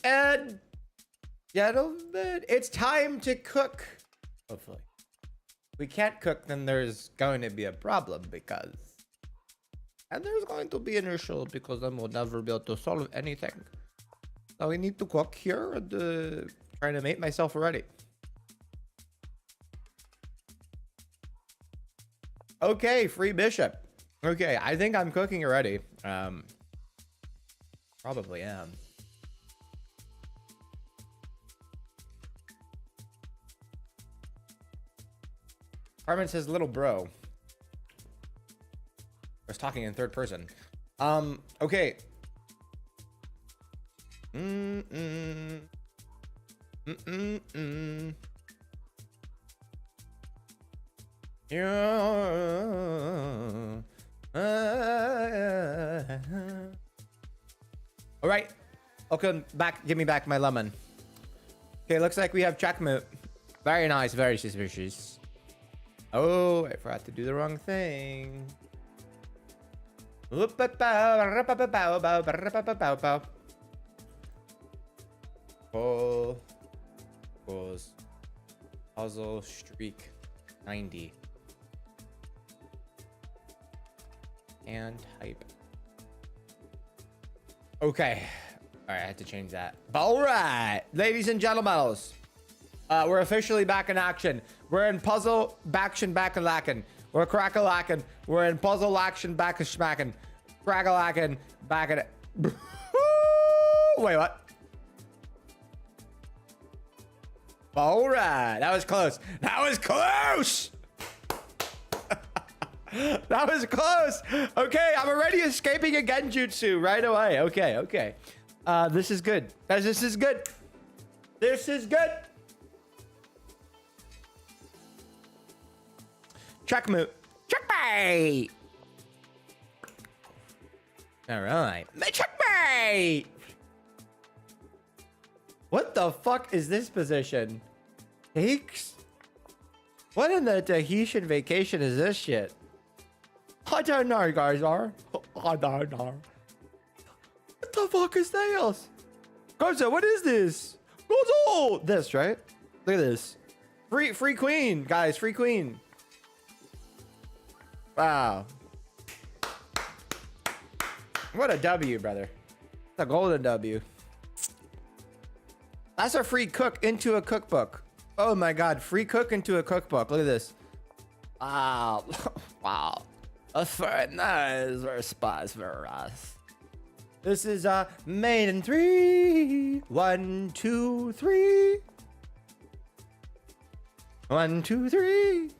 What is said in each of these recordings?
And gentlemen, it's time to cook. Hopefully. If we can't cook, then there's going to be a problem and there's going to be an issue because then we'll never be able to solve anything. So we need to cook here and trying to make myself ready. Okay, free bishop. Okay, I think I'm cooking already. Probably am. Carmen says little bro. I was talking in third person. Okay. Yeah. All right. Okay, back. Give me back my lemon. Okay, looks like we have checkmate. Very nice. Very suspicious. Oh, I forgot to do the wrong thing. Pull. Pulls. Puzzle streak 90. And type. Okay. All right, I had to change that. All right, ladies and gentlemen, we're officially back in action. We're in puzzle action back and lacking. We're crack-a-lacking. We're in puzzle action back and smacking. Crack-a-lacking back at it. Wait, what? All right, that was close. That was close. That was close. Okay, I'm already escaping a genjutsu right away. Okay. This is good. Guys, this is good. This is good. Checkmate. Checkmate. All right. Checkmate. What the fuck is this position? Takes? What in the Tahitian vacation is this shit? I don't know, guys. I don't know. What the fuck is this? Gozo, what is this? Gozo! This, right? Look at this. Free queen, guys. Free queen. Wow. What a W, brother. It's a golden W. That's a free cook into a cookbook. Oh my god, free cook into a cookbook. Look at this. Wow. Wow. That's very nice response for us. This is made in 3. 1, 2, 3. 1, 2, 3.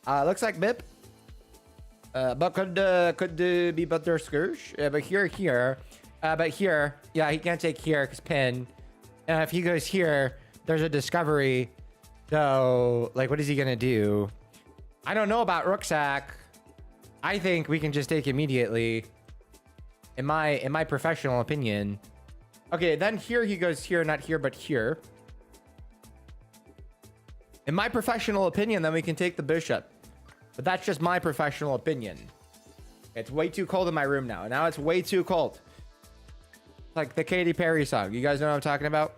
Looks like Bip. But could be butterscotch. But here. But here, yeah, he can't take here because pin. And if he goes here, there's a discovery. So, like, what is he gonna do? I don't know about rucksack. I think we can just take immediately. In my professional opinion. Okay, then here he goes here, not here, but here. In my professional opinion, then we can take the bishop. But that's just my professional opinion. It's way too cold in my room now. Now it's way too cold. Like the Katy Perry song. You guys know what I'm talking about?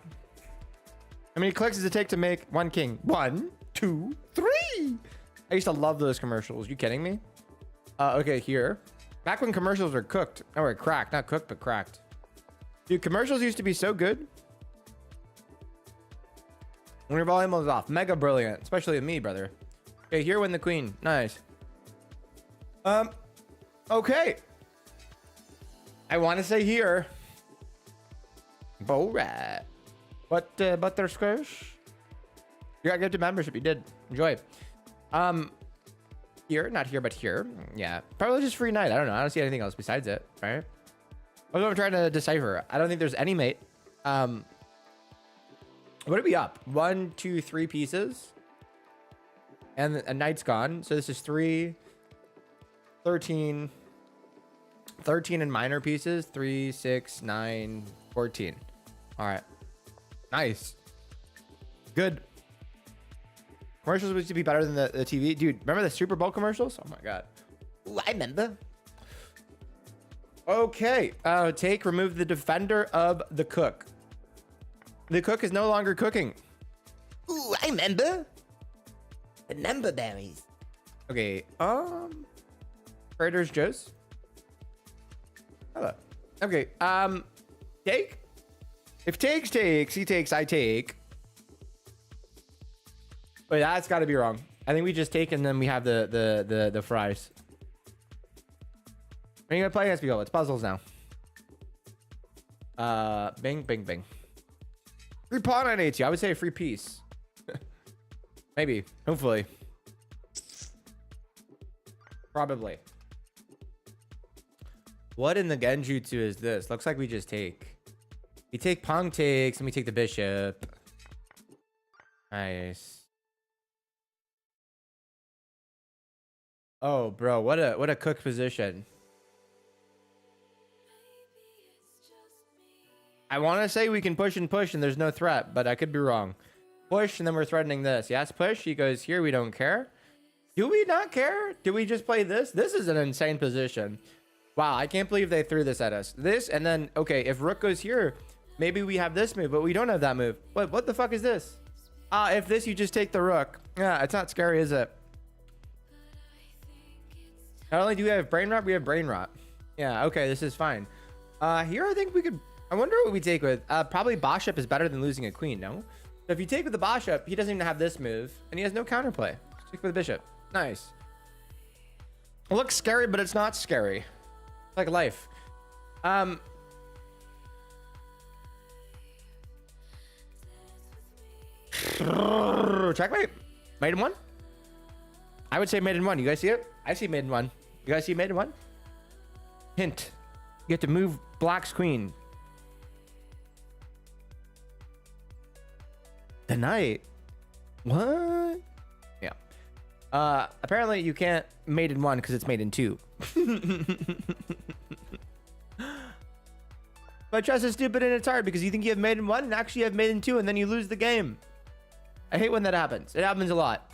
How many clicks does it take to make one king? 1, 2, 3. I used to love those commercials. You kidding me? Okay, here. Back when commercials were cooked. Or cracked. Not cooked, but cracked. Dude, commercials used to be so good. When your volume was off. Mega brilliant. Especially with me, brother. Okay, here win the queen. Nice. Okay. I want to say here. Alright. What butterscotch? You got gifted membership. You did. Enjoy. Here, not here, but here. Yeah, probably just free night. I don't know. I don't see anything else besides it. Right? That's what I'm trying to decipher. I don't think there's any mate. What are we up? 1, 2, 3 pieces, and a knight's gone. So this is 3, 13 in minor pieces. 3, 6, 9, 14. All right. Nice. Good. Commercials used to be better than the TV. Dude, remember the Super Bowl commercials? Oh my God. Ooh, I remember. Okay. Take, remove the defender of the cook. The cook is no longer cooking. Ooh, I remember. The number berries. Okay. Trader's Joe's. Hello. Okay. Take. If takes, he takes, I take. Wait, that's got to be wrong. I think we just take and then we have the fries. Are you gonna play against people? It's puzzles now. Bing, bing, bing. Free pawn on AT. I would say a free piece. Maybe. Hopefully. Probably. What in the Genjutsu is this? Looks like we just take. We take Pong takes and we take the bishop. Nice. Oh, bro, what a cooked position. I want to say we can push and there's no threat, but I could be wrong. Push and then we're threatening this. Yes, push. He goes here. We don't care. Do we not care? Do we just play this? This is an insane position. Wow, I can't believe they threw this at us. This and then, okay, if rook goes here, maybe we have this move, but we don't have that move. What the fuck is this? If this, you just take the rook. Yeah, it's not scary, is it? Not only do we have brain rot, we have brain rot. Yeah, okay, this is fine. Here I think we could, I wonder what we take with. Probably bishop is better than losing a queen, no? So if you take with the bishop, he doesn't even have this move, and he has no counterplay. Stick with the bishop. Nice. It looks scary, but it's not scary. It's like life. Checkmate. Mate in one. I would say mate in one. You guys see it? I see mate in one. You guys see mate in one? Hint. You have to move black's queen. The knight. What? Yeah. Apparently you can't mate in one because it's mate in two. But chess is stupid and it's hard because you think you have mate in one and actually you have mate in two and then you lose the game. I hate when that happens. It happens a lot.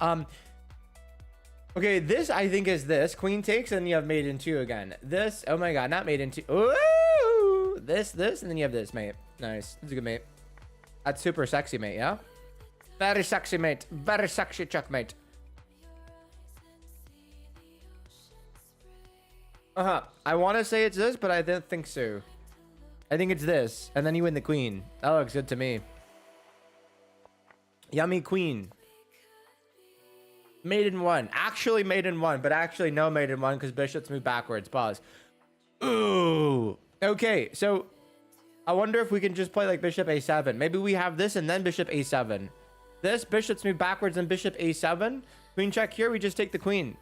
Okay, this I think is this. Queen takes and you have mate in two again. This, oh my god, not mate in two. Ooh! This, and then you have this, mate. Nice. That's a good mate. That's super sexy, mate, yeah? Very sexy, mate. Very sexy checkmate. I want to say it's this, but I don't think so. I think it's this. And then you win the queen. That looks good to me. Yummy queen. Mate in one. Actually mate in one, but actually no mate in one because bishops move backwards. Pause. Ooh. Okay, so I wonder if we can just play like bishop a7. Maybe we have this and then bishop a7. This, bishops move backwards and bishop a7. Queen check here, we just take the queen.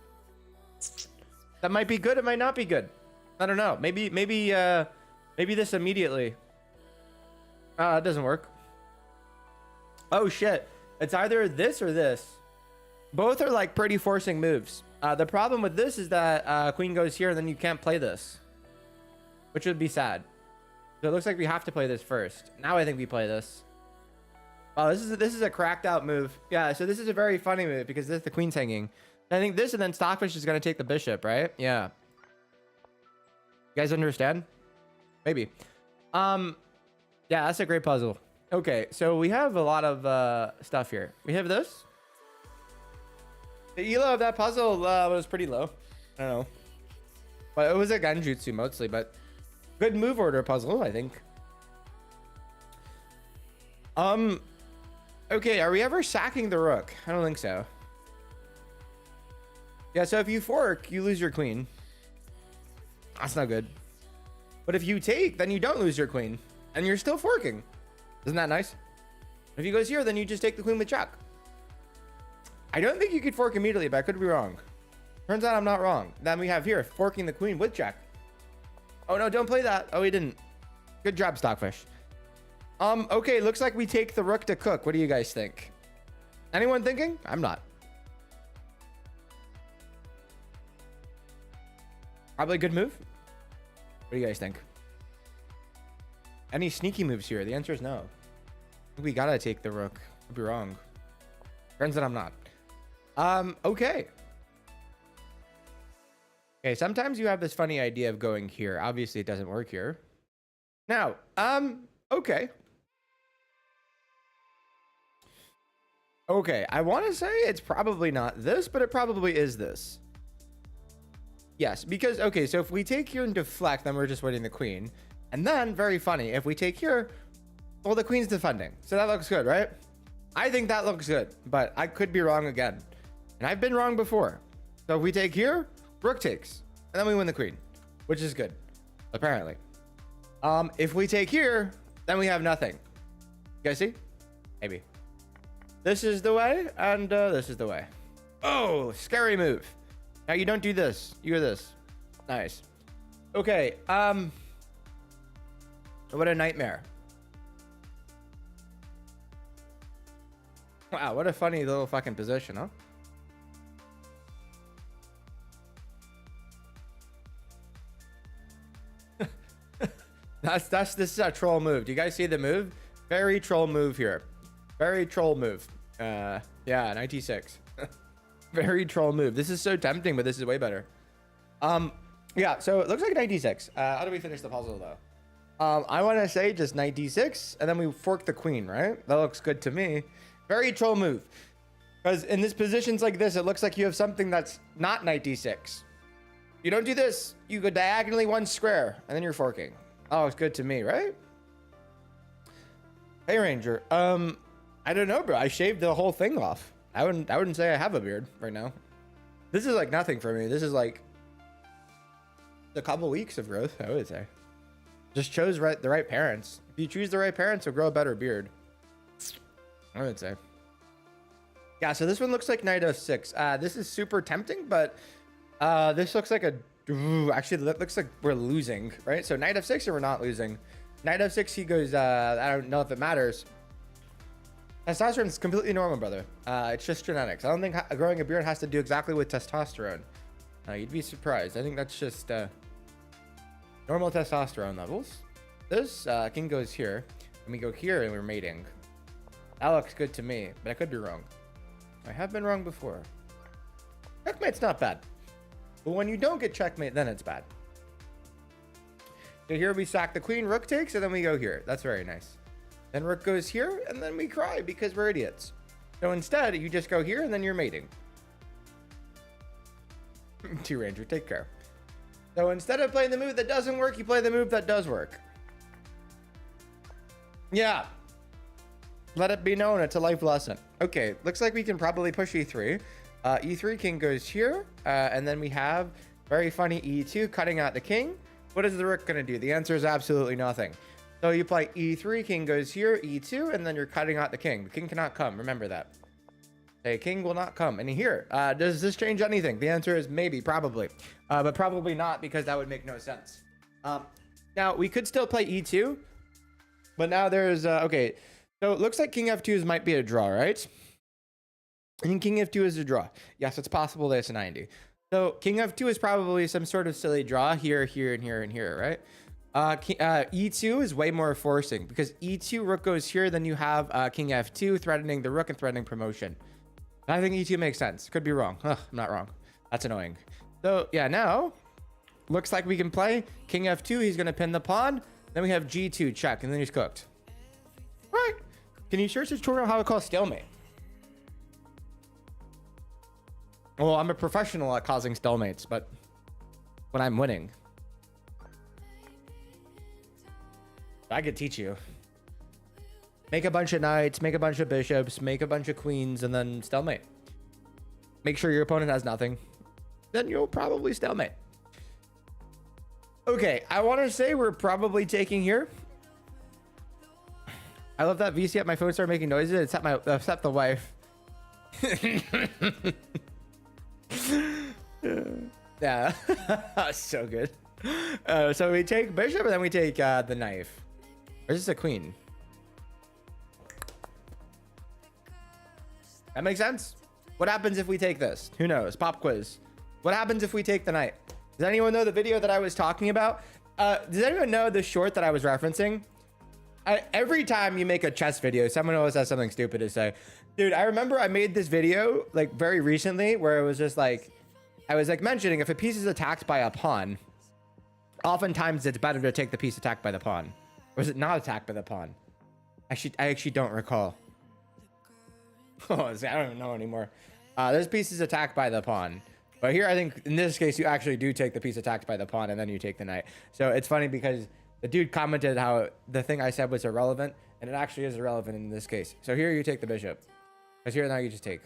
That might be good, it might not be good. I don't know. Maybe this immediately. It doesn't work. Oh shit. It's either this or this. Both are like pretty forcing moves. The problem with this is that queen goes here and then you can't play this, which would be sad. So it looks like we have to play this first. Now I think we play this. Oh, this is a cracked out move. Yeah, so this is a very funny move because the queen's hanging. I think this and then Stockfish is going to take the bishop, right? Yeah. You guys understand? Maybe. Yeah, that's a great puzzle. Okay, so we have a lot of stuff here. We have this. The elo of that puzzle was pretty low. I don't know. But it was a Genjutsu mostly, but good move order puzzle, I think. Okay, are we ever sacking the rook? I don't think so. Yeah, so if you fork, you lose your queen. That's not good. But if you take, then you don't lose your queen. And you're still forking. Isn't that nice? If he goes here, then you just take the queen with check. I don't think you could fork immediately, but I could be wrong. Turns out I'm not wrong. Then we have here, forking the queen with check. Oh no, don't play that. Oh, he didn't. Good job, Stockfish. Okay, looks like we take the rook to cook. What do you guys think? Anyone thinking? I'm not. Probably a good move. What do you guys think? Any sneaky moves here? The answer is no. I think we gotta take the rook. Could be wrong. Turns out I'm not. Okay. Okay, sometimes you have this funny idea of going here. Obviously, it doesn't work here. Now, okay. Okay, I want to say it's probably not this, but it probably is this. Yes, because, okay, so if we take here and deflect, then we're just winning the queen. And then, very funny, if we take here, well, the queen's defending. So that looks good, right? I think that looks good, but I could be wrong again. And I've been wrong before. So if we take here, rook takes, and then we win the queen, which is good, apparently. If we take here, then we have nothing. You guys see? Maybe. This is the way, and this is the way. Oh, scary move. Now you don't do this. You do this. Nice. Okay. What a nightmare. Wow, what a funny little fucking position, huh? This is a troll move. Do you guys see the move? Very troll move here. Very troll move. Yeah, 96. Very troll move. This is so tempting, but this is way better. Yeah, so it looks like 96. How do we finish the puzzle though? I want to say just 96, and then we fork the queen, right? That looks good to me. Very troll move. Because in this positions like this, it looks like you have something that's not 96. You don't do this. You go diagonally one square, and then you're forking. Oh, it's good to me, right? Hey, Ranger. I don't know, bro. I shaved the whole thing off. I wouldn't say I have a beard right now. This is like nothing for me. This is like a couple weeks of growth, I would say. Just chose the right parents. If you choose the right parents, you'll grow a better beard, I would say. Yeah, so this one looks like knight f6. This is super tempting, but this looks like actually, it looks like we're losing, right? So knight f6 or we're not losing. Knight f6, he goes, I don't know if it matters. Testosterone is completely normal, brother. It's just genetics. I don't think growing a beard has to do exactly with testosterone. You'd be surprised. I think that's just normal testosterone levels. This king goes here, and we go here, and we're mating. That looks good to me, but I could be wrong. I have been wrong before. Checkmate's not bad. But when you don't get checkmate, then it's bad. So here we sack the queen, rook takes, and then we go here. That's very nice. Then rook goes here, and then we cry because we're idiots. So instead, you just go here, and then you're mating. Two Ranger, take care. So instead of playing the move that doesn't work, you play the move that does work. Yeah. Let it be known, it's a life lesson. Okay, looks like we can probably push e3. E3, king goes here, and then we have very funny e2, cutting out the king. What is the rook going to do? The answer is absolutely nothing. So you play e3, king goes here, e2, and then you're cutting out the king. The king cannot come, remember that. Okay, king will not come. And here, does this change anything? The answer is maybe, probably. But probably not, because that would make no sense. Now, we could still play e2, but now there's, okay. So it looks like king f2 might be a draw, right? And king f2 is a draw. Yes, it's possible that it's a 90. So king f2 is probably some sort of silly draw here, here, and here, and here, right? E2 is way more forcing because E2 rook goes here, then you have king F2 threatening the rook and threatening promotion. I think E2 makes sense. Could be wrong. I'm not wrong. That's annoying. So yeah, now looks like we can play king F2. He's going to pin the pawn. Then we have G2 check, and then he's cooked. Right? Can you search tutorial how to call stalemate? Well, I'm a professional at causing stalemates, but when I'm winning, I could teach you. Make a bunch of knights, make a bunch of bishops, make a bunch of queens, and then stalemate. Make sure your opponent has nothing. Then you'll probably stalemate. Okay, I want to say we're probably taking here. I love that VC at my phone started making noises. Except the wife. Yeah, so good. So we take bishop, and then we take the knife. Or is this a queen? That makes sense. What happens if we take this? Who knows? Pop quiz. What happens if we take the knight? Does anyone know the video that I was talking about? Does anyone know the short that I was referencing? Every time you make a chess video, someone always has something stupid to say. Dude, I remember I made this video like very recently where it was just like, I was like mentioning, if a piece is attacked by a pawn, oftentimes it's better to take the piece attacked by the pawn. Or is it not attacked by the pawn? I actually don't recall. Oh, see, I don't even know anymore. This piece is attacked by the pawn. But here, I think in this case, you actually do take the piece attacked by the pawn and then you take the knight. So it's funny because the dude commented how the thing I said was irrelevant, and it actually is irrelevant in this case. So here you take the bishop. Because here now you just take.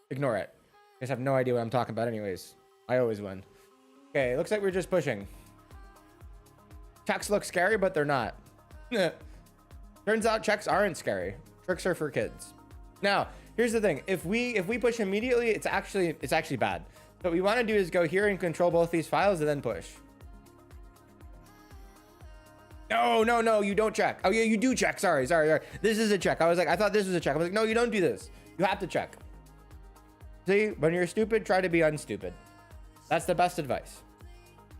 Ignore it. You guys have no idea what I'm talking about anyways. I always win. Okay, looks like we're just pushing. Checks look scary, but they're not. Turns out checks aren't scary. Tricks are for kids. Now, here's the thing. If we push immediately, it's actually bad. What we want to do is go here and control both these files and then push. No, you don't check. Oh yeah, you do check. Sorry. This is a check. I thought this was a check. I was like, no, you don't do this. You have to check. See, when you're stupid, try to be unstupid. That's the best advice.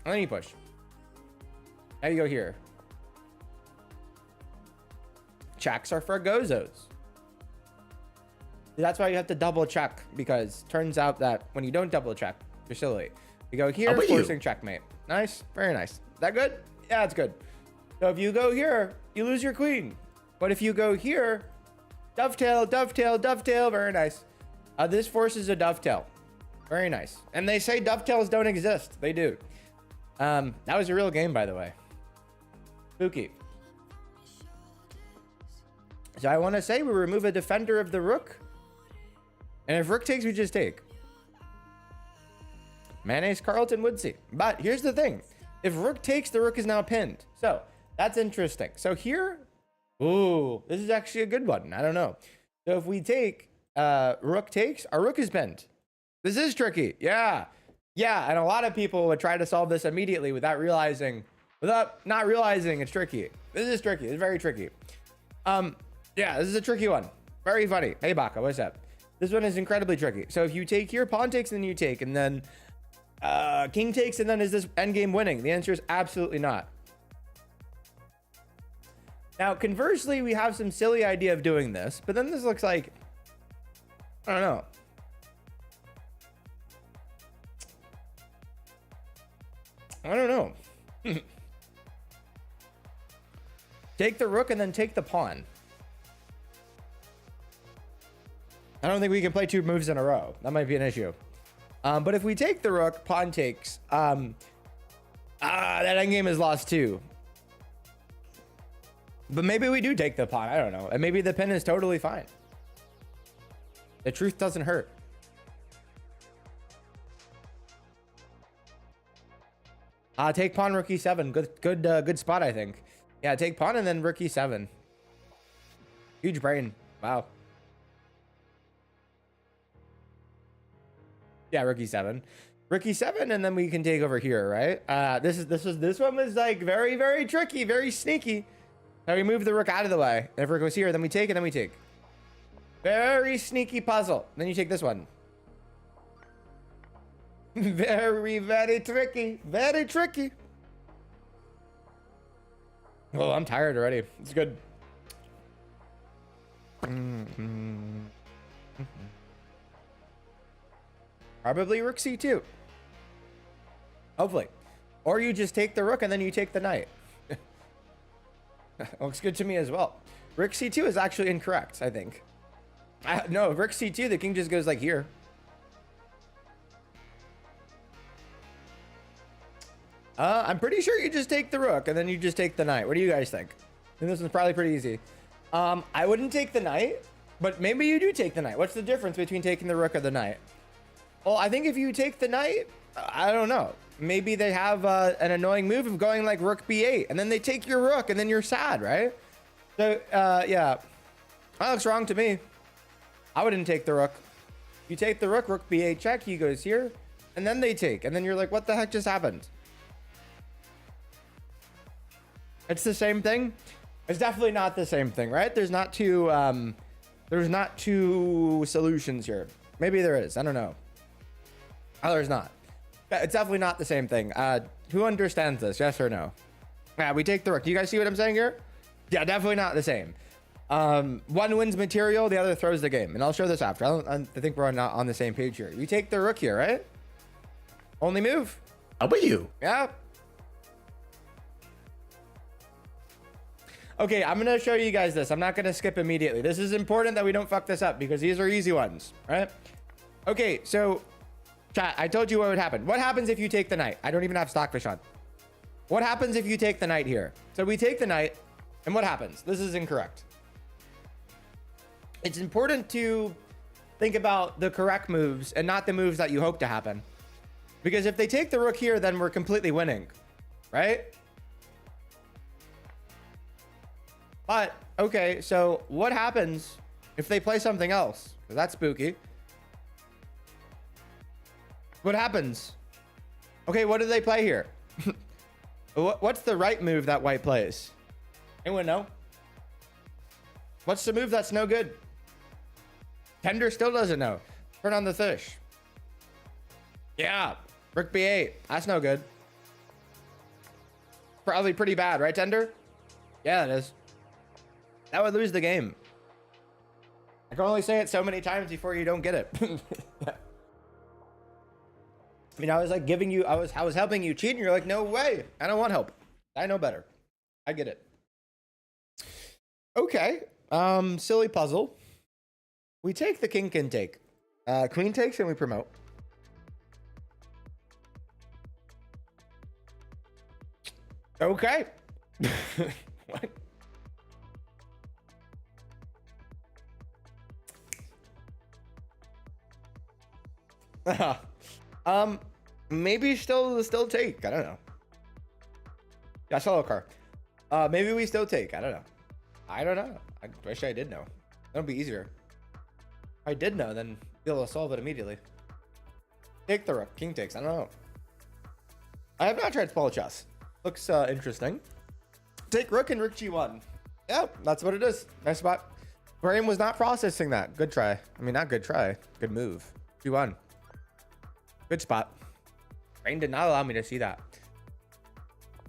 And then you push. Now you go here. Checks are for gozos. That's why you have to double check, because turns out that when you don't double check, you're silly. You go here, forcing checkmate. Nice, very nice. Is that good? Yeah, it's good. So if you go here, you lose your queen. But if you go here, dovetail, very nice. This forces a dovetail. Very nice. And they say dovetails don't exist. They do. That was a real game, by the way. Spooky. So I want to say we remove a defender of the rook. And if rook takes, we just take. Mayonnaise Carlton Woodsy. But here's the thing. If rook takes, the rook is now pinned. So that's interesting. So here, ooh, this is actually a good one. I don't know. So if we take, rook takes, our rook is pinned. This is tricky. Yeah. And a lot of people would try to solve this immediately without not realizing it's tricky. This is tricky. It's very tricky. Yeah, this is a tricky one. Very funny. Hey, Baka, what's up? This one is incredibly tricky. So if you take here, pawn takes, and then you take, and then king takes, and then is this endgame winning? The answer is absolutely not. Now, conversely, we have some silly idea of doing this, but then this looks like, I don't know. Take the rook and then take the pawn. I don't think we can play two moves in a row. That might be an issue. But if we take the rook, pawn takes. That endgame is lost too. But maybe we do take the pawn. I don't know. And maybe the pin is totally fine. The truth doesn't hurt. Take pawn, rook e7. Good spot, I think. Yeah, take pawn and then rook e7. Huge brain. Wow. Yeah, rook e7. Rook e7, and then we can take over here, right? This one was like very, very tricky, very sneaky. Now we move the rook out of the way. If rook goes here, then we take, and then we take. Very sneaky puzzle. Then you take this one. Very, very tricky. Very tricky. Oh, I'm tired already. It's good. Probably rook c2. Hopefully. Or you just take the rook and then you take the knight. Looks good to me as well. Rook c2 is actually incorrect, I think. No, rook c2, the king just goes like here. I'm pretty sure you just take the rook and then you just take the knight. What do you guys think? I think this one's probably pretty easy. I wouldn't take the knight, but maybe you do take the knight. What's the difference between taking the rook or the knight? Well, I think if you take the knight, I don't know. Maybe they have an annoying move of going like rook b8, and then they take your rook, and then you're sad, right? So, yeah. That looks wrong to me. I wouldn't take the rook. You take the rook, rook b8 check, he goes here, and then they take, and then you're like, what the heck just happened? It's the same thing. It's definitely not the same thing, right? There's not two solutions here. Maybe there is. I don't know. Oh, there's not. It's definitely not the same thing. Who understands this? Yes or no? Yeah, we take the rook. Do you guys see what I'm saying here? Yeah, definitely not the same. One wins material, the other throws the game. And I'll show this after. I think we're not on the same page here. You take the rook here, right? Only move. How about you? Yeah. Okay, I'm going to show you guys this. I'm not going to skip immediately. This is important that we don't fuck this up because these are easy ones, right? Okay, so chat, I told you what would happen. What happens if you take the knight? I don't even have Stockfish on. What happens if you take the knight here? So we take the knight, and what happens? This is incorrect. It's important to think about the correct moves and not the moves that you hope to happen. Because if they take the rook here, then we're completely winning, right? But, okay, so what happens if they play something else? 'Cause that's spooky. What happens? Okay, what do they play here? What's the right move that white plays? Anyone know? What's the move that's no good? Tender still doesn't know. Turn on the fish. Yeah, rook b8. That's no good. Probably pretty bad, right, Tender? Yeah, it is. That would lose the game. I can only say it so many times before you don't get it. I mean, I was like giving you, I was helping you cheat, and you're like, no way. I don't want help. I know better. I get it. Okay. Silly puzzle. We take the king can take. Queen takes and we promote. Okay. What? Maybe still take. I don't know. Yeah, solo car. Maybe we still take. I don't know. I wish I did know. That'll be easier. If I did know, then be able to solve it immediately. Take the rook. King takes. I don't know. I have not tried small chess. Looks interesting. Take rook and rook g1. Yeah, that's what it is. Nice spot. Brain was not processing that. Good try. I mean, not good try. Good move. g1. Good spot. Brain did not allow me to see that.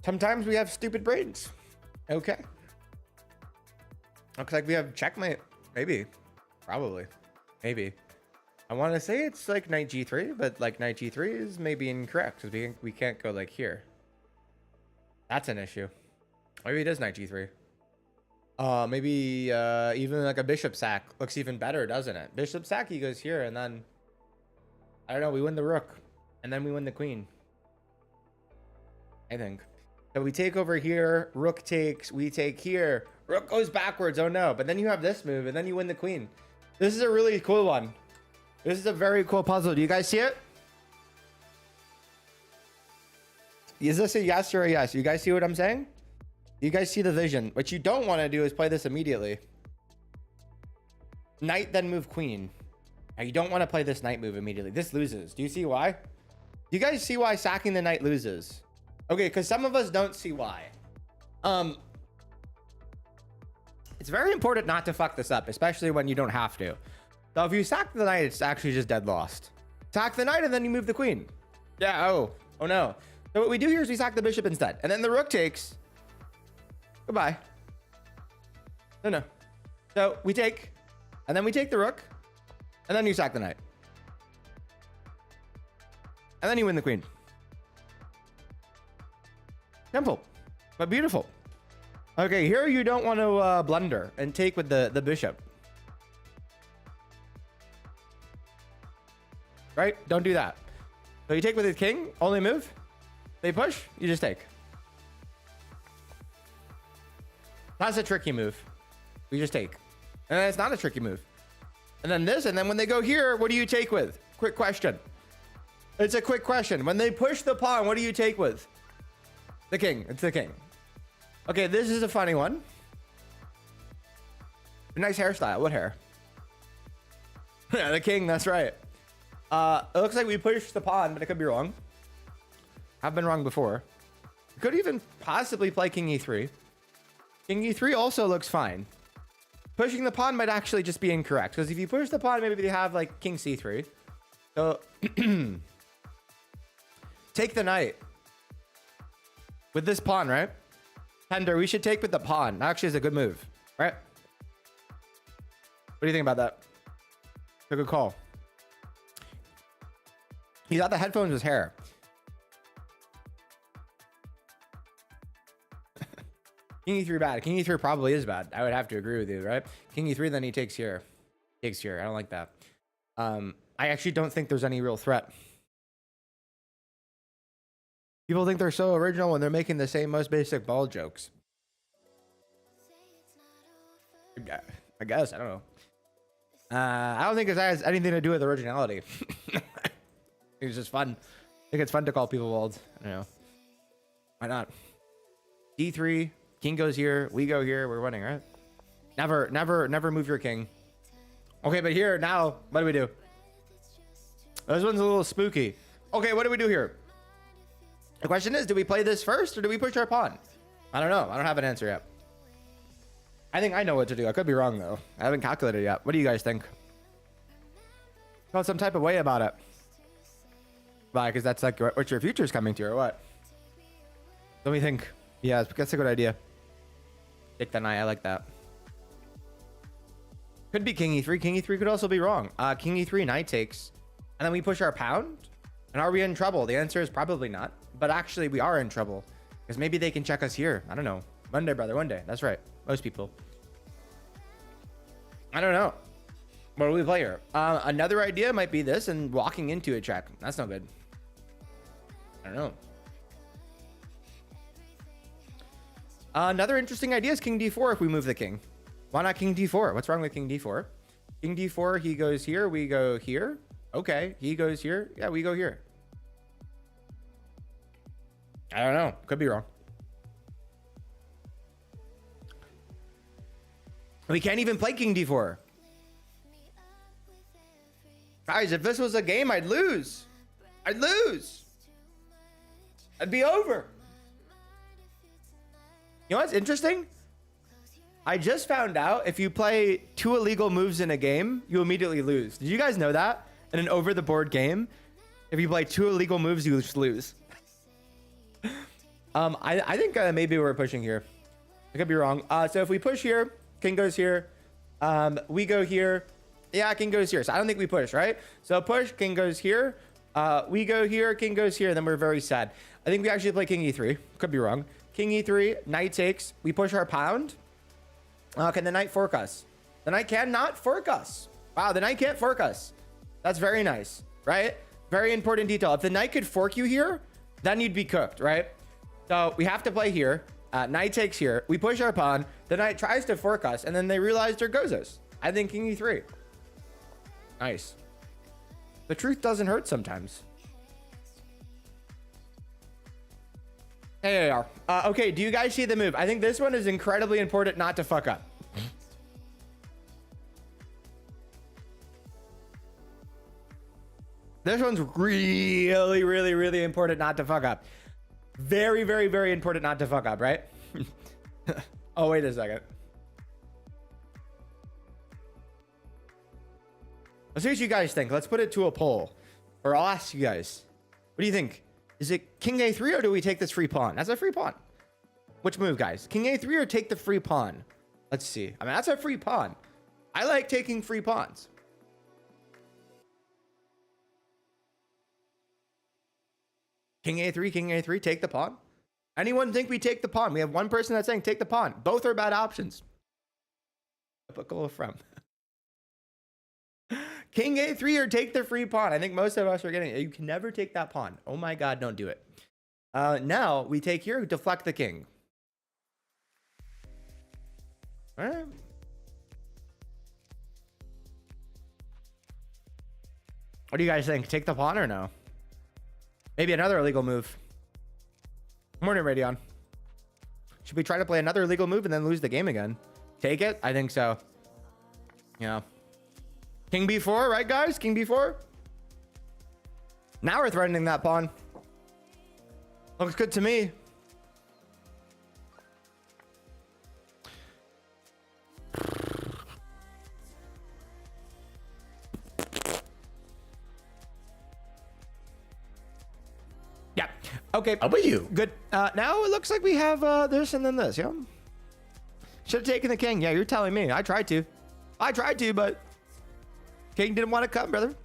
Sometimes we have stupid brains. Okay. Looks like we have checkmate. Maybe. Probably. Maybe. I want to say it's like knight g3, but like knight g3 is maybe incorrect because we can't go like here. That's an issue. Maybe it is knight g3. Maybe even like a bishop sack looks even better, doesn't it? Bishop sack, he goes here, and then I don't know, we win the rook, and then we win the queen. I think. So we take over here, rook takes, we take here, rook goes backwards, oh no. But then you have this move, and then you win the queen. This is a really cool one. This is a very cool puzzle. Do you guys see it? Is this a yes or a yes? You guys see what I'm saying? You guys see the vision. What you don't want to do is play this immediately. Knight, then move queen. Now you don't want to play this knight move immediately. This loses. Do you see why? Do you guys see why sacking the knight loses? Okay, because some of us don't see why. It's very important not to fuck this up, especially when you don't have to. So if you sack the knight, it's actually just dead lost. Sack the knight and then you move the queen. Yeah, oh no. So what we do here is we sack the bishop instead. And then the rook takes. Goodbye. No. So we take, and then we take the rook, and then you sack the knight. And then you win the queen. Simple, but beautiful. Okay, here you don't want to blunder and take with the bishop. Right? Don't do that. So you take with his king, only move. They push, you just take. That's a tricky move. We just take. And then it's not a tricky move. And then this, and then when they go here, what do you take with? Quick question. It's a quick question. When they push the pawn, what do you take with? The king. It's the king. Okay, this is a funny one. Nice hairstyle. What hair? Yeah, the king. That's right. It looks like we pushed the pawn, but it could be wrong. I've been wrong before. Could even possibly play king e3. King e3 also looks fine. Pushing the pawn might actually just be incorrect, because if you push the pawn, maybe they have like king c3. So take the knight with this pawn, right? Tender, we should take with the pawn. Actually, is a good move, right? What do you think about that? It's a good call. He thought the headphones was hair. King E3 bad. King E3 probably is bad. I would have to agree with you, right? King E3, then he takes here. Takes here. I don't like that. I actually don't think there's any real threat. People think they're so original when they're making the same most basic ball jokes. I guess. I don't know. I don't think it has anything to do with originality. It's just fun. I think it's fun to call people bald. I don't know. Why not? D3. King goes here. We go here. We're winning, right? Never move your king. Okay, but here, now, what do we do? This one's a little spooky. Okay, what do we do here? The question is, do we play this first or do we push our pawn? I don't know. I don't have an answer yet. I think I know what to do. I could be wrong, though. I haven't calculated yet. What do you guys think? Felt some type of way about it. Why? Because that's like what your future's coming to, or what? Let me think. Yeah, that's a good idea. Take the knight. I like that. Could be king e3. King e3 could also be wrong. King e3, knight takes. And then we push our pound. And are we in trouble? The answer is probably not. But actually, we are in trouble. Because maybe they can check us here. I don't know. One day, brother. One day. That's right. Most people. I don't know. What do we play here? Another idea might be this and walking into a check. That's not good. I don't know. Another interesting idea is king d4 if we move the king. Why not king d4? What's wrong with king d4? King d4, he goes here, we go here. Okay, he goes here. Yeah, we go here. I don't know. Could be wrong. We can't even play king d4. Guys, if this was a game, I'd lose. I'd lose. I'd be over. You know what's interesting? I just found out if you play 2 illegal moves in a game, you immediately lose. Did you guys know that? In an over-the-board game, if you play 2 illegal moves, you just lose. I think maybe we're pushing here. I could be wrong. So if we push here, king goes here. We go here. Yeah, king goes here. So I don't think we push, right? So push, king goes here. We go here, king goes here. Then we're very sad. I think we actually play king e3. Could be wrong. King e3, knight takes. We push our pound. Can the knight fork us? The knight cannot fork us. Wow, the knight can't fork us. That's very nice, right? Very important detail. If the knight could fork you here, then you'd be cooked, right? So we have to play here. Knight takes here. We push our pawn. The knight tries to fork us, and then they realize there goes us. I think king e3. Nice. The truth doesn't hurt sometimes. Hey, there you are. Okay, do you guys see the move? I think this one is incredibly important not to fuck up. This one's really, really, really important not to fuck up. Very, very, very important not to fuck up, right? Oh, wait a second. Let's see what you guys think. Let's put it to a poll. Or I'll ask you guys. What do you think? Is it king a3 or do we take this free pawn? That's a free pawn. Which move, guys? King a3 or take the free pawn? Let's see. I mean, that's a free pawn. I like taking free pawns. King a3, take the pawn. Anyone think we take the pawn? We have one person that's saying take the pawn. Both are bad options. Typical from. King a3 or take the free pawn. I think most of us are getting it. You can never take that pawn. Oh my God, don't do it. Now we take here, deflect the king. All right. What do you guys think? Take the pawn or no? Maybe another illegal move. Morning, Radeon. Should we try to play another illegal move and then lose the game again? Take it? I think so. Yeah. King b4, right, guys? King b4. Now we're threatening that pawn. Looks good to me. Yeah. Okay. How about you? Good. Now it looks like we have this and then this. Yeah. Should have taken the king. Yeah, you're telling me. I tried to. I tried to, but king didn't want to come, brother.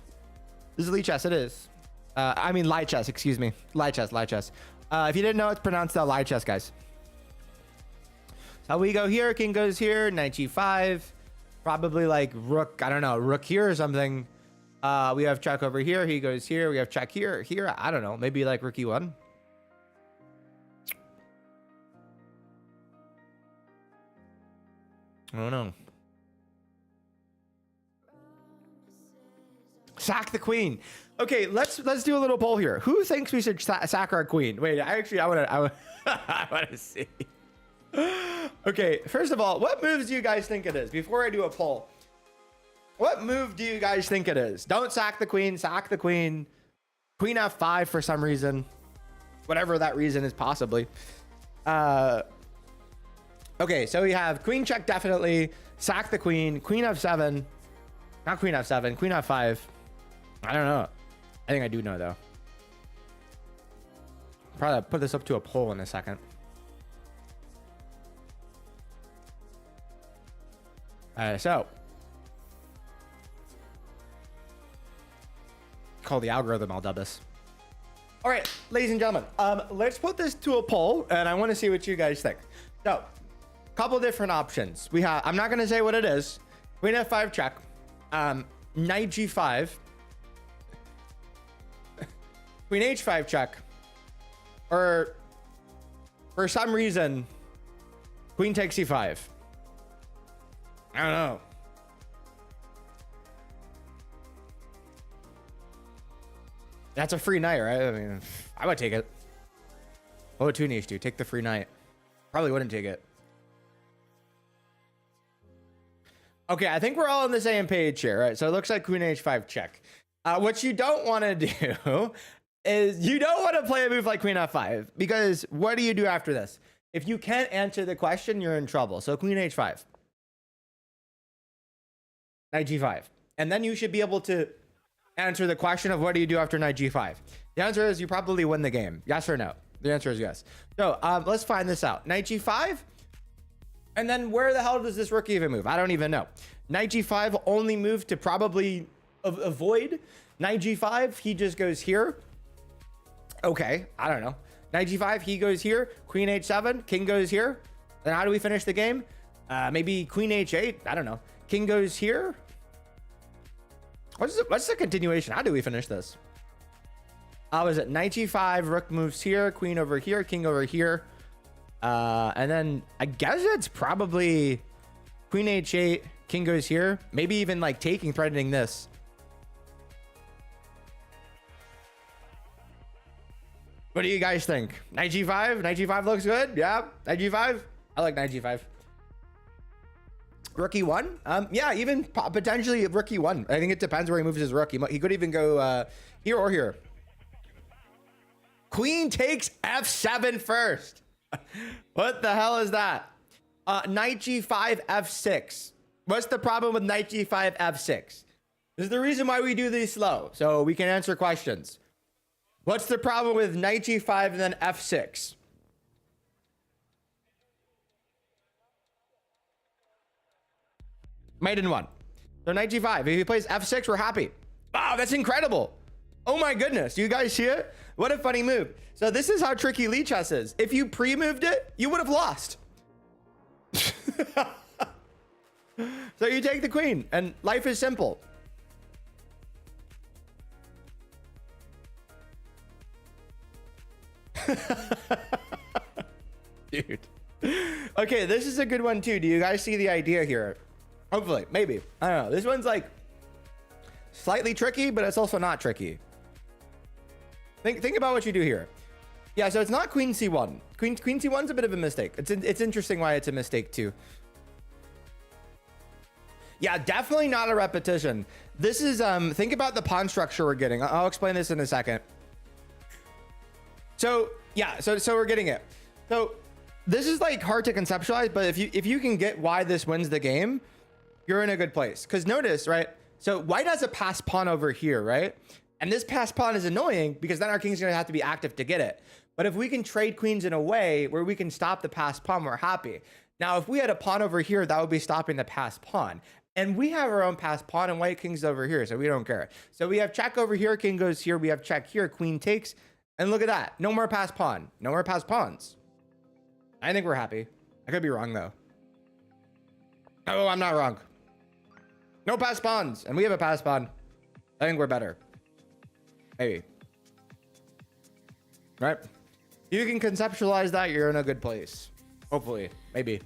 This is Lee chess. It is. I mean, light chess. Excuse me. Light chess. Light chess. If you didn't know, it's pronounced light chess, guys. So we go here. King goes here. Knight g5. Probably like rook. I don't know. Rook here or something. We have check over here. He goes here. We have check here. Here. I don't know. Maybe like rook e1. I don't know. Sack the queen. Okay, let's do a little poll here. Who thinks we should sack our queen? Wait, I want to see. Okay, first of all, what moves do you guys think it is? Before I do a poll, what move do you guys think it is? Don't sack the queen. Sack the queen. Queen f5 for some reason, whatever that reason is, possibly. Okay, so we have queen check, definitely. Sack the queen. Queen f7. Not queen f7. Queen f5. I don't know. I think I do know, though. Probably put this up to a poll in a second. So. Call the algorithm, I'll dub this. All right, ladies and gentlemen, let's put this to a poll, and I want to see what you guys think. So, couple different options. We have, I'm not going to say what it is. Queen f5 check. Knight g5. Queen h5 check. Or, for some reason, queen takes c5. I don't know. That's a free knight, right? I mean, I would take it. What would 2 niche do? Take the free knight. Probably wouldn't take it. Okay, I think we're all on the same page here, right? So it looks like queen h5 check. What you don't want to do is you don't want to play a move like queen f5, because what do you do after this? If you can't answer the question, you're in trouble. So queen h5. Knight g5. And then you should be able to answer the question of what do you do after knight g5. The answer is you probably win the game. Yes or no? The answer is yes. So let's find this out. Knight g5. And then where the hell does this rook even move? I don't even know. Knight g5 only move to probably avoid. Knight g5, he just goes here. Okay, I don't know. Knight g5, he goes here. Queen h7, king goes here. Then how do we finish the game? Maybe queen h8. I don't know. King goes here. What's the continuation? How do we finish this? Was it knight g5, rook moves here, queen over here, king over here. And then I guess it's probably queen h8, king goes here. Maybe even like taking, threatening this. What do you guys think? Knight g5? Knight g5 looks good. Yeah, knight g5. I like knight g5. Rook e1? Yeah, even potentially rook e1. I think it depends where he moves his rook. He could even go here or here. Queen takes f7 first. What the hell is that? Knight g5 f6. What's the problem with knight g5 f6? This is the reason why we do these slow, so we can answer questions. What's the problem with knight g5 and then f6? Mate in one. So knight g5. If he plays f6, we're happy. Wow, that's incredible. Oh my goodness. Do you guys see it? What a funny move. So this is how tricky Lee chess is. If you pre-moved it, you would have lost. So you take the queen and life is simple. Dude. Okay, this is a good one too. Do you guys see the idea here? Hopefully, maybe. I don't know. This one's like slightly tricky, but it's also not tricky. Think about what you do here. Yeah, so it's not queen c1. Queen c1's a bit of a mistake. It's interesting why it's a mistake too. Yeah, definitely not a repetition. This is think about the pawn structure we're getting. I'll explain this in a second. So yeah, so we're getting it. So this is like hard to conceptualize, but if you can get why this wins the game, you're in a good place. Because notice, right? So white has a passed pawn over here, right? And this passed pawn is annoying because then our king's gonna have to be active to get it. But if we can trade queens in a way where we can stop the passed pawn, we're happy. Now, if we had a pawn over here, that would be stopping the passed pawn. And we have our own passed pawn, and white king's over here, so we don't care. So we have check over here, king goes here, we have check here, queen takes, and look at that. No more passed pawn. No more passed pawns. I think we're happy. I could be wrong, though. Oh, I'm not wrong. No passed pawns, and we have a passed pawn. I think we're better. Maybe. Right? You can conceptualize that, you're in a good place. Hopefully. Maybe.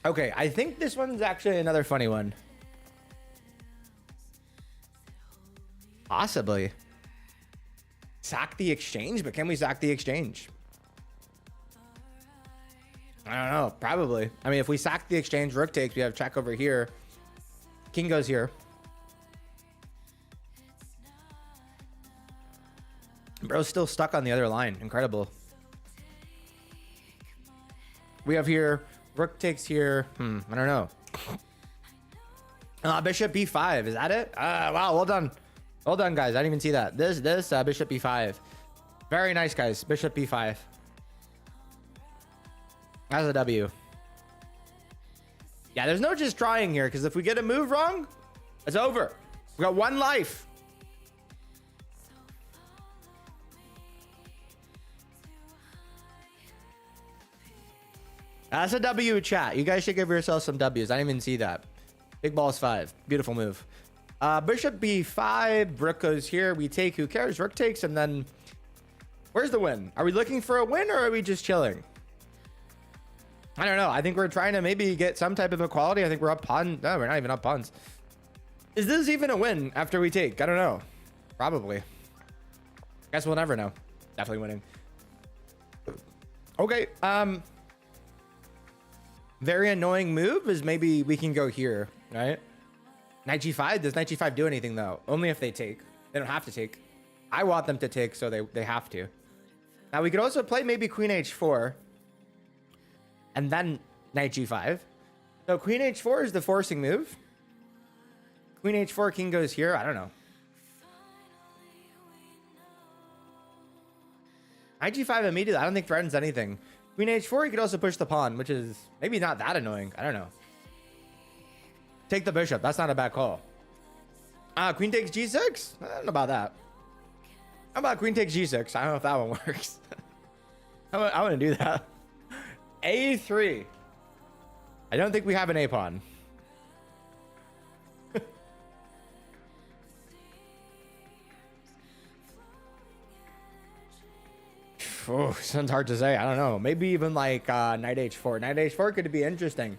Okay, I think this one's actually another funny one. Possibly. Sack the exchange, but can we sack the exchange? I don't know. Probably. I mean, if we sack the exchange, rook takes, we have check over here. King goes here. Bro's still stuck on the other line. Incredible. We have here, rook takes here. I don't know. Bishop b5. Is that it? Wow, well done. Well done, guys. I didn't even see that. This bishop b5. Very nice, guys. Bishop b5. That's a W. Yeah, there's no just trying here, because if we get a move wrong, it's over. We got one life. That's a W, chat. You guys should give yourselves some W's. I didn't even see that. Big balls 5. Beautiful move. Bishop b5. Rook goes here. We take. Who cares? Rook takes, and then where's the win? Are we looking for a win, or are we just chilling? I don't know. I think we're trying to maybe get some type of equality. I think we're up pawn. No, we're not even up pawns. Is this even a win after we take? I don't know. Probably. Guess we'll never know. Definitely winning. Okay. Very annoying move is maybe we can go here, right? Knight g5. Does knight g5 do anything, though? Only if they take. They don't have to take. I want them to take, so they have to. Now, we could also play maybe queen h4. And then knight g5. So queen h4 is the forcing move. Queen h4, king goes here. I don't know. Knight g5 immediately. I don't think threatens anything. Queen h4, you could also push the pawn, which is maybe not that annoying. I don't know. Take the bishop. That's not a bad call. Queen takes g6? I don't know about that. How about queen takes g6? I don't know if that one works. I want to do that. A3. I don't think we have an A pawn. Oh, sounds hard to say. I don't know. Maybe even like knight h4. Knight h4 could be interesting.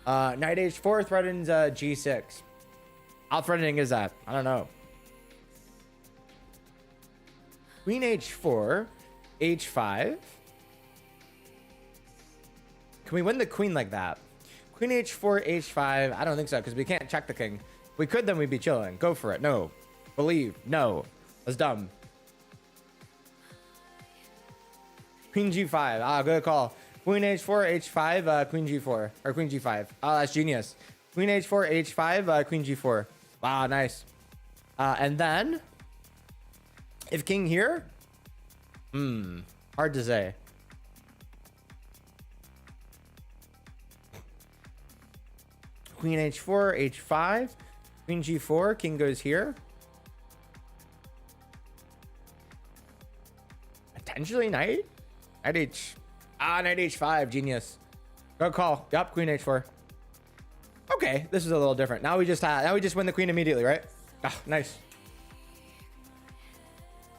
Knight h4 threatens g6. How threatening is that? I don't know. Queen h4, h5. Can we win the queen like that? Queen h4, h5. I don't think so, because we can't check the king. If we could, then we'd be chilling. Go for it. No. Believe. No. That's dumb. Queen g5. Good call. Queen h4, h5, queen g4. Or queen g5. That's genius. Queen h4, h5, queen g4. Wow, nice. And then, if king here? Hard to say. Queen h4, h5, queen g4, king goes here. Potentially knight? Knight h5, genius. Good call. Yup, queen h4. Okay, this is a little different. Now we just win the queen immediately, right? Nice.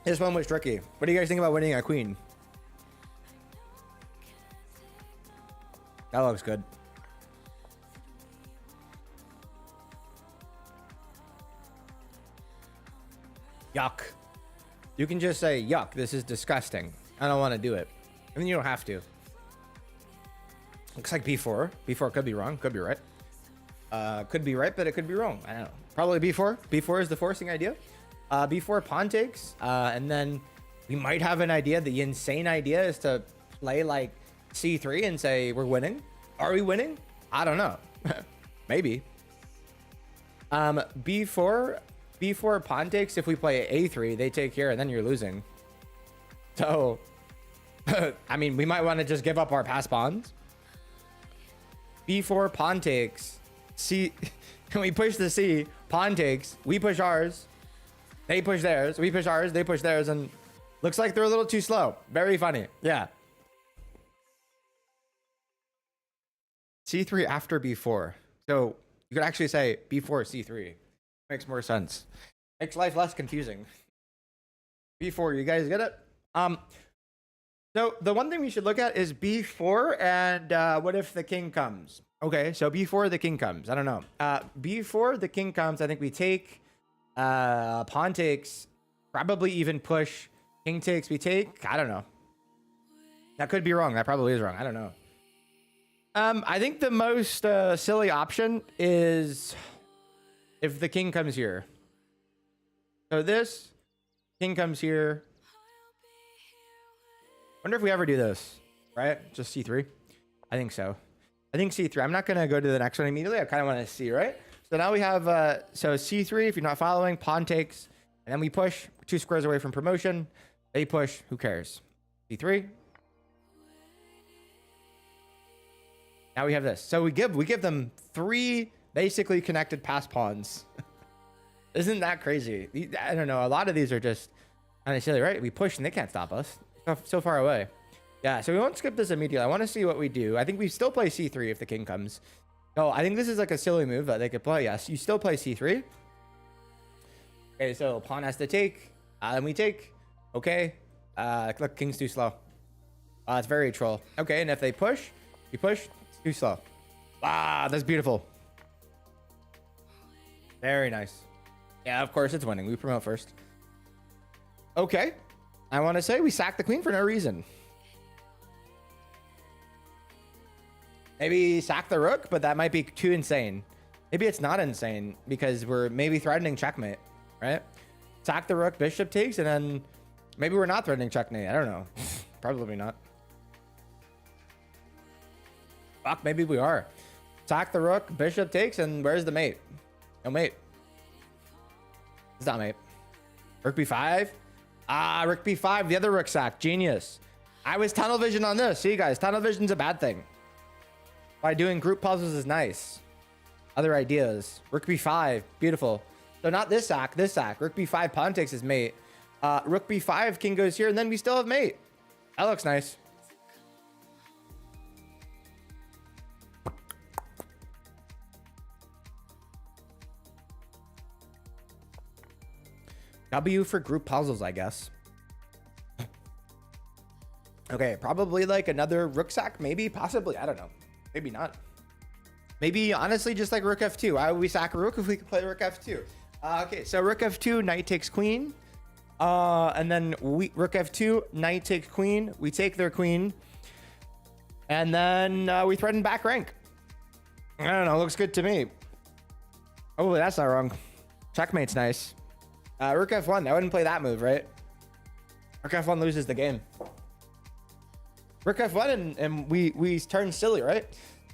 This one was tricky. What do you guys think about winning a queen? That looks good. Yuck. You can just say, yuck, this is disgusting. I don't want to do it. I mean, you don't have to. Looks like b4. b4 could be wrong. Could be right. Could be right, but it could be wrong. I don't know. Probably b4. b4 is the forcing idea. b4 pawn takes. And then we might have an idea. The insane idea is to play like c3 and say we're winning. Are we winning? I don't know. Maybe. b4 pawn takes. If we play a3, they take here, and then you're losing. So, I mean, we might want to just give up our pass pawns. B4 pawn takes. C. We push the C. Pawn takes. We push ours. They push theirs. We push ours. They push theirs. And looks like they're a little too slow. Very funny. Yeah. C3 after B4. So you could actually say B4 C3. Makes more sense. Makes life less confusing. B4, you guys get it? So the one thing we should look at is B4 and what if the king comes? Okay, so B4 the king comes. I don't know. B4 the king comes. I think we take pawn takes, probably even push. King takes, we take. I don't know. That could be wrong. That probably is wrong. I don't know. I think the most silly option is if the king comes here. So this king comes here. Wonder if we ever do this, right? Just C3. I think so. I think C3. I'm not going to go to the next one immediately. I kind of want to see, right? So now we have, so C3, if you're not following, pawn takes, and then we push 2 squares away from promotion. They push, who cares? C3. Now we have this. So we give them 3 basically connected pass pawns. Isn't that crazy? I don't know. A lot of these are just kind of silly, right? We push and they can't stop us. So far away. Yeah, so we won't skip this immediately. I want to see what we do. I think we still play C3 if the king comes. Oh, I think this is like a silly move that they could play. Yes, you still play C3. Okay, so pawn has to take. Then we take. Okay. Look, king's too slow. It's very troll. Okay, and if they push, you push. It's too slow. That's beautiful. Very nice. Yeah, of course it's winning. We promote first. Okay. I want to say we sacked the queen for no reason. Maybe sack the rook, but that might be too insane. Maybe it's not insane because we're maybe threatening checkmate, right? Sack the rook, bishop takes, and then maybe we're not threatening checkmate. I don't know. Probably not. Fuck, maybe we are. Sack the rook, bishop takes, and where's the mate? No mate. It's not mate. Rook b5. Rook b5, the other rook sack. Genius. I was tunnel vision on this. See, guys, tunnel vision's a bad thing. By doing group puzzles is nice. Other ideas. Rook b5, beautiful. So not this sack, this sack. Rook b5, pawn takes his mate. Rook b5, king goes here, and then we still have mate. That looks nice. W for group puzzles, I guess. Okay, probably like another rook sack, maybe, possibly. I don't know. Maybe not. Maybe, honestly, just like rook f2. Why would we sack a rook if we could play rook f2? Okay, so rook f2, knight takes queen. And then rook f2, knight takes queen. We take their queen. And then we threaten back rank. I don't know, looks good to me. Oh, that's not wrong. Checkmate's nice. Rook f1, I wouldn't play that move, right? Rook f1 loses the game. Rook f1 and we turn silly, right?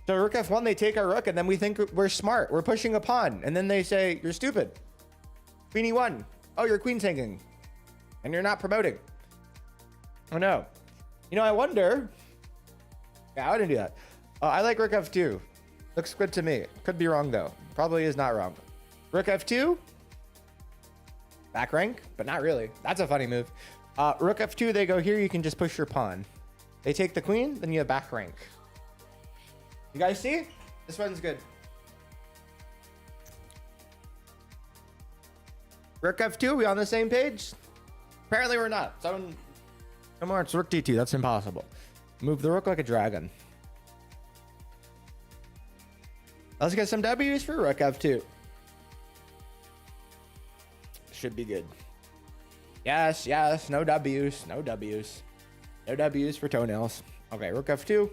So rook f1, they take our rook, and then we think we're smart. We're pushing a pawn. And then they say, you're stupid. Queen e1. Oh, your queen's hanging. And you're not promoting. Oh, no. You know, I wonder. Yeah, I wouldn't do that. I like rook f2. Looks good to me. Could be wrong, though. Probably is not wrong. Rook f2. Back rank, but not really. That's a funny move. Rook f2, they go here. You can just push your pawn. They take the queen, then you have back rank. You guys see? This one's good. Rook f2, we on the same page? Apparently we're not. Someone, come on, it's rook d2. That's impossible. Move the rook like a dragon. Let's get some W's for rook f2. Should be good. Yes, yes. No W's. No W's. No W's for toenails. Okay, rook f2.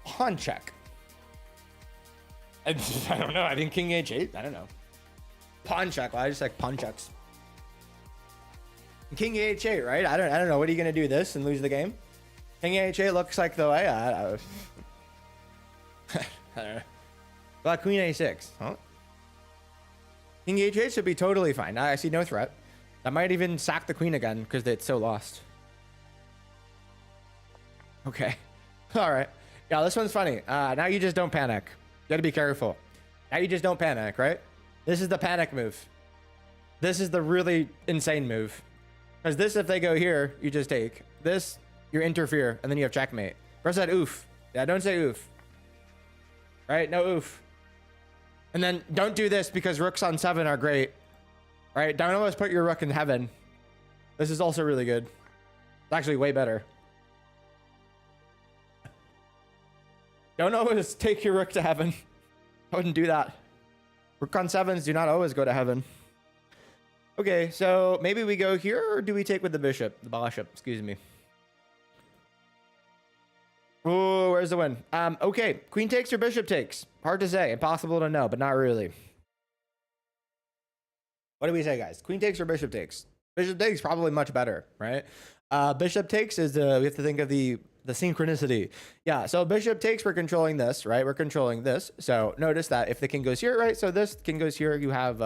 Pawn check. I don't know. I think king h8. I don't know. Pawn check. Well, I just like pawn checks. King h8, right? I don't know. What are you gonna do this and lose the game? King h8 looks like the way. I don't know. Well, queen a6. Huh? King h8 should be totally fine. I see no threat. I might even sack the queen again because it's so lost. Okay. All right. Yeah, this one's funny. Now you just don't panic. You gotta be careful. Now you just don't panic, right? This is the panic move. This is the really insane move. Because this, if they go here, you just take. This, you interfere, and then you have checkmate. Press that oof. Yeah, don't say oof. Right? No oof. And then don't do this because rooks on 7 are great. Right? Don't always put your rook in heaven. This is also really good. It's actually way better. Don't always take your rook to heaven. I wouldn't do that. Rook on 7s do not always go to heaven. Okay, so maybe we go here, or do we take with the bishop? The bishop, excuse me. Oh, where's the win? Okay, queen takes or bishop takes? Hard to say, impossible to know, but not really. What do we say, guys? Queen takes or bishop takes? Bishop takes probably much better, right? Bishop takes is we have to think of the synchronicity. Yeah, so bishop takes, we're controlling this, right? We're controlling this. So notice that if the king goes here, right? So this king goes here, you have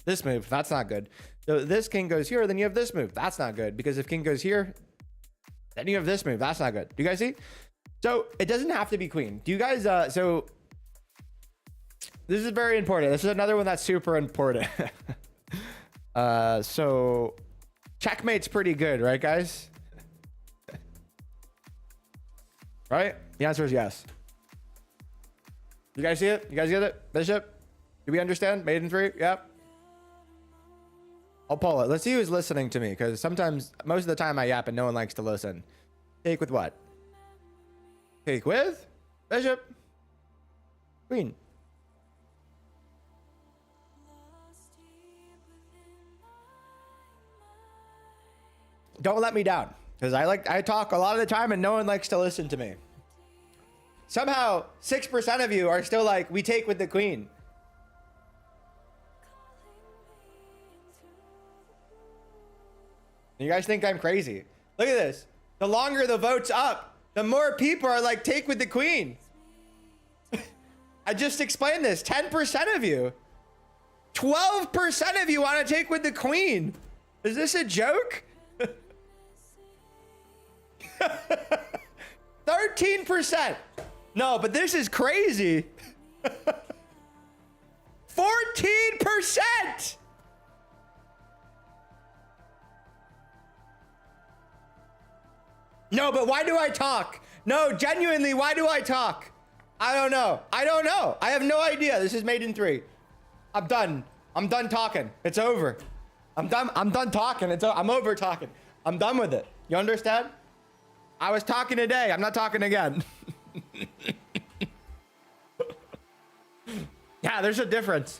this move. That's not good. So this king goes here, then you have this move. That's not good, because if king goes here, then you have this move. That's not good. Do you guys see? So it doesn't have to be queen. Do you guys, so this is very important. This is another one that's super important. So checkmate's pretty good, right, guys? Right? The answer is yes. You guys see it? You guys get it? Bishop? Do we understand? Maiden 3? Yep. I'll pull it. Let's see who's listening to me, because sometimes, most of the time I yap and no one likes to listen. Take with what? Take with? Bishop? Queen. Don't let me down, because I talk a lot of the time and no one likes to listen to me. Somehow 6% of you are still like, we take with the queen. You guys think I'm crazy? Look at this. The longer the vote's up, the more people are like, take with the queen. I just explained this. 10% of you. 12% of you want to take with the queen. Is this a joke? 13%. No, but this is crazy. 14%. No, but why do I talk? No, genuinely, why do I talk? I don't know. I don't know. I have no idea. This is Maiden 3. I'm done. I'm done talking. It's over. I'm done talking. I'm over talking. I'm done with it. You understand? I was talking today. I'm not talking again. Yeah, there's a difference.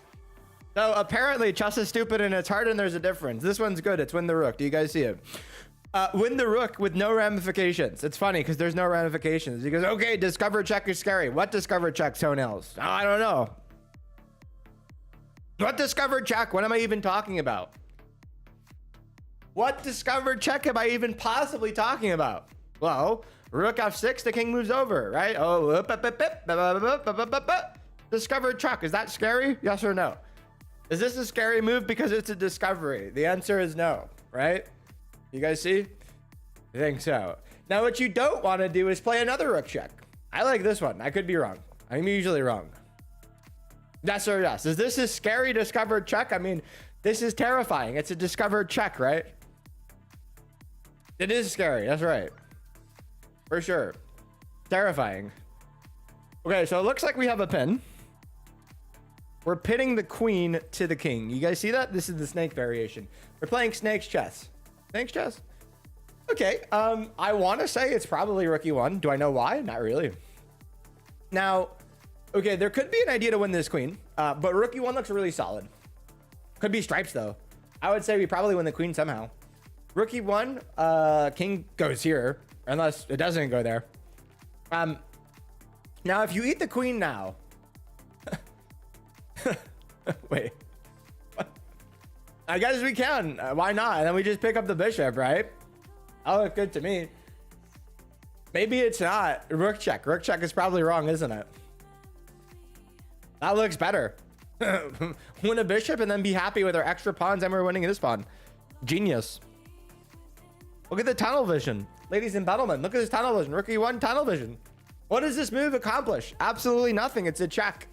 So apparently chess is stupid and it's hard, and there's a difference. This one's good. It's win the rook. Do you guys see it? Win the rook with no ramifications. It's funny because there's no ramifications. He goes, okay, discover check is scary. What discover check, toenails? Oh, I don't know. What discover check? What am I even talking about? What discovered check am I even possibly talking about? Well, rook f6, the king moves over, right? Oh, discovered check. Is that scary? Yes or no? Is this a scary move because it's a discovery? The answer is no, right? You guys see? I think so. Now, what you don't want to do is play another rook check. I like this one. I could be wrong. I'm usually wrong. Yes or yes? Is this a scary discovered check? I mean, this is terrifying. It's a discovered check, right? It is scary. That's right. For sure. Terrifying. Okay, so it looks like we have a pin. We're pinning the queen to the king. You guys see that? This is the snake variation. We're playing snake's chess. Snake's chess? Okay, I want to say it's probably rook e1. Do I know why? Not really. Now, okay, there could be an idea to win this queen, but rook e1 looks really solid. Could be stripes, though. I would say we probably win the queen somehow. Rook e1, king goes here, unless it doesn't go there. Now, if you eat the queen now... Wait. What? I guess we can. Why not? And then we just pick up the bishop, right? That looks good to me. Maybe it's not. Rook check. Rook check is probably wrong, isn't it? That looks better. Win a bishop and then be happy with our extra pawns, and we're winning this pawn. Genius. Look at the tunnel vision. Ladies and gentlemen, look at this tunnel vision. Rook e1 tunnel vision. What does this move accomplish? Absolutely nothing. It's a check.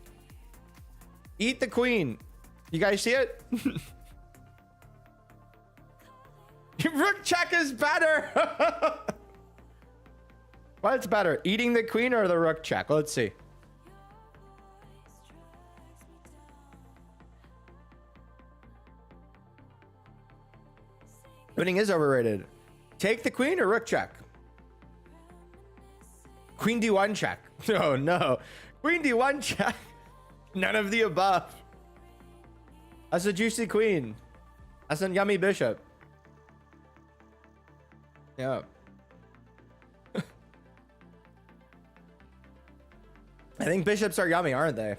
Eat the queen. You guys see it? Rook check is better. What's better, eating the queen or the rook check? Let's see. Winning is overrated. Take the queen or rook check? Queen d1 check. Oh no. Queen d1 check. None of the above. That's a juicy queen. That's a yummy bishop. Yeah. I think bishops are yummy, aren't they?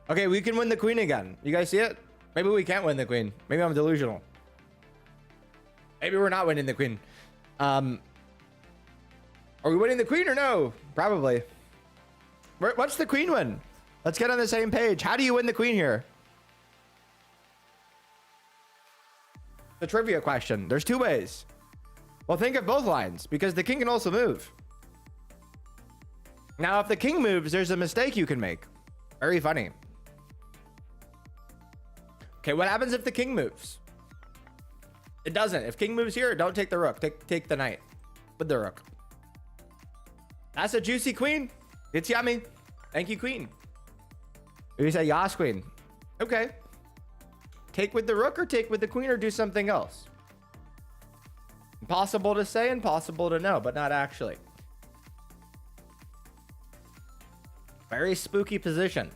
Okay, we can win the queen again. You guys see it? Maybe we can't win the queen. Maybe I'm delusional. Maybe we're not winning the queen. Are we winning the queen or no? Probably. What's the queen win? Let's get on the same page. How do you win the queen here? The trivia question. There's two ways. Well, think of both lines because the king can also move. Now, if the king moves, there's a mistake you can make. Very funny. Okay, what happens if the king moves? It doesn't. If king moves here, don't take the rook. Take the knight with the rook. That's a juicy queen. It's yummy. Thank you, queen. You say yas, queen. Okay. Take with the rook or take with the queen or do something else. Impossible to say, impossible to know, but not actually. Very spooky position.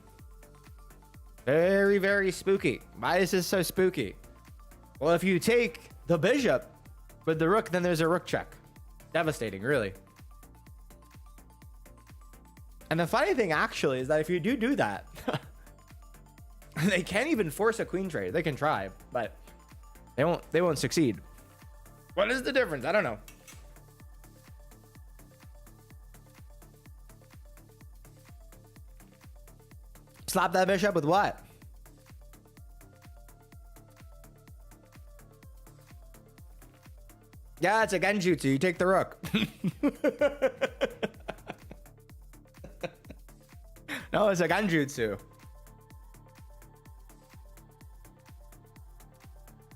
Very, very spooky. Why is this so spooky? Well, if you take the bishop with the rook, then there's a rook check. Devastating, really. And the funny thing actually is that if you do that, they can't even force a queen trade. They can try, but they won't succeed. What is the difference? I don't know. Slap that bishop with what? Yeah, it's a genjutsu. You take the rook. No, it's a genjutsu.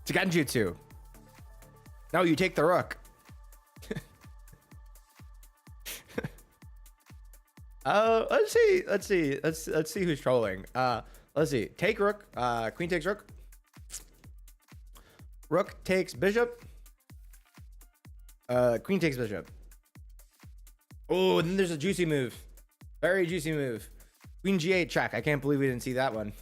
It's a genjutsu. No, you take the rook. Let's see who's trolling. Let's see. Take rook. Queen takes rook. Rook takes bishop. Queen takes bishop. Oh, then there's a juicy move. Very juicy move. Queen g8 check. I can't believe we didn't see that one.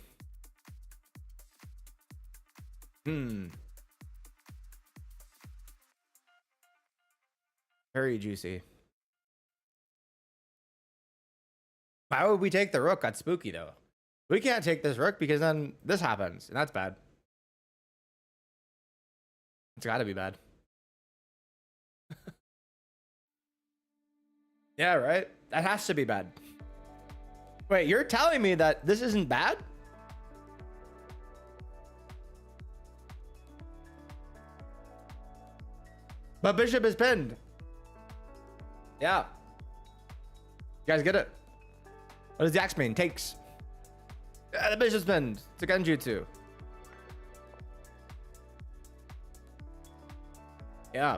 Very juicy. Why would we take the rook? That's spooky though. We can't take this rook because then this happens, and that's bad. It's gotta be bad. Yeah, right? That has to be bad. Wait, you're telling me that this isn't bad? But bishop is pinned. Yeah. You guys get it? What does the axe mean? Takes. Yeah, the bishop's pinned. It's a genjutsu. Yeah.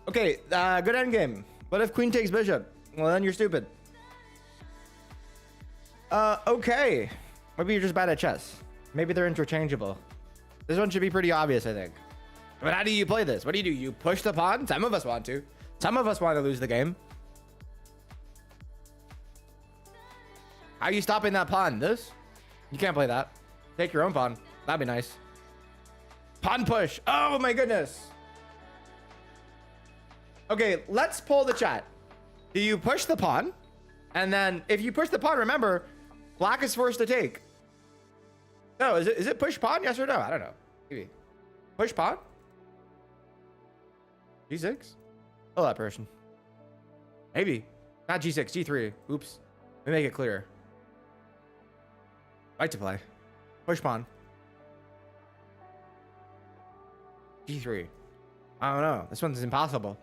Okay, good endgame. What if queen takes bishop? Well, then you're stupid. Okay. Maybe you're just bad at chess. Maybe they're interchangeable. This one should be pretty obvious, I think. But how do you play this? What do? You push the pawn? Some of us want to. Some of us want to lose the game. How are you stopping that pawn? This? You can't play that. Take your own pawn. That'd be nice. Pawn push. Oh my goodness. Okay, let's pull the chat. Do you push the pawn? And then if you push the pawn, remember, black is forced to take. No, is it push pawn? Yes or no? I don't know. Maybe. Push pawn? G6? Oh, that person. Maybe. Not G6, G3. Oops. Let me make it clear. Like to play. Push pawn. G3. I don't know. This one's impossible.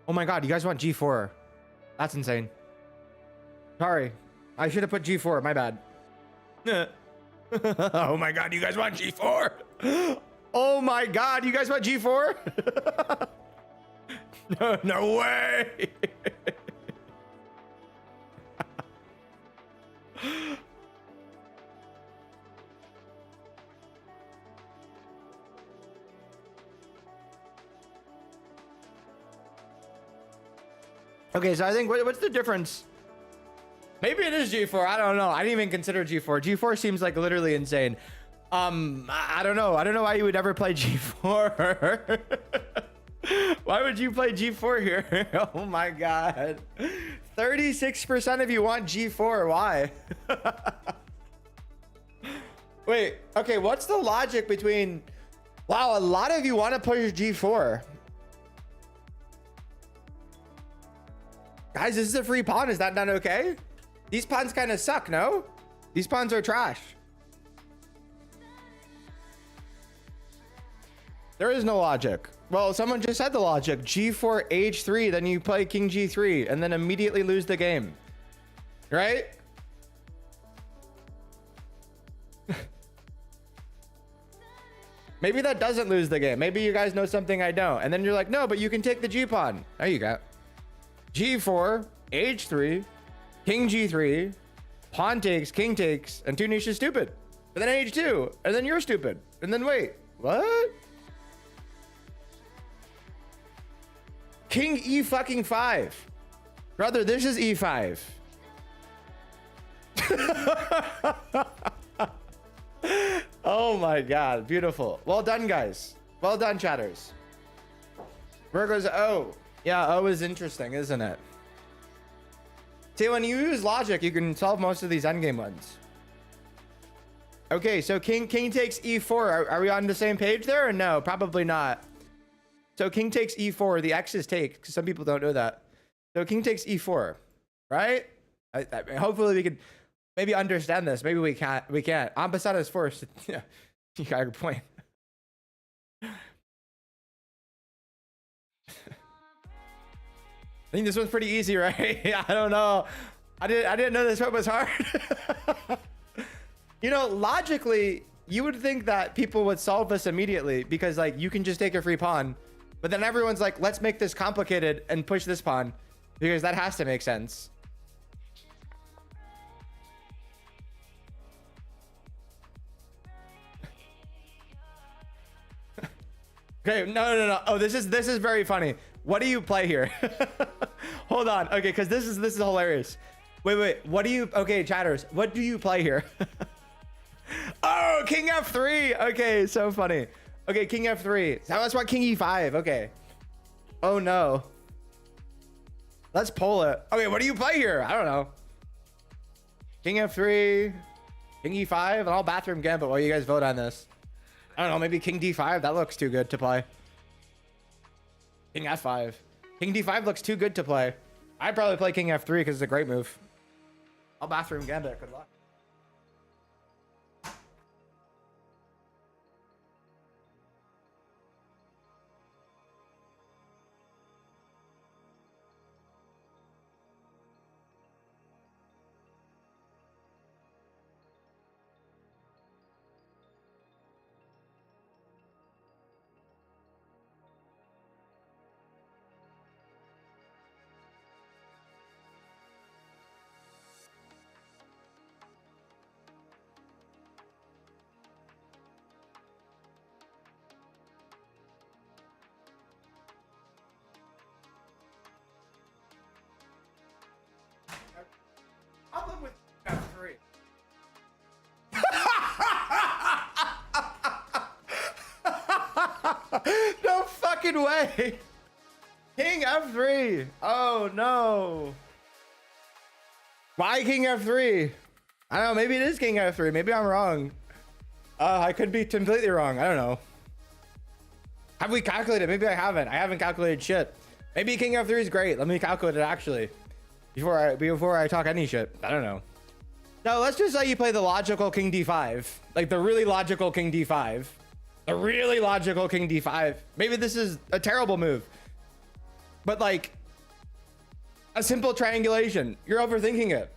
Oh my God, you guys want G4. That's insane. Sorry. I should have put G4, my bad. Oh my God, you guys want G4? Oh my God, you guys want G4? No, no way. Okay, so I think what's the difference? Maybe it is G4. I don't know. I didn't even consider G4. G4 seems like literally insane. I don't know. I don't know why you would ever play G4. Why would you play G4 here? Oh my God. 36% of you want G4. Why? Wait, okay. What's the logic between, wow, a lot of you want to push G4. Guys, this is a free pawn. Is that not okay? These pawns kind of suck, no? These pawns are trash. There is no logic. Well, someone just said the logic. G4, H3, then you play King G3, and then immediately lose the game. Right? Maybe that doesn't lose the game. Maybe you guys know something I don't. And then you're like, no, but you can take the G pawn. There you go. G4, H3, King G3, pawn takes, king takes, and Tunish is stupid. And then H2, and then you're stupid. And then wait, what? King E fucking 5. Brother, this is E5. Oh my God, beautiful. Well done, guys. Well done, chatters. Where goes O? Yeah, O is interesting, isn't it? See, when you use logic, you can solve most of these endgame ones. Okay, so king takes E4. Are we on the same page there or no? Probably not. So king takes E4. The X's take, because some people don't know that. So king takes E4, right? Hopefully we could maybe understand this. Maybe we can't. We can't. Ambassador is forced. Yeah, you got your point. I think this one's pretty easy, right? I don't know. I didn't know this one was hard. You know, logically, you would think that people would solve this immediately because like you can just take a free pawn, but then everyone's like, let's make this complicated and push this pawn because that has to make sense. Okay, no. Oh, this is very funny. What do you play here? Hold on. Okay, because this is hilarious. Wait. What do you? Okay, chatters. What do you play here? Oh, King F3. Okay, so funny. Okay, King F3. So that's what King E5. Okay. Oh no. Let's pull it. Okay, what do you play here? I don't know. King F3, King E5, and I'll bathroom gambit while you guys vote on this. I don't know, maybe King D5. That looks too good to play. King F5. King D5 looks too good to play. I'd probably play King F3 because it's a great move. I'll bathroom gambit. Good luck. I'll live with F3. No fucking way. King F3. Oh no. Why King F3? I don't know. Maybe it is King F3. Maybe I'm wrong. I could be completely wrong. I don't know. Have we calculated? Maybe I haven't. I haven't calculated shit. Maybe King F3 is great. Let me calculate it actually. Before I talk any shit. I don't know. No, let's just say you play the logical King D5. Like the really logical King D5. The really logical King D5. Maybe this is a terrible move. but like a simple triangulation. You're overthinking it.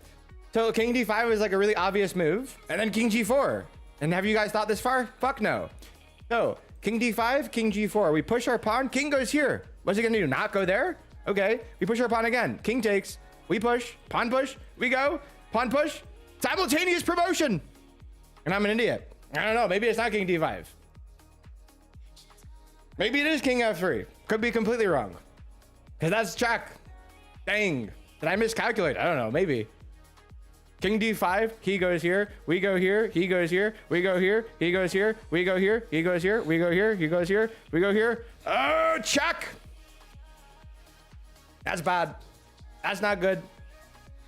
So king d5 is like a really obvious move, and then king g4. And have you guys thought this far? Fuck no. So king d5, king g4. We push our pawn. King goes here. What's he gonna do? Not go there? Okay. We push our pawn again. King takes. We push. Pawn push. We go. Pawn push. Simultaneous promotion. And I'm an idiot. I don't know. Maybe it's not king d5. Maybe it is king f3. Could be completely wrong. Because that's check. Dang. Did I miscalculate? I don't know. Maybe. King d5. He goes here. We go here. He goes here. We go here. He goes here. We go here. He goes here. We go here. He goes here. We go here. Oh, check. That's bad. That's not good.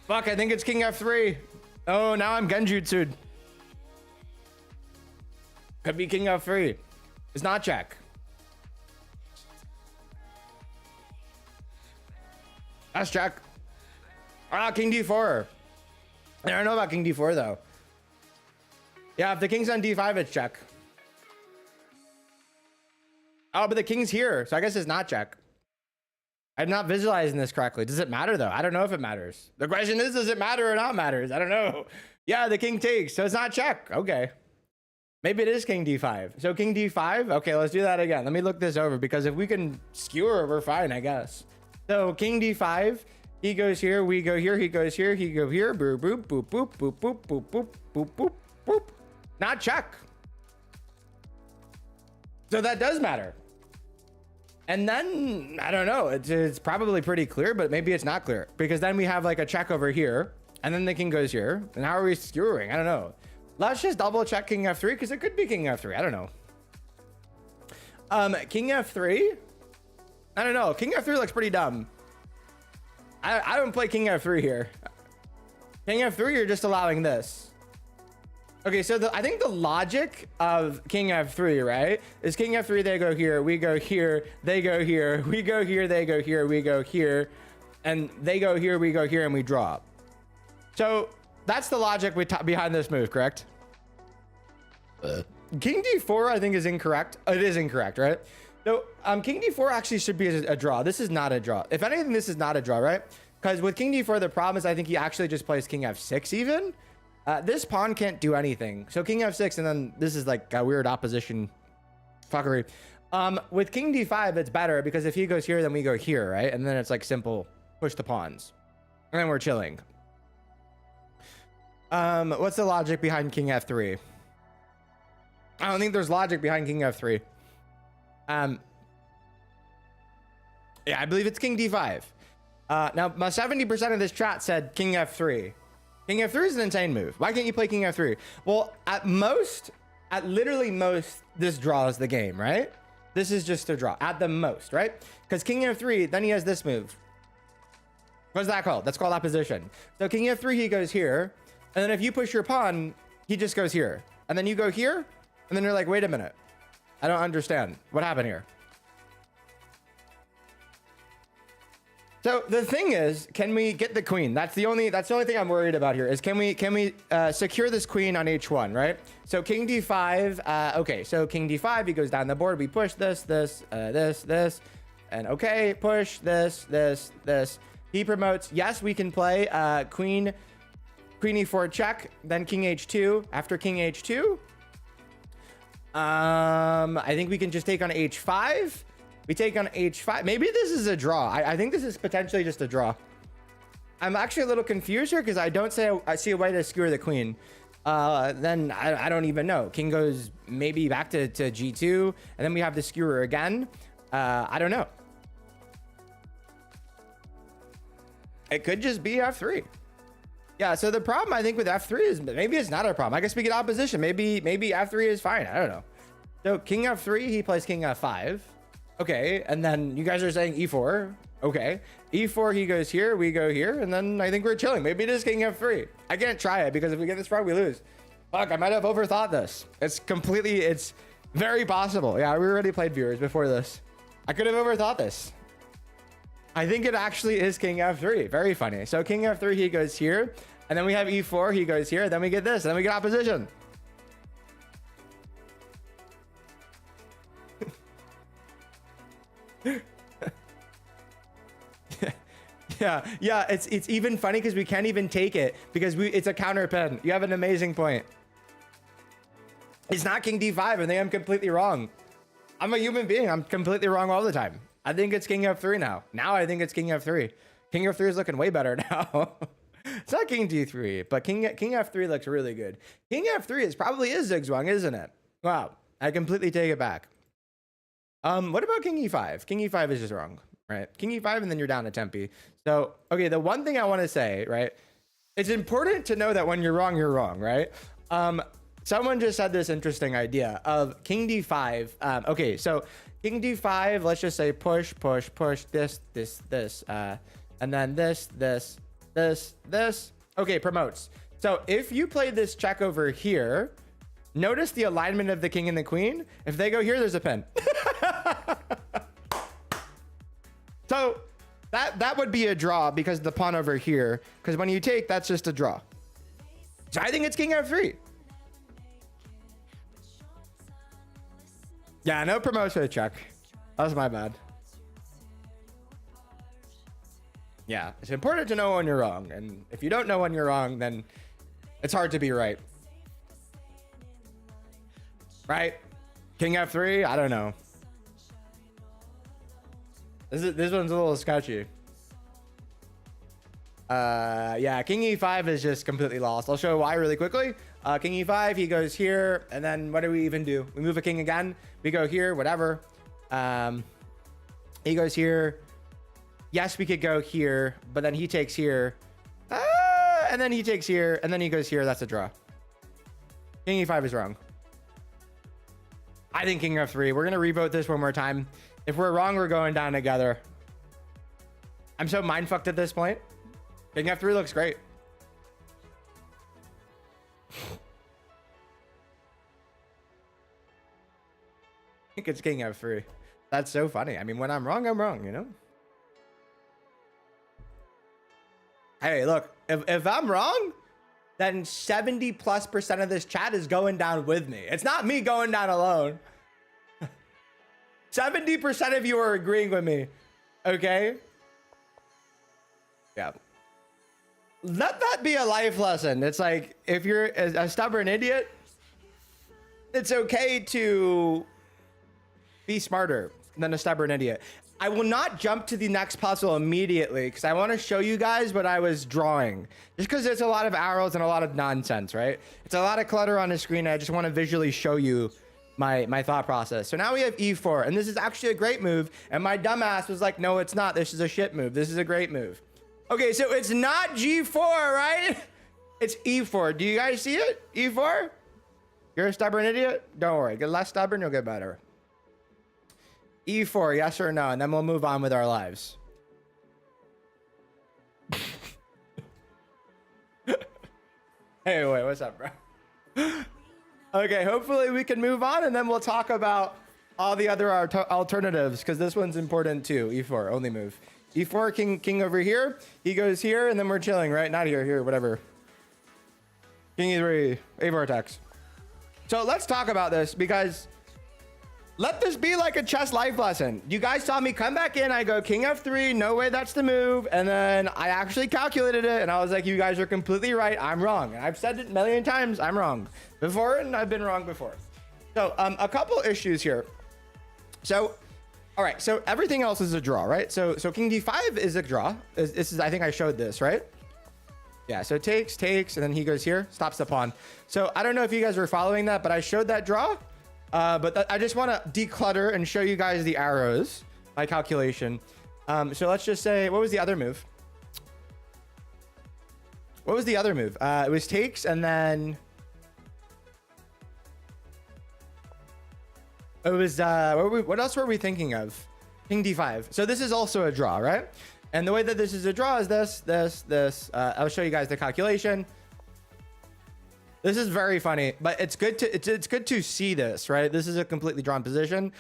Fuck, I think it's king f3. Oh, now I'm genjutsu'd. Could be king f3. It's not check. That's check. Ah, king d4. I don't know about king d4 though. Yeah, if the king's on d5, it's check. Oh, but the king's here, so I guess it's not check. I'm not visualizing this correctly. Does it matter though? I don't know if it matters. The question is, does it matter or not matters? I don't know. Yeah, the king takes, so it's not check. Okay. Maybe it is king d5. So king d5. Okay, let's do that again. Let me look this over, because if we can skewer, we're fine, I guess. So king d5. He goes here. We go here. He goes here. He go here. Boop boop boop boop boop boop boop boop boop boop boop. Not check. So that does matter. And then I don't know. It's probably pretty clear, but maybe it's not clear, because then we have like a check over here, and then the king goes here. And how are we skewering? I don't know. Let's just double check king f3, because it could be king f3. I don't know. King f3. I don't know. King f3 looks pretty dumb. I don't play king f3 here. King f3, you're just allowing this. Okay, so I think the logic of king f3, right, is king f3, they go here, we go here, they go here, we go here, they go here, we go here, and they go here, we go here, and we draw. So that's the logic behind this move, correct? King d4, I think, is incorrect. It is incorrect, right? So king d4 actually should be a draw. This is not a draw. If anything, this is not a draw, right? Because with king d4, the problem is I think he actually just plays king f6 even. This pawn can't do anything. So king f6, and then this is like a weird opposition fuckery. With king d5, it's better, because if he goes here, then we go here, right? And then it's like simple push the pawns. And then we're chilling. What's the logic behind king f3? I don't think there's logic behind king f3. Yeah, I believe it's king d5. Now, my 70% of this chat said king f3. King f3 is an insane move. Why can't you play king f3? Well, at literally most, this draws the game, right? This is just a draw at the most, right? Because king f3, then he has this move. What's that called? That's called opposition. So king f3, he goes here. And then if you push your pawn, he just goes here. And then you go here. And then you're like, wait a minute. I don't understand. What happened here? So the thing is, can we get the queen? That's the only thing I'm worried about here, is can we secure this queen on h1, right? So king d5. Okay, so king d5, he goes down the board. We push this, and okay, push this. He promotes. Yes, we can play queen e4 check, then king h2. After king h2, I think we can just take on h5. We take on h5. Maybe this is a draw. I think this is potentially just a draw. I'm actually a little confused here, because I see a way to skewer the queen. Then I don't even know. King goes maybe back to g2, and then we have the skewer again. I don't know. It could just be f3. Yeah, so the problem I think with f3 is maybe it's not a problem. I guess we get opposition. Maybe f3 is fine. I don't know. So king f3, he plays king f5. Okay, and then you guys are saying e4. Okay, e4, he goes here, we go here, and then I think we're chilling. Maybe it is king f3. I can't try it, because if we get this wrong, we lose. Fuck, I might have overthought this. It's very possible. Yeah, we already played viewers before this. I could have overthought this. I think it actually is king f3. Very funny. So king f3, he goes here, and then we have e4, he goes here, then we get this, and then we get opposition. Yeah. It's even funny because we can't even take it because it's a counter pin. You have an amazing point. It's not king d5. I think I'm completely wrong. I'm a human being. I'm completely wrong all the time. I think it's king f3 now. Now I think it's king f3. King f3 is looking way better now. It's not king d3, but king f3 looks really good. King f3 is probably zigzwang, isn't it? Wow. I completely take it back. What about king e5? King e5 is just wrong, right? King e5 and then you're down to tempi. So, okay, the one thing I want to say, right? It's important to know that when you're wrong, right? Someone just had this interesting idea of king d5. Okay, so king d5, let's just say push, this, and then this. Okay, promotes. So if you play this check over here, notice the alignment of the king and the queen. If they go here, there's a pin. So that would be a draw because the pawn over here, because when you take, that's just a draw. So I think it's king f3. Yeah, no promotion check. That was my bad. Yeah, it's important to know when you're wrong. And if you don't know when you're wrong, then it's hard to be right. Right? King f3? I don't know. This one's a little sketchy. Yeah, king e5 is just completely lost. I'll show why really quickly. King e5, he goes here, and then what do we even do? We move a king again. We go here, whatever. He goes here. Yes, we could go here, but then he takes here. And then he takes here, and then he goes here. That's a draw. King e5 is wrong. I think king f3. We're going to revote this one more time. If we're wrong, we're going down together. I'm so mind-fucked at this point. King f3 looks great. I think it's king f3. That's so funny. I mean, when I'm wrong, you know? Hey, look, if I'm wrong, then 70+% of this chat is going down with me. It's not me going down alone. 70% of you are agreeing with me. Okay? Yeah. Let that be a life lesson. It's like, if you're a stubborn idiot, it's okay to be smarter than a stubborn idiot. I will not jump to the next puzzle immediately because I want to show you guys what I was drawing. Just because it's a lot of arrows and a lot of nonsense, right? It's a lot of clutter on the screen. I just want to visually show you my thought process. So now we have e4, and this is actually a great move. And my dumbass was like, no, it's not. This is a shit move. This is a great move. Okay, so it's not g4, right? It's e4. Do you guys see it? e4? You're a stubborn idiot? Don't worry. Get less stubborn, you'll get better. e4, yes or no, and then we'll move on with our lives. Hey, wait, what's up, bro? Okay, hopefully we can move on, and then we'll talk about all the other alternatives, because this one's important too. e4, only move. e4, king over here. He goes here, and then we're chilling, right? Not here, whatever. King e3, a vortex. So let's talk about this, because let this be like a chess life lesson. You guys saw me come back in. I go king f3. No way that's the move. And then I actually calculated it. And I was like, you guys are completely right. I'm wrong. And I've said it a million times. I'm wrong before. And I've been wrong before. So a couple issues here. So, all right. So everything else is a draw, right? So king d5 is a draw. This is, I think I showed this, right? Yeah. So takes. And then he goes here. Stops the pawn. So I don't know if you guys were following that, but I showed that draw. But I just want to declutter and show you guys the arrows by calculation. So let's just say, what was the other move? What was the other move? It was takes, and then it was what else were we thinking of? King d5. So this is also a draw, right? And the way that this is a draw is this. I'll show you guys the calculation. This is very funny, but it's good to see this, right? This is a completely drawn position.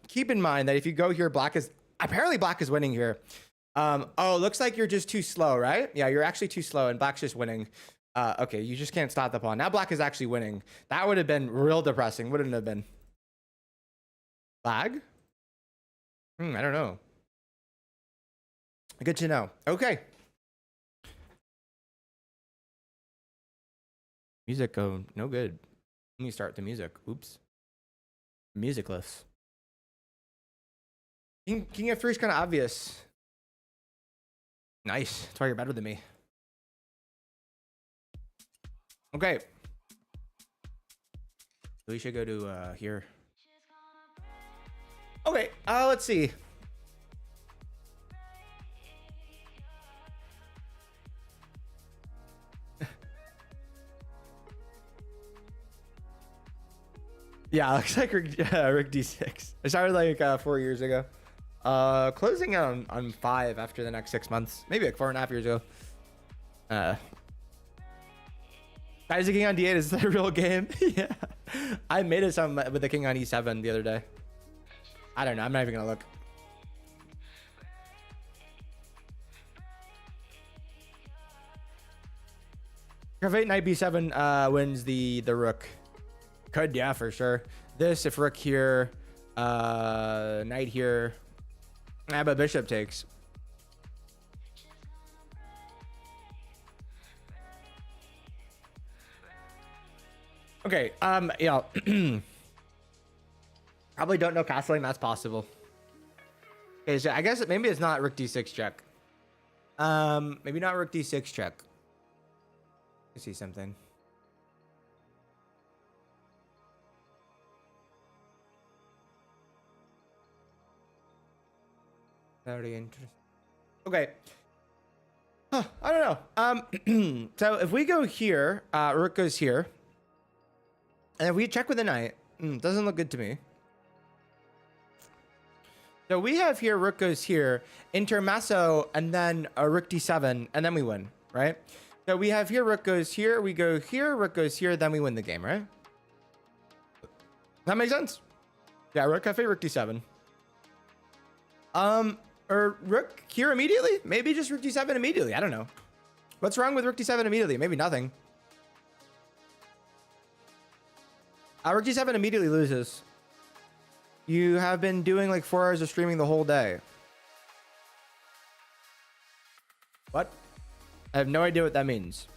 Keep in mind that if you go here, black is winning here. Oh, looks like you're just too slow, right? Yeah, you're actually too slow, and black's just winning. Okay, you just can't stop the pawn. Now black is actually winning. That would have been real depressing, wouldn't it have been? Flag? I don't know. Good to know. Okay. Music go no good. Let me start the music. Oops. Musicless. King F3 is kind of obvious. Nice. That's why you're better than me. Okay. We should go to here. Okay. Let's see. Yeah, looks like Rick D6. I started like 4 years ago. Closing on 5 after the next 6 months. Maybe like 4.5 years ago. Guys, the king on D8, is that a real game? Yeah. I made it some with the king on E7 the other day. I don't know. I'm not even gonna look. F8 knight B7 wins the rook. Could, yeah, for sure. This, if rook here, knight here. Ah, but bishop takes. Okay, yeah. Probably don't know castling, that's possible. Okay, so I guess maybe it's not rook D6 check. Maybe not rook D6 check. Let's see something. Very interesting. Okay. Huh, I don't know. So if we go here, rook goes here. And if we check with the knight, doesn't look good to me. So we have here, rook goes here, intermezzo, and then a rook d7, and then we win, right? So we have here, rook goes here, we go here, rook goes here, then we win the game, right? That makes sense. Yeah, rook f8, rook d7. Or rook here immediately? Maybe just rook d7 immediately. I don't know. What's wrong with rook d7 immediately? Maybe nothing. Rook d7 immediately loses. You have been doing like 4 hours of streaming the whole day. What? I have no idea what that means.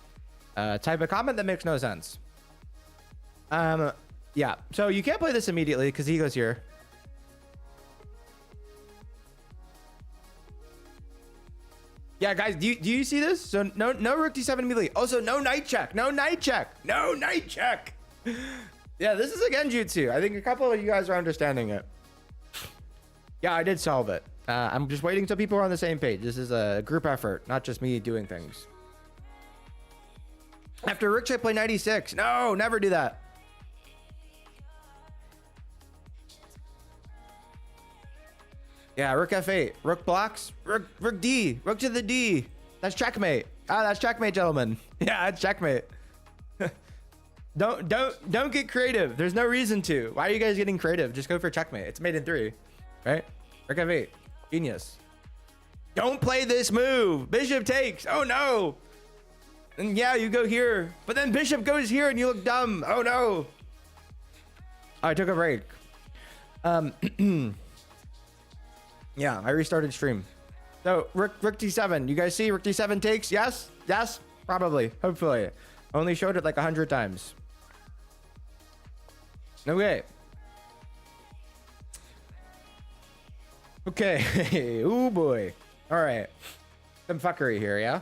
Type a comment that makes no sense. Yeah. So you can't play this immediately because he goes here. Yeah, guys, do you see this? So no rook d7 immediately. Also, no knight check. No knight check. No knight check. Yeah, this is a genjutsu. I think a couple of you guys are understanding it. Yeah, I did solve it. I'm just waiting until people are on the same page. This is a group effort, not just me doing things. After rook check, play 96. No, never do that. Yeah, rook f8. Rook blocks. Rook d. Rook to the d. That's checkmate. Ah, that's checkmate, gentlemen. Yeah, that's checkmate. Don't get creative. There's no reason to. Why are you guys getting creative? Just go for checkmate. It's mate in 3, right? Rook f8. Genius. Don't play this move. Bishop takes. Oh no. And yeah, you go here, but then bishop goes here and you look dumb. Oh no. I took a break. Yeah, I restarted stream. So rook d7. You guys see rook d7 takes? Yes, yes, probably, hopefully. Only showed it like 100 times. Okay. Okay. Ooh boy. All right. Some fuckery here, yeah.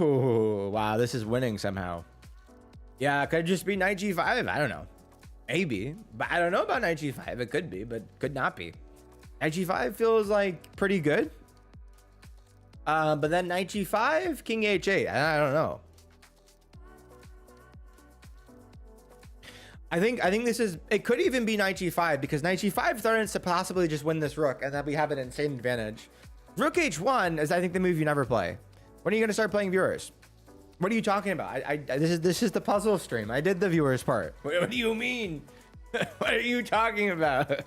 Ooh, wow, this is winning somehow. Yeah, it could just be knight g5. I don't know. Maybe, but I don't know about knight g5. It could be, but could not be. Knight g5 feels like pretty good. But then knight g5, king h8. I don't know. I think this is. It could even be knight g5 because knight g5 threatens to possibly just win this rook, and then we have an insane advantage. Rook h1 is, I think, the move you never play. When are you gonna start playing viewers? What are you talking about? This is the puzzle stream. I did the viewers part. What do you mean? What are you talking about?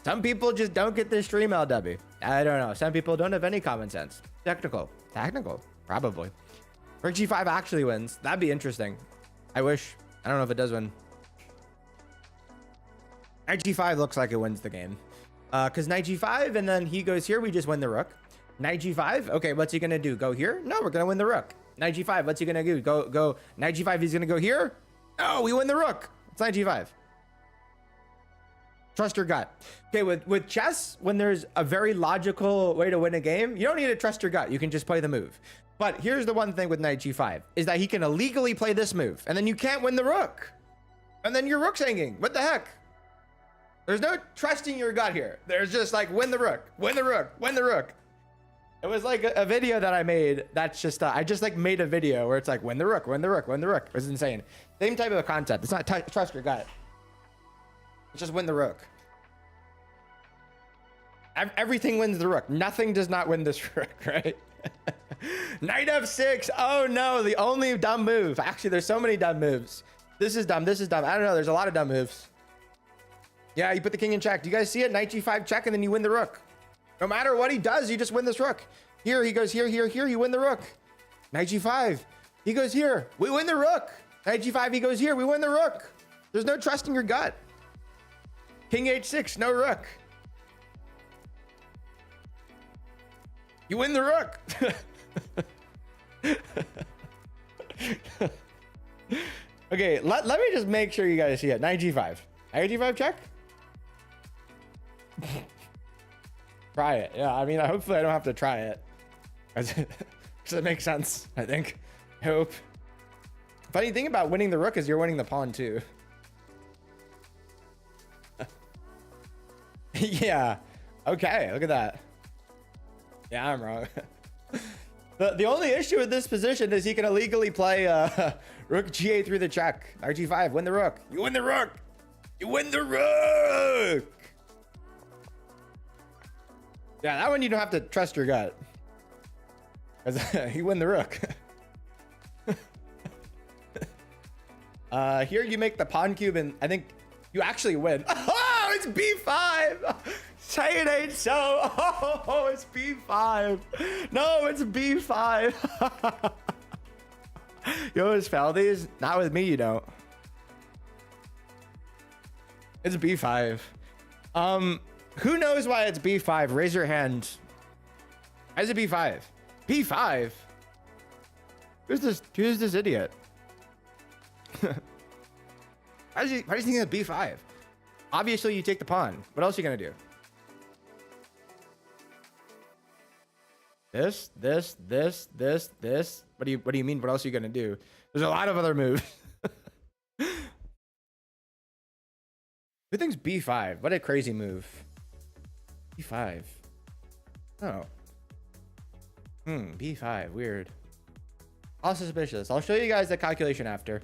Some people just don't get this stream, LW. I don't know. Some people don't have any common sense. Technical. Probably. Rook G5 actually wins. That'd be interesting. I wish. I don't know if it does win. Knight G5 looks like it wins the game. Because Knight G5, and then he goes here. We just win the rook. Knight G5. Okay, what's he going to do? Go here? No, we're going to win the rook. Knight G5. What's he going to do? Go. Knight G5, he's going to go here? No, we win the rook. It's Knight G5. Trust your gut. Okay, with chess, when there's a very logical way to win a game, you don't need to trust your gut. You can just play the move. But here's the one thing with Knight G5, is that he can illegally play this move, and then you can't win the rook. And then your rook's hanging. What the heck? There's no trusting your gut here. There's just like, win the rook, win the rook, win the rook. It was like a video that I made. That's just, I just like made a video where it's like, win the rook, win the rook, win the rook. It was insane. Same type of a concept. It's not trust your gut. It's just win the rook. Everything wins the rook. Nothing does not win this rook, right? Knight F6. Oh no, the only dumb move. Actually, there's so many dumb moves. This is dumb. This is dumb. I don't know. There's a lot of dumb moves. Yeah, you put the king in check. Do you guys see it? Knight G5 check, and then you win the rook. No matter what he does, you just win this rook. Here, he goes here, here, here. You win the rook. Knight G5. He goes here. We win the rook. Knight G5. He goes here. We win the rook. There's no trusting your gut. King H6. No rook. You win the rook. Okay, let me just make sure you guys see it. Knight G5. Knight G5 check. Try it. Yeah, I mean, hopefully I don't have to try it. Does it make sense? I think. I hope. Funny thing about winning the rook is you're winning the pawn too. Yeah. Okay, look at that. Yeah, I'm wrong. The only issue with this position is he can illegally play rook g8 through the check. Knight G5, win the rook. You win the rook. You win the rook. Yeah, that one you don't have to trust your gut. Because you win the rook. Here you make the pawn cube, and I think you actually win. Oh, it's b5. Say it ain't so. Oh, it's b5. No, it's b5. You always found these? Not with me, you don't. It's b5. Who knows why it's b5? Raise your hand. Why is it b5? b5? Who's this idiot? Why does he think it's b5? Obviously, you take the pawn. What else are you gonna do? This. What do you mean? What else are you gonna do? There's a lot of other moves. Who thinks b5? What a crazy move. b5. Oh. b5. Weird. All suspicious. I'll show you guys the calculation after.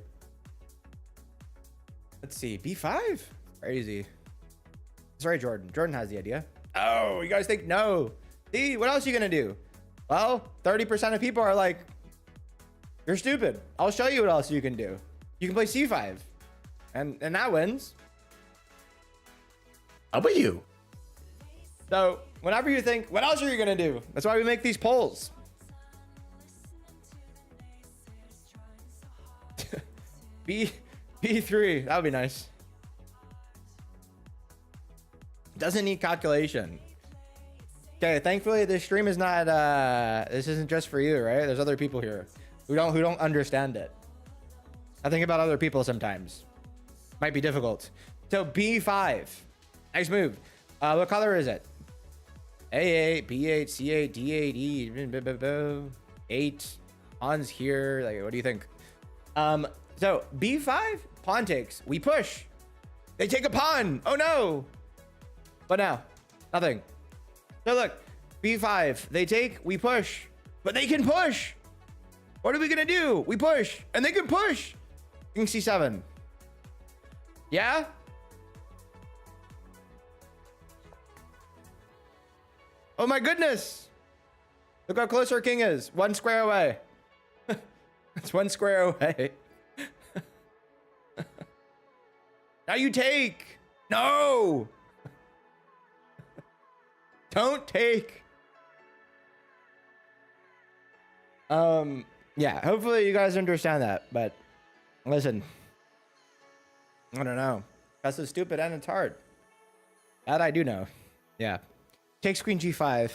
Let's see. b5? Crazy. Sorry, Jordan. Jordan has the idea. Oh, you guys think no. See, what else are you gonna do? Well, 30% of people are like, you're stupid. I'll show you what else you can do. You can play c5. And that wins. How about you? So whenever you think, what else are you gonna do? That's why we make these polls. B3, that would be nice. Doesn't need calculation. Okay, thankfully this stream is not this isn't just for you, right? There's other people here who don't understand it. I think about other people sometimes. Might be difficult. So b5. Nice move. What color is it? A8, B8, C8, D8, E. 8. Pawn's here. Like, what do you think? So b5, pawn takes. We push. They take a pawn. Oh no. What now? Nothing. So look, b5. They take. We push. But they can push. What are we gonna do? We push, and they can push. King c7. Yeah. Oh my goodness. Look how close our king is. 1 square away. It's 1 square away. Now you take. No. Don't take. Yeah, hopefully you guys understand that, but listen, I don't know. That's so stupid and it's hard. That I do know. Yeah. Takes queen g5.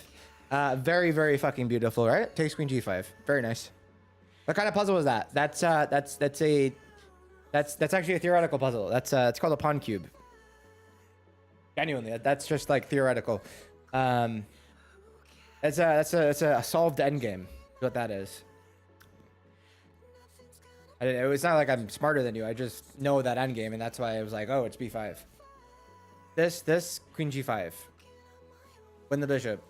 Very, very fucking beautiful, right? Takes queen g5. Very nice. What kind of puzzle is that? That's actually a theoretical puzzle. It's called a pawn cube. Genuinely, that's just like theoretical. It's a solved endgame. Is what that is. It's not like I'm smarter than you. I just know that endgame, and that's why I was like, oh, it's b5. This queen g5. Win the bishop,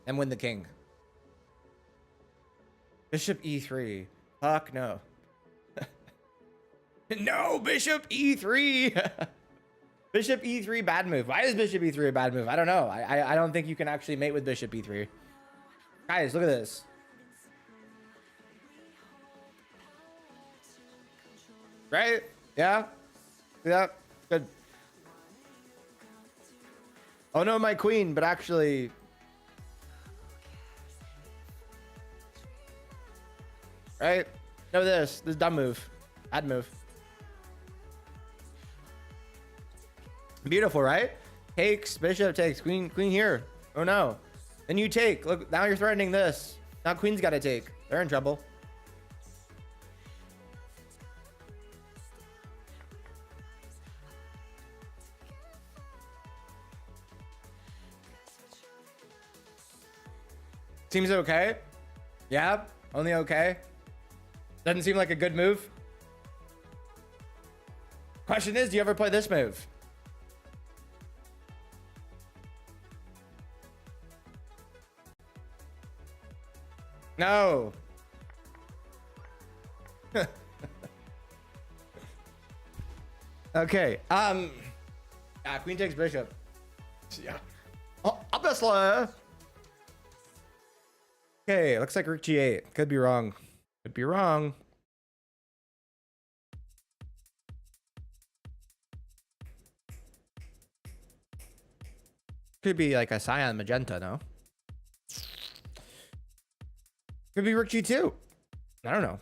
and win the king. Bishop e3. Fuck no. No, bishop e3. Bishop e3, bad move. Why is bishop e3 a bad move? I don't know. I don't think you can actually mate with bishop e3. Guys, look at this. Right? Yeah? Yeah. Good. Oh no, my queen, but actually... Right? No, this dumb move. Bad move. Beautiful, right? Takes, bishop takes, queen here. Oh no. Then you take. Look, now you're threatening this. Now queen's got to take. They're in trouble. Seems okay. Yeah, only okay. Doesn't seem like a good move. Question is, do you ever play this move? No. Okay. Yeah, queen takes bishop. Yeah. Oh, obviously. Okay, looks like rook g8. Could be wrong. Could be wrong. Could be like a cyan magenta, no? Could be rook g2. I don't know.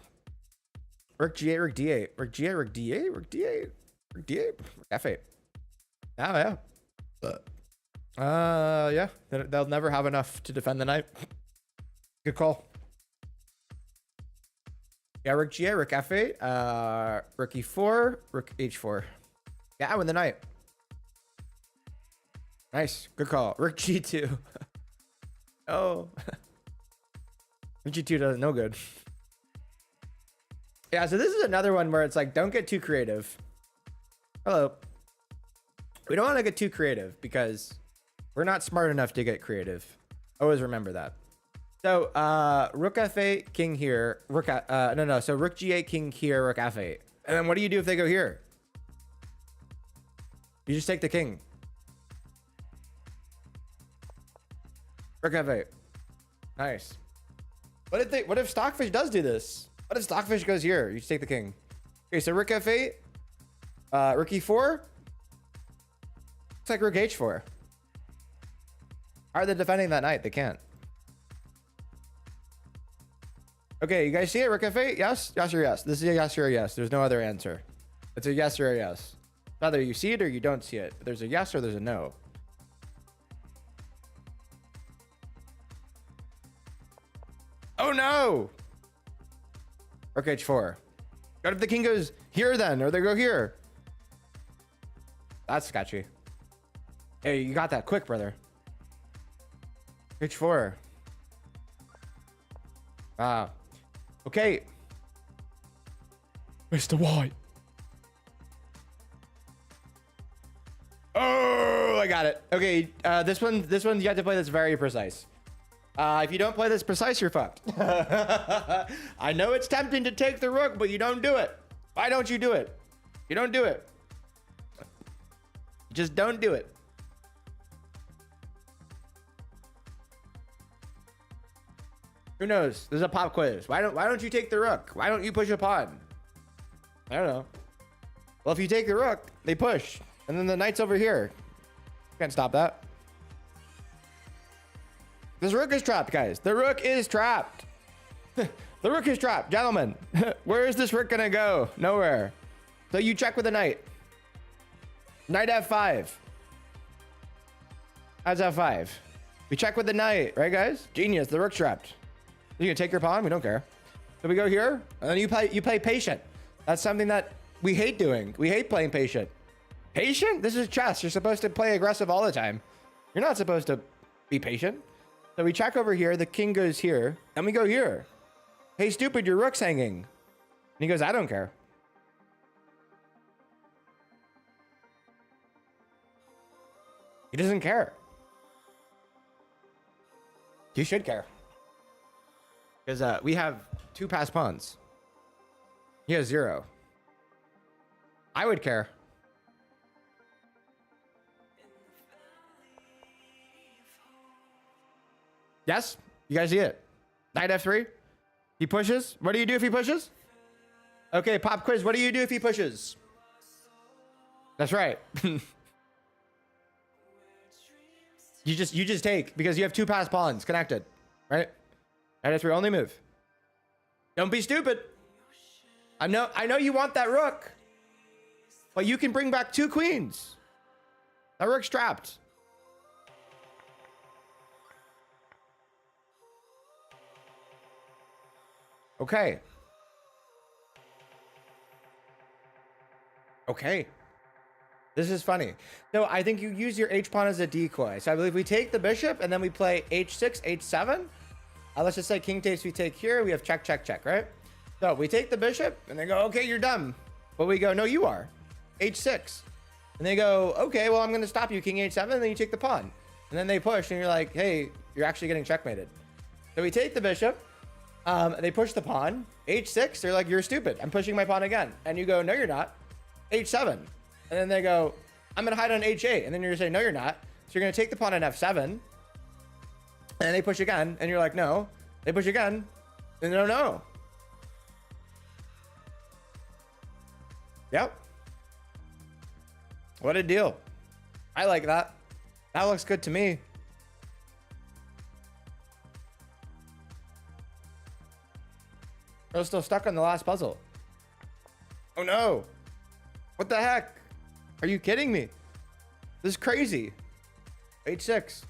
Rook g8, rook d8. Rook g8, rook d8, rook d8. Rook d8, rook f8. Oh, yeah. Yeah. They'll never have enough to defend the knight. Good call. Yeah, rook g8, rook f8, rook e4, rook h4. Yeah, I win the knight. Nice. Good call. Rook g2. Oh. Rook g2 doesn't no good. Yeah, so this is another one where it's like, don't get too creative. Hello. We don't want to get too creative because we're not smart enough to get creative. Always remember that. So, rook f8, king here. Rook, no. So rook g8, king here, rook f8. And then what do you do if they go here? You just take the king. Rook f8. Nice. What if Stockfish does do this? What if Stockfish goes here? You just take the king. Okay, so rook f8. Rook e4. Looks like rook h4. How are they defending that knight? They can't. Okay, you guys see it? Rook f8? Yes? Yes or yes? This is a yes or a yes. There's no other answer. It's a yes or a yes. Either you see it or you don't see it. There's a yes or there's a no. Oh no! Rook h4. What if the king goes here then? Or they go here? That's sketchy. Hey, you got that quick, brother. h4. Wow. Okay. Mr. White. Oh, I got it. Okay, this one you have to play this very precise. If you don't play this precise, you're fucked. I know it's tempting to take the rook, but you don't do it. Why don't you do it? You don't do it. Just don't do it. Who knows? There's a pop quiz. Why don't you take the rook? Why don't you push a pawn? I don't know. Well, if you take the rook, they push. And then the knight's over here. Can't stop that. This rook is trapped, guys. The rook is trapped. The rook is trapped, gentlemen. Where is this rook gonna go? Nowhere. So you check with the knight. Knight f5. That's f5. We check with the knight, right, guys? Genius. The rook's trapped. You gonna take your pawn? We don't care. So we go here, and then you play patient. That's something that we hate doing. We hate playing patient. Patient? This is chess. You're supposed to play aggressive all the time. You're not supposed to be patient. So we check over here. The king goes here, and we go here. Hey, stupid, your rook's hanging. And he goes, I don't care. He doesn't care. You should care. Because we have 2 passed pawns. He has 0. I would care. Yes? You guys see it? Knight f3. He pushes. What do you do if he pushes? Okay, pop quiz. What do you do if he pushes? That's right. You just take because you have 2 passed pawns connected, right? Knight f3, only move. Don't be stupid. I know you want that rook, but you can bring back 2 queens. That rook's trapped. Okay. Okay. This is funny. So I think you use your h pawn as a decoy. So I believe we take the bishop and then we play h6, h7. Let's just say king takes, we take here. We have check, check, check, right? So we take the bishop and they go, okay, you're done. But we go, no, you are. h6. And they go, okay, well, I'm going to stop you, king h7. And then you take the pawn. And then they push and you're like, hey, you're actually getting checkmated. So we take the bishop. They push the pawn. h6, they're like, you're stupid. I'm pushing my pawn again. And you go, no, you're not. h7. And then they go, I'm going to hide on h8. And then you're saying, no, you're not. So you're going to take the pawn on f7. And then they push again. And you're like, no. They push again. And no, no. Yep. What a deal. I like that. That looks good to me. We're still stuck on the last puzzle. Oh no. What the heck? Are you kidding me? This is crazy. h6.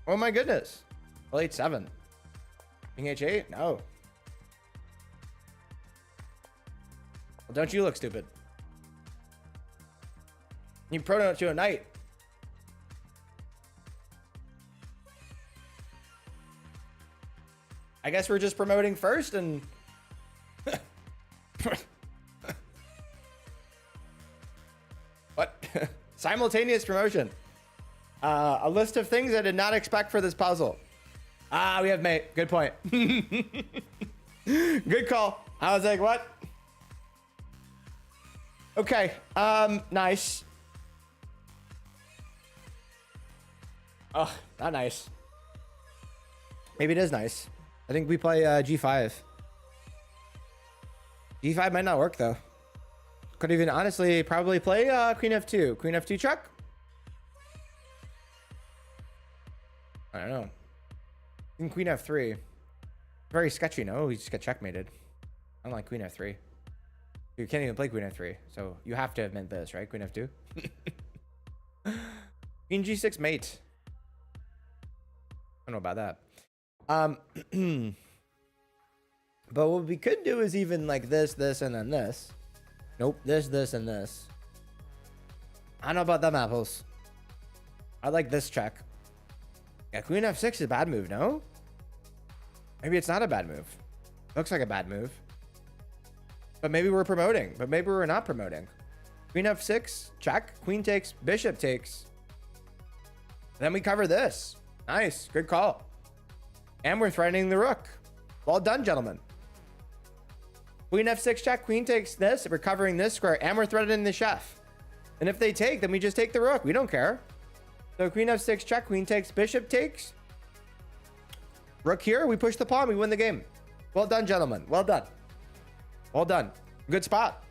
Oh my goodness. Well, h7. King h8? No. Well, don't you look stupid. You pronote to a knight. I guess we're just promoting first and... What? Simultaneous promotion. A list of things I did not expect for this puzzle. Ah, we have mate. Good point. Good call. I was like, what? Okay. Nice. Oh, not nice. Maybe it is nice. I think we play g5. g5 might not work though. Could even honestly probably play queen f2. Queen f2 check. I don't know. I think queen f3. Very sketchy. No, he just got checkmated. I don't like queen f3. You can't even play queen f3. So you have to have meant this, right? Queen f2. Queen g6 mate. I don't know about that. But what we could do is even like this, and then this. Nope, this, and this. I don't know about them apples. I like this check. Yeah, queen f6 is a bad move, no? Maybe it's not a bad move. Looks like a bad move. But maybe we're promoting. But maybe we're not promoting. Queen f6, check. Queen takes, bishop takes. Then we cover this. Nice, good call. And we're threatening the rook. Well done, gentlemen. Queen f6 check, queen takes this, we're covering this square, and we're threatening the chef. And if they take, then we just take the rook. We don't care. So queen f6 check, queen takes, bishop takes. Rook here, we push the pawn, we win the game. Well done, gentlemen. Well done. Well done. Good spot.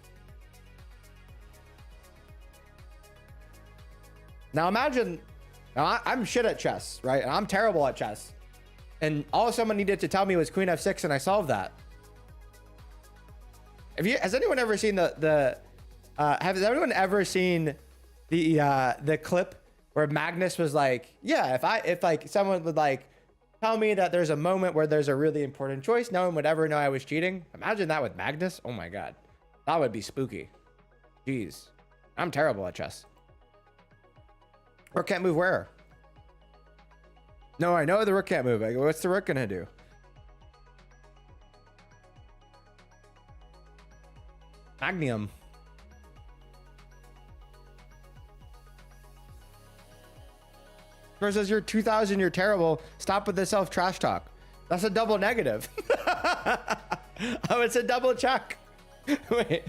Now imagine, now I'm shit at chess, right? And I'm terrible at chess. And all someone needed to tell me was queen f6, and I solved that. Has anyone ever seen has anyone ever seen the clip where Magnus was like, yeah, if like someone would like tell me that there's a moment where there's a really important choice, no one would ever know I was cheating. Imagine that with Magnus. Oh my God, that would be spooky. Jeez, I'm terrible at chess. Rook can't move where? No, I know the rook can't move. Like, what's the rook gonna do? Magnium. Versus you're 2000, you're terrible. Stop with the self-trash talk. That's a double negative. Oh, it's a double check. Wait.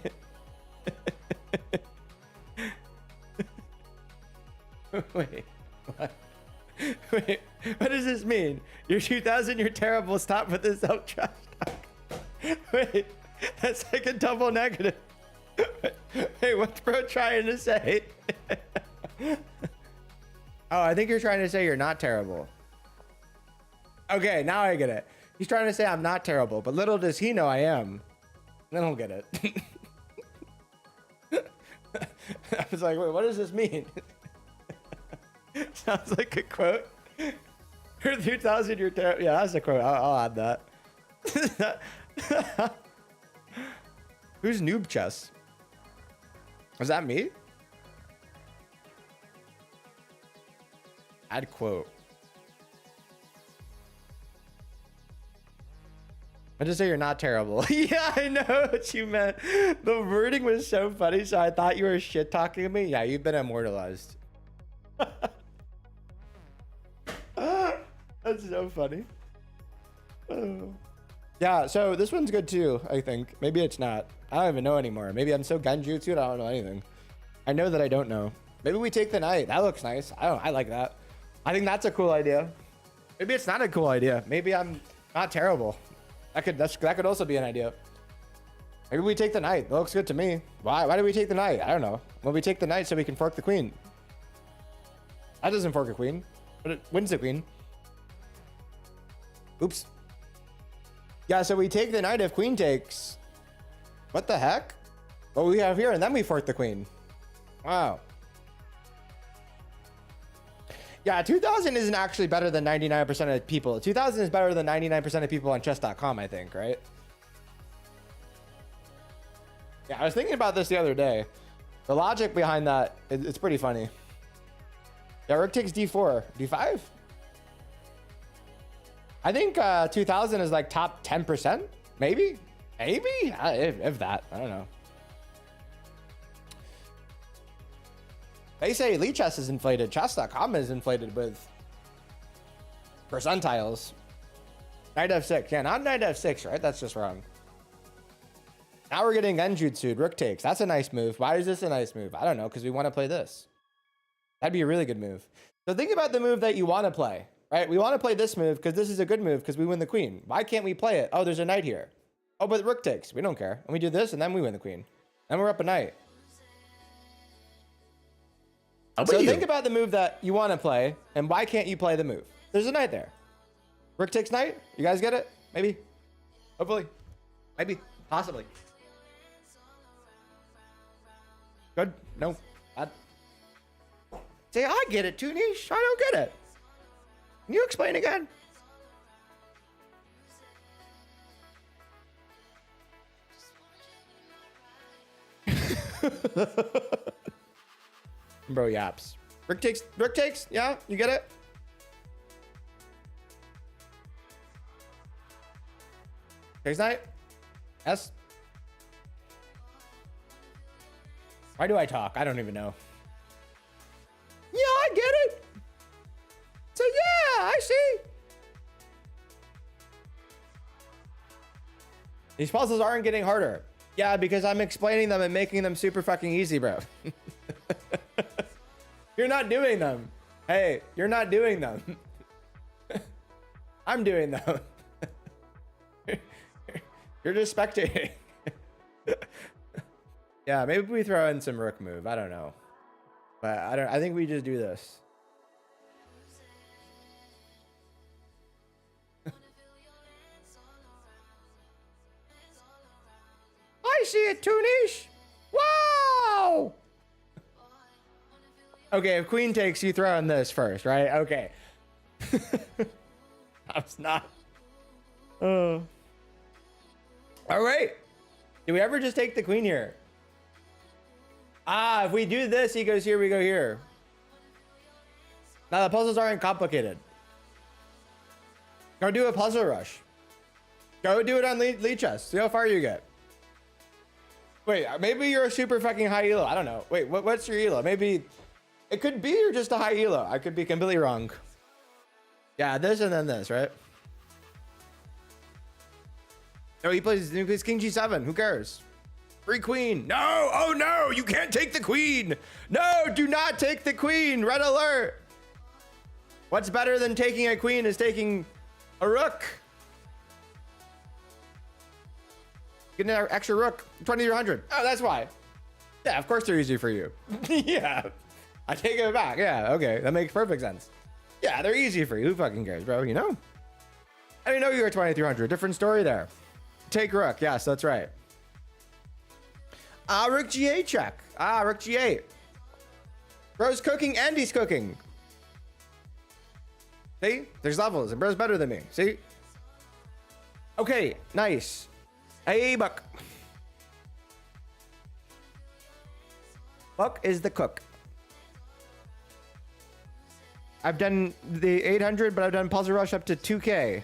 Wait. What? Wait. What does this mean? You're 2000, you're terrible. Stop with the self-trash talk. Wait. That's like a double negative. Hey, what's bro trying to say? Oh, I think you're trying to say you're not terrible. Okay, now I get it. He's trying to say I'm not terrible, but little does he know I am. Then he'll get it. I was like, wait, what does this mean? Sounds like a quote. You're 2000, you're terrible. Yeah, that's a quote. I'll add that. Who's noob chess? Was that me? Add quote. I just say you're not terrible. Yeah, I know what you meant. The wording was so funny, so I thought you were shit talking to me. Yeah, you've been immortalized. That's so funny. Oh. Yeah, so this one's good too, I think. Maybe it's not. I don't even know anymore. Maybe I'm so genjutsu, I don't know anything. I know that I don't know. Maybe we take the knight. That looks nice. I like that. I think that's a cool idea. Maybe it's not a cool idea. Maybe I'm not terrible. That could also be an idea. Maybe we take the knight. That looks good to me. Why do we take the knight? I don't know. Well, we take the knight so we can fork the queen. That doesn't fork a queen, but it wins the queen. Oops. Yeah, so we take the knight if queen takes. What the heck? What we have here, and then we fork the queen. Wow. Yeah, 2000 isn't actually better than 99% of people. 2000 is better than 99% of people on chess.com, I think, right? Yeah, I was thinking about this the other day. The logic behind that, it's pretty funny. Yeah, rook takes d4. d5? I think 2000 is like top 10%, maybe? Maybe? If that, I don't know. They say Elite Chess is inflated. Chess.com is inflated with percentiles. Knight f6. Yeah, not knight f6, right? That's just wrong. Now we're getting genjutsu'd. Rook takes. That's a nice move. Why is this a nice move? I don't know, because we want to play this. That'd be a really good move. So think about the move that you want to play, right? We want to play this move because this is a good move because we win the queen. Why can't we play it? Oh, there's a knight here. Oh, but rook takes. We don't care. And we do this, and then we win the queen. Then we're up a knight. So think about the move that you want to play, and why can't you play the move? There's a knight there. Rook takes knight. You guys get it? Maybe. Hopefully. Maybe. Possibly. Good. No. Bad. Say, I get it, too, Niche. I don't get it. Can you explain again? Bro yaps. Rook takes. Rook takes. Yeah, you get it? Takes knight. Yes. Why do I talk? I don't even know. Yeah, I get it. So yeah, I see. These puzzles aren't getting harder. Yeah, because I'm explaining them and making them super fucking easy, bro. You're not doing them. Hey, you're not doing them. I'm doing them. You're just spectating. Yeah, maybe we throw in some rook move. I don't know. But I think we just do this. see it, Toonish. Wow. Okay, if queen takes, you throw in this first, right? Okay. I was not. All right. Do we ever just take the queen here? Ah, if we do this, he goes here, we go here. Now the puzzles aren't complicated. Go do a puzzle rush. Go do it on lead chess. See how far you get. Wait, maybe you're a super fucking high elo. I don't know. Wait, what's your elo? Maybe it could be you're just a high elo. I could be completely wrong. Yeah, this and then this, right? No, he plays king g7. Who cares? Free queen. No. Oh no, you can't take the queen. No, do not take the queen. Red alert. What's better than taking a queen is taking a rook. Get an extra rook. 2300. Oh, that's why. Yeah, of course they're easy for you. Yeah. I take it back. Yeah, okay. That makes perfect sense. Yeah, they're easy for you. Who fucking cares, bro? You know? I didn't know you were 2300. Different story there. Take rook. Yes, that's right. Rook g8 check. Rook g8. Bro's cooking and he's cooking. See? There's levels and bro's better than me. See? Okay, nice. Hey, Buck. Buck is the cook. I've done the 800, but I've done puzzle rush up to 2K.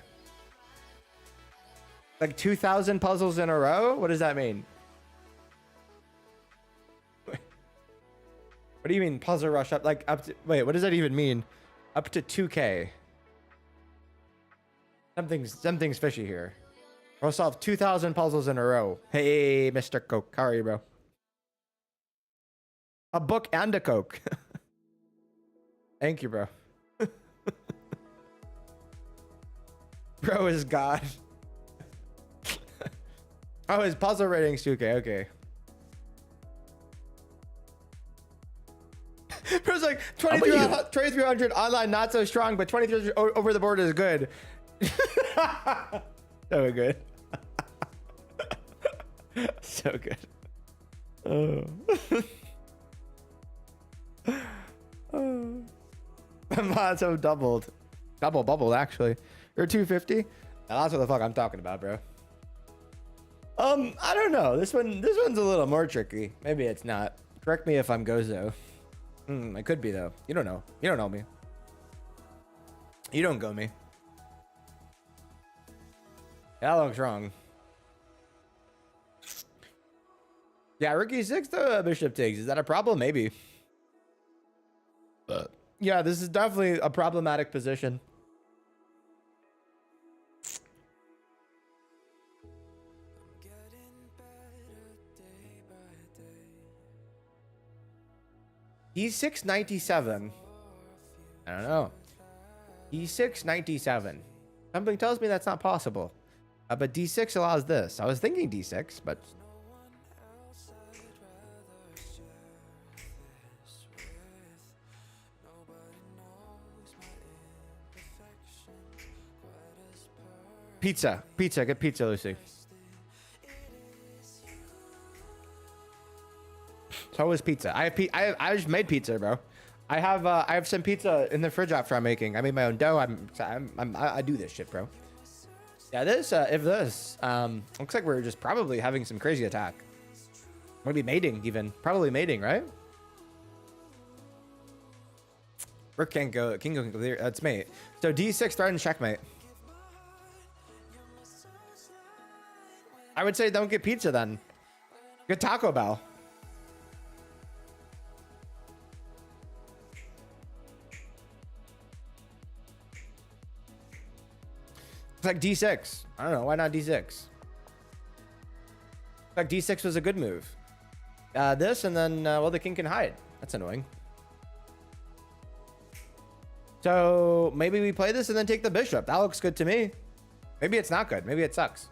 Like 2,000 puzzles in a row? What does that mean? What do you mean puzzle rush up? Like up to, wait, what does that even mean? Up to 2K. Something's fishy here. I'll solve 2,000 puzzles in a row. Hey, Mr. Coke. How are you, bro? A book and a Coke. Thank you, bro. Bro is God. Oh, his puzzle rating's 2K. Okay. Bro's like 2300 online, not so strong, but 2300 over the board is good. So good. So good. Oh. Oh. Mods have doubled. Double bubbled, actually. You're 250? That's what the fuck I'm talking about, bro. I don't know. This one's a little more tricky. Maybe it's not. Correct me if I'm gozo. It could be though. You don't know. You don't know me. You don't go me. That looks wrong. Yeah, Rookie 6 the bishop takes. Is that a problem? Maybe. Yeah, this is definitely a problematic position. He's 697. I don't know. He's 697. Something tells me that's not possible. But D6 allows this. I was thinking D6, but... Pizza. Pizza. Get pizza, Lucy. So is pizza. I just made pizza, bro. I have some pizza in the fridge after I'm making. I made my own dough. I do this shit, bro. Yeah, this looks like we're just probably having some crazy attack. Maybe mating even. Probably mating, right? Rook can't go. King can go there. That's mate. So D6 threatens checkmate. I would say don't get pizza then. Get Taco Bell. It's like D6. I don't know. Why not D6? It's like D6 was a good move. This and then, well, the king can hide. That's annoying. So maybe we play this and then take the bishop. That looks good to me. Maybe it's not good. Maybe it sucks.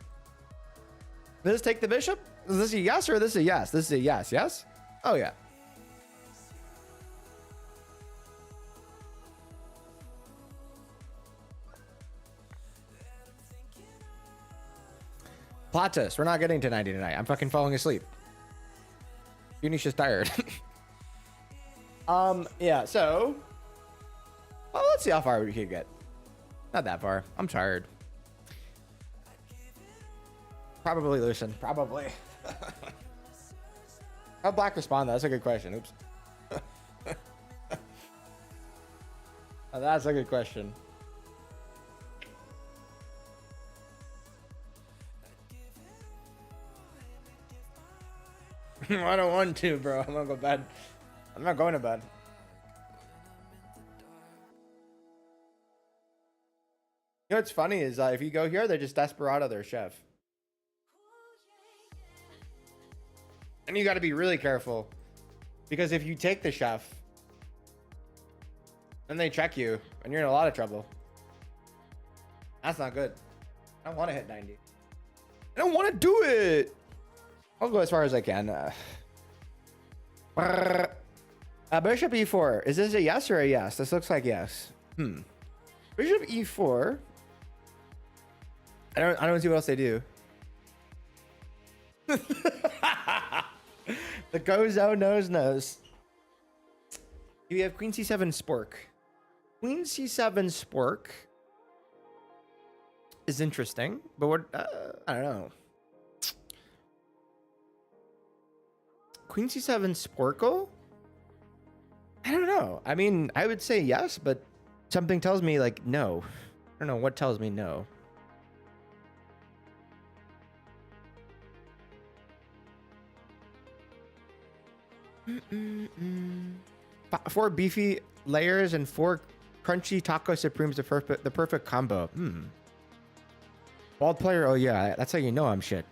Does this take the bishop? Is this a yes or this a yes? This is a yes. Yes? Oh, yeah. Plot twist. We're not getting to 90 tonight. I'm fucking falling asleep. Unisha's tired. Yeah, so... Well, let's see how far we can get. Not that far. I'm tired. Probably loosen. Probably. How'd Black respond? That's a good question. Oops. Oh, that's a good question. I don't want to, bro. I'm gonna go to bed. I'm not going to bed. You know what's funny is if you go here, they're just Desperado their chef. And you got to be really careful. Because if you take the chef, then they check you, and you're in a lot of trouble. That's not good. I don't want to hit 90. I don't want to do it. I'll go as far as I can. Bishop e4. Is this a yes or a yes? This looks like yes. Bishop e4. I don't see what else they do. The Gozo knows. You have Queen c7 spork. Queen c7 spork is interesting, but what I don't know. Queen c7 sporkle? I don't know. I mean, I would say yes, but something tells me like no. I don't know what tells me no. Four beefy layers and four crunchy taco supremes, the perfect combo. Bald player, oh yeah, that's how you know I'm shit.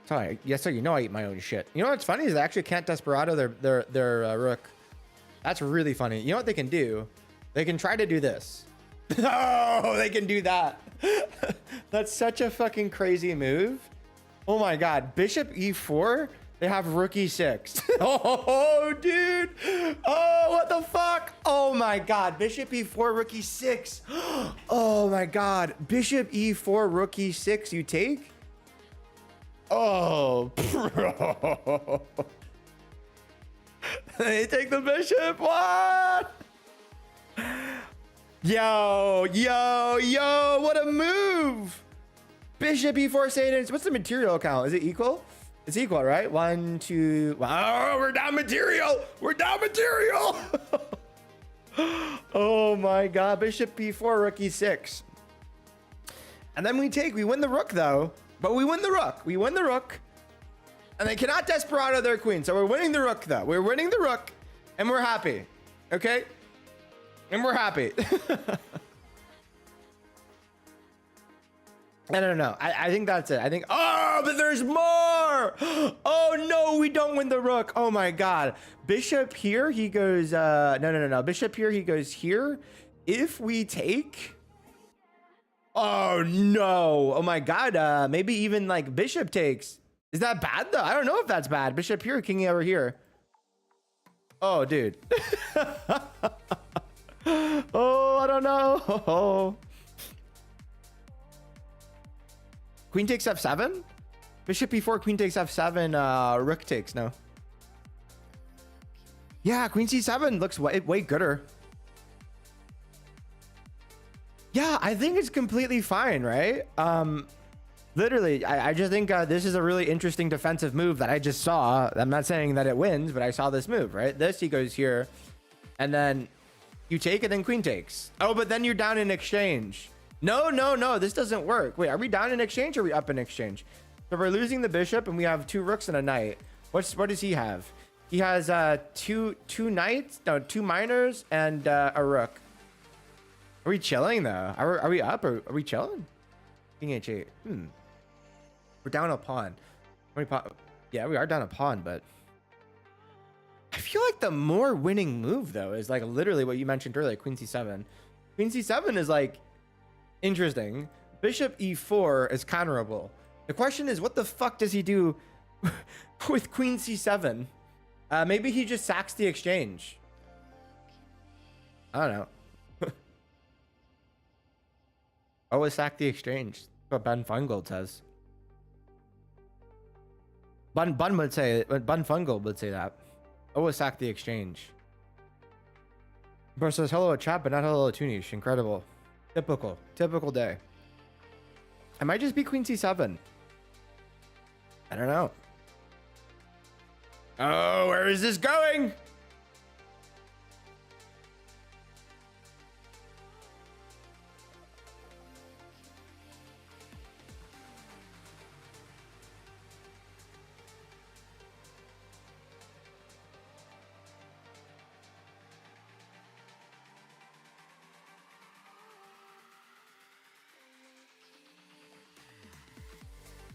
That's how you know I eat my own shit. You know what's funny is they actually can't Desperado their rook. That's really funny. You know what they can do? They can try to do this. Oh, they can do that. That's such a fucking crazy move. Oh my god, Bishop e4. They have rook e6. Oh, dude. Oh, what the fuck? Oh my god, Bishop e4, rook e6. Oh my god, Bishop e4, rook e6. You take? Oh, bro. They take the bishop. What? Yo, what a move. Bishop e4 Satan's. What's the material count? Is it equal? It's equal, right? 1, 2. Wow, we're down material. We're down material. Oh my god, Bishop e4, rook e6. And then we win the rook though. But we win the rook. We win the rook. And they cannot Desperado their queen. So we're winning the rook though. We're winning the rook. And we're happy. Okay? And we're happy. I don't know. I think that's it. I think, oh, but there's more. Oh no, we don't win the rook. Oh my god. Bishop here, he goes, no. Bishop here, he goes here. If we take, oh no. Oh my god. Maybe even like bishop takes. Is that bad though? I don't know if that's bad. Bishop here, king over here. Oh, dude. Oh, I don't know. Queen takes f7. Bishop e4, queen takes f7. Rook takes, no. Yeah, queen c7 looks way gooder. Yeah, I think it's completely fine, right? Literally, I just think this is a really interesting defensive move that I just saw. I'm not saying that it wins, but I saw this move, right? This, he goes here, and then you take it, then queen takes. Oh, but then you're down in exchange. No, this doesn't work. Wait, are we down in exchange or are we up in exchange? So we're losing the bishop and we have 2 rooks and a knight. What does he have? He has two knights, no, 2 minors and a rook. Are we chilling though? Are we up or are we chilling? King h8. We're down a pawn. How many pawn? Yeah, we are down a pawn, but I feel like the more winning move though is like literally what you mentioned earlier, queen c7. Queen c7 is like interesting. Bishop e4 is counterable. The question is, what the fuck does he do with queen c7? Maybe he just sacks the exchange. I don't know. Always sack the exchange. That's what Ben Feingold says. Bun would say Bun Fungal would say that. Always sack the exchange. Bro says hello at chat, but not hello to niche. Incredible. Typical day. I might just be queen c7. I don't know. Oh, where is this going?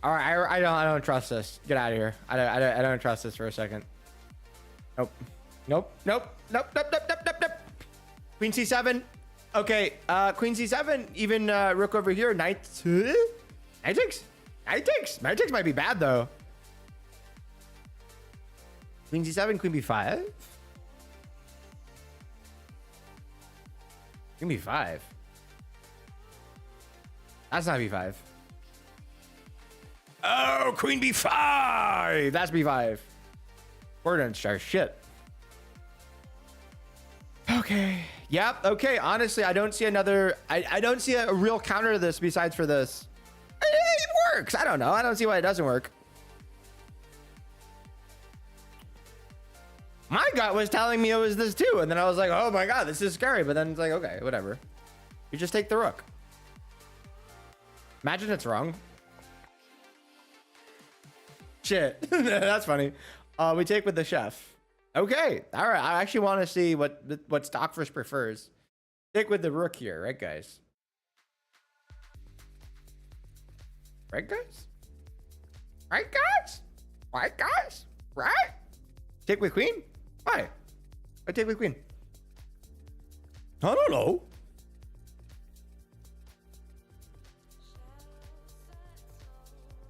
All right, I don't trust this. Get out of here. I don't trust this for a second. Nope. Queen c7. Okay, queen c7. Even rook over here. Knight takes. Knight takes might be bad though. Queen c7. Queen b5. Queen b5. That's not b5. Oh, queen b5. That's b5. We're gonna start shit. Okay. Yep. Okay. Honestly, I don't see another. I don't see a real counter to this besides for this. It works. I don't know. I don't see why it doesn't work. My gut was telling me it was this too, and then I was like, oh my god, this is scary. But then it's like, okay, whatever. You just take the rook. Imagine it's wrong. Shit. That's funny. We take with the chef. Okay. All right. I actually want to see what Stockfish prefers. Take with the rook here, right, guys? Right, guys? Right, guys? Right, guys? Right? Take with queen? Why? I take with queen. I don't know.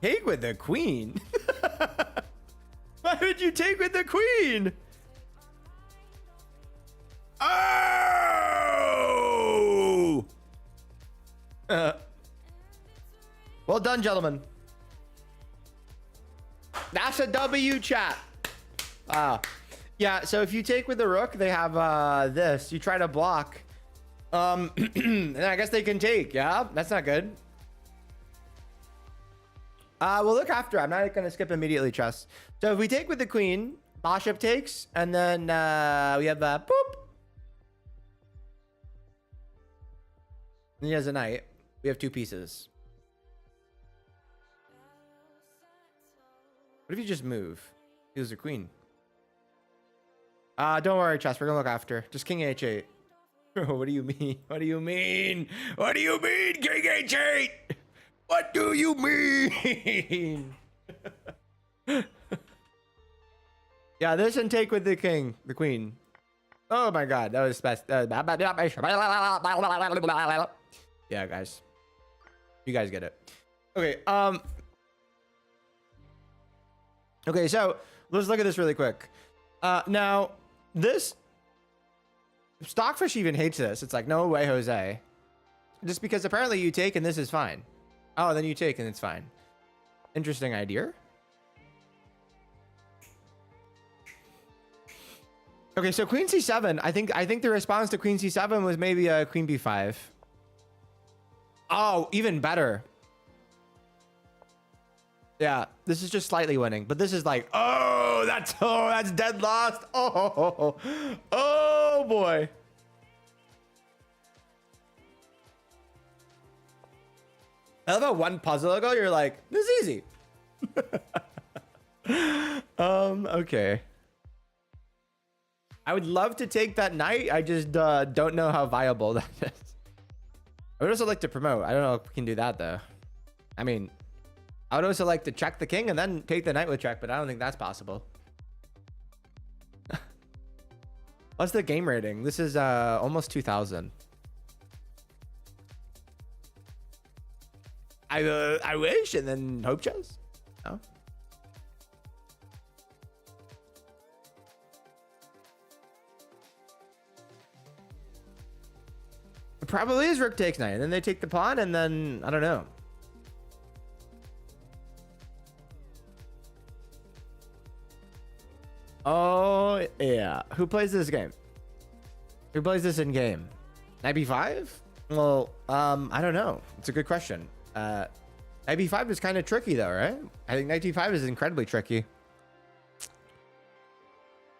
Take with the queen? Why would you take with the queen? Oh! Well done, gentlemen. That's a W, chat. Yeah, so if you take with the rook, they have this. You try to block. And I guess they can take. Yeah, that's not good. We'll look after. I'm not going to skip immediately, chess. So if we take with the queen, bishop takes, and then we have boop. And he has a knight. We have two pieces. What if you just move? Here's the queen. Don't worry, chess. We're going to look after. Just king h8. What do you mean? What do you mean? What do you mean, king h8? What do you mean? Yeah, this and take with the king, the queen. Oh my god, that was best. Yeah, guys, you guys get it. Okay. Okay, so let's look at this really quick. Now this Stockfish even hates this. It's like, no way, Jose. Just because apparently you take and this is fine. Oh, then you take and it's fine. Interesting idea. Okay, so queen c7. I think the response to queen c7 was maybe a queen b5. Oh, even better. Yeah, this is just slightly winning, but this is like, oh, that's dead lost. Oh boy. I love how one puzzle ago you're like, this is easy. Okay. I would love to take that knight. I just don't know how viable that is. I would also like to promote. I don't know if we can do that though. I mean, I would also like to check the king and then take the knight with check, but I don't think that's possible. What's the game rating? This is almost 2,000. I wish, and then hope chess. No. It probably is rook takes knight, and then they take the pawn, and then I don't know. Oh, yeah. Who plays this game? Who plays this in game? Knight b5? Well, I don't know. It's a good question. Knight b5 is kind of tricky though, right? I think knight d5 is incredibly tricky.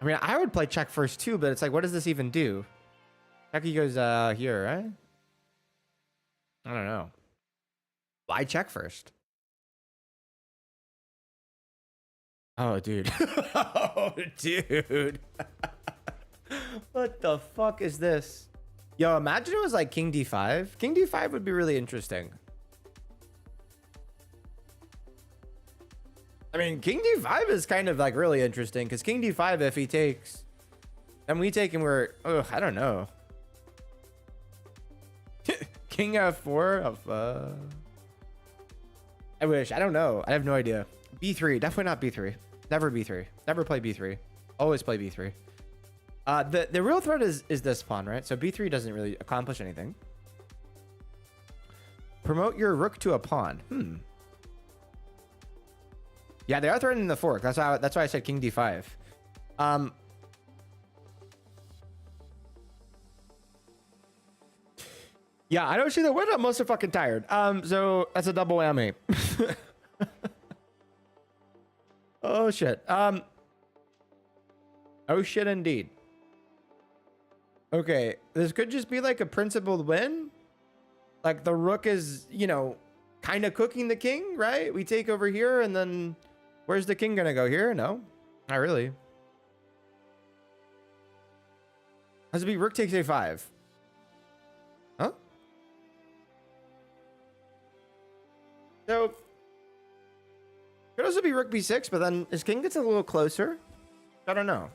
I mean, I would play check first too, but it's like, what does this even do? Check he goes here, right? I don't know. Why check first? Oh, dude. Oh, dude. What the fuck is this? Yo, imagine it was like king d5. King d5 would be really interesting. I mean, king d5 is kind of like really interesting because king d5, if he takes, then we take and we're, ugh, I don't know. King f4 of, I wish, I don't know. I have no idea. b3, definitely not b3. Never b3. Never play b3. Always play b3. The real threat is this pawn, right? So b3 doesn't really accomplish anything. Promote your rook to a pawn. Yeah, they are threatening the fork. That's why I said king d5. Yeah, I don't see the win. I'm mostly fucking tired. So that's a double whammy. Oh shit. Oh shit indeed. Okay, this could just be like a principled win. Like the rook is, you know, kind of cooking the king, right? We take over here and then where's the king gonna go here? No, not really. Has to be rook takes a5. Huh? So could also be rook b6, but then his king gets a little closer. I don't know.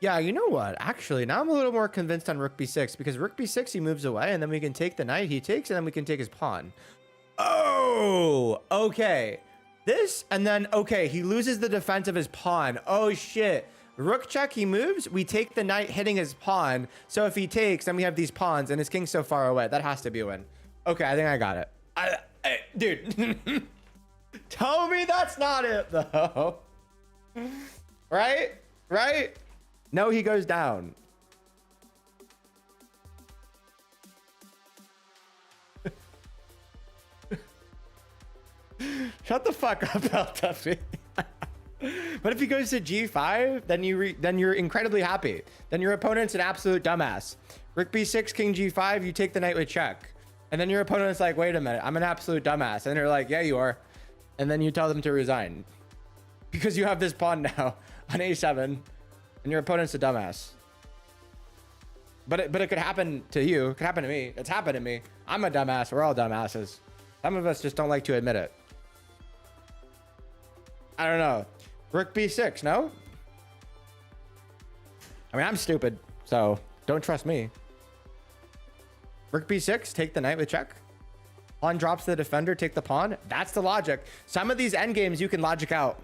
Yeah, you know what? Actually, now I'm a little more convinced on rook b6 because rook b6, he moves away and then we can take the knight he takes and then we can take his pawn. Oh, okay. This and then, okay, he loses the defense of his pawn. Oh, shit. Rook check, he moves. We take the knight hitting his pawn. So if he takes, then we have these pawns and his king's so far away. That has to be a win. Okay, I think I got it. Dude. Tell me that's not it, though. Right? Right? No, he goes down. Shut the fuck up, LW. But if he goes to g5, then you're incredibly happy. Then your opponent's an absolute dumbass. Rook b6, king g5, you take the knight with check. And then your opponent's like, wait a minute, I'm an absolute dumbass. And they're like, yeah, you are. And then you tell them to resign. Because you have this pawn now on a7. And your opponent's a dumbass. But it could happen to you. It could happen to me. It's happened to me. I'm a dumbass. We're all dumbasses. Some of us just don't like to admit it. I don't know. Rook b6, no? I mean, I'm stupid, so don't trust me. Rook b6, take the knight with check. Pawn drops the defender, take the pawn. That's the logic. Some of these endgames you can logic out.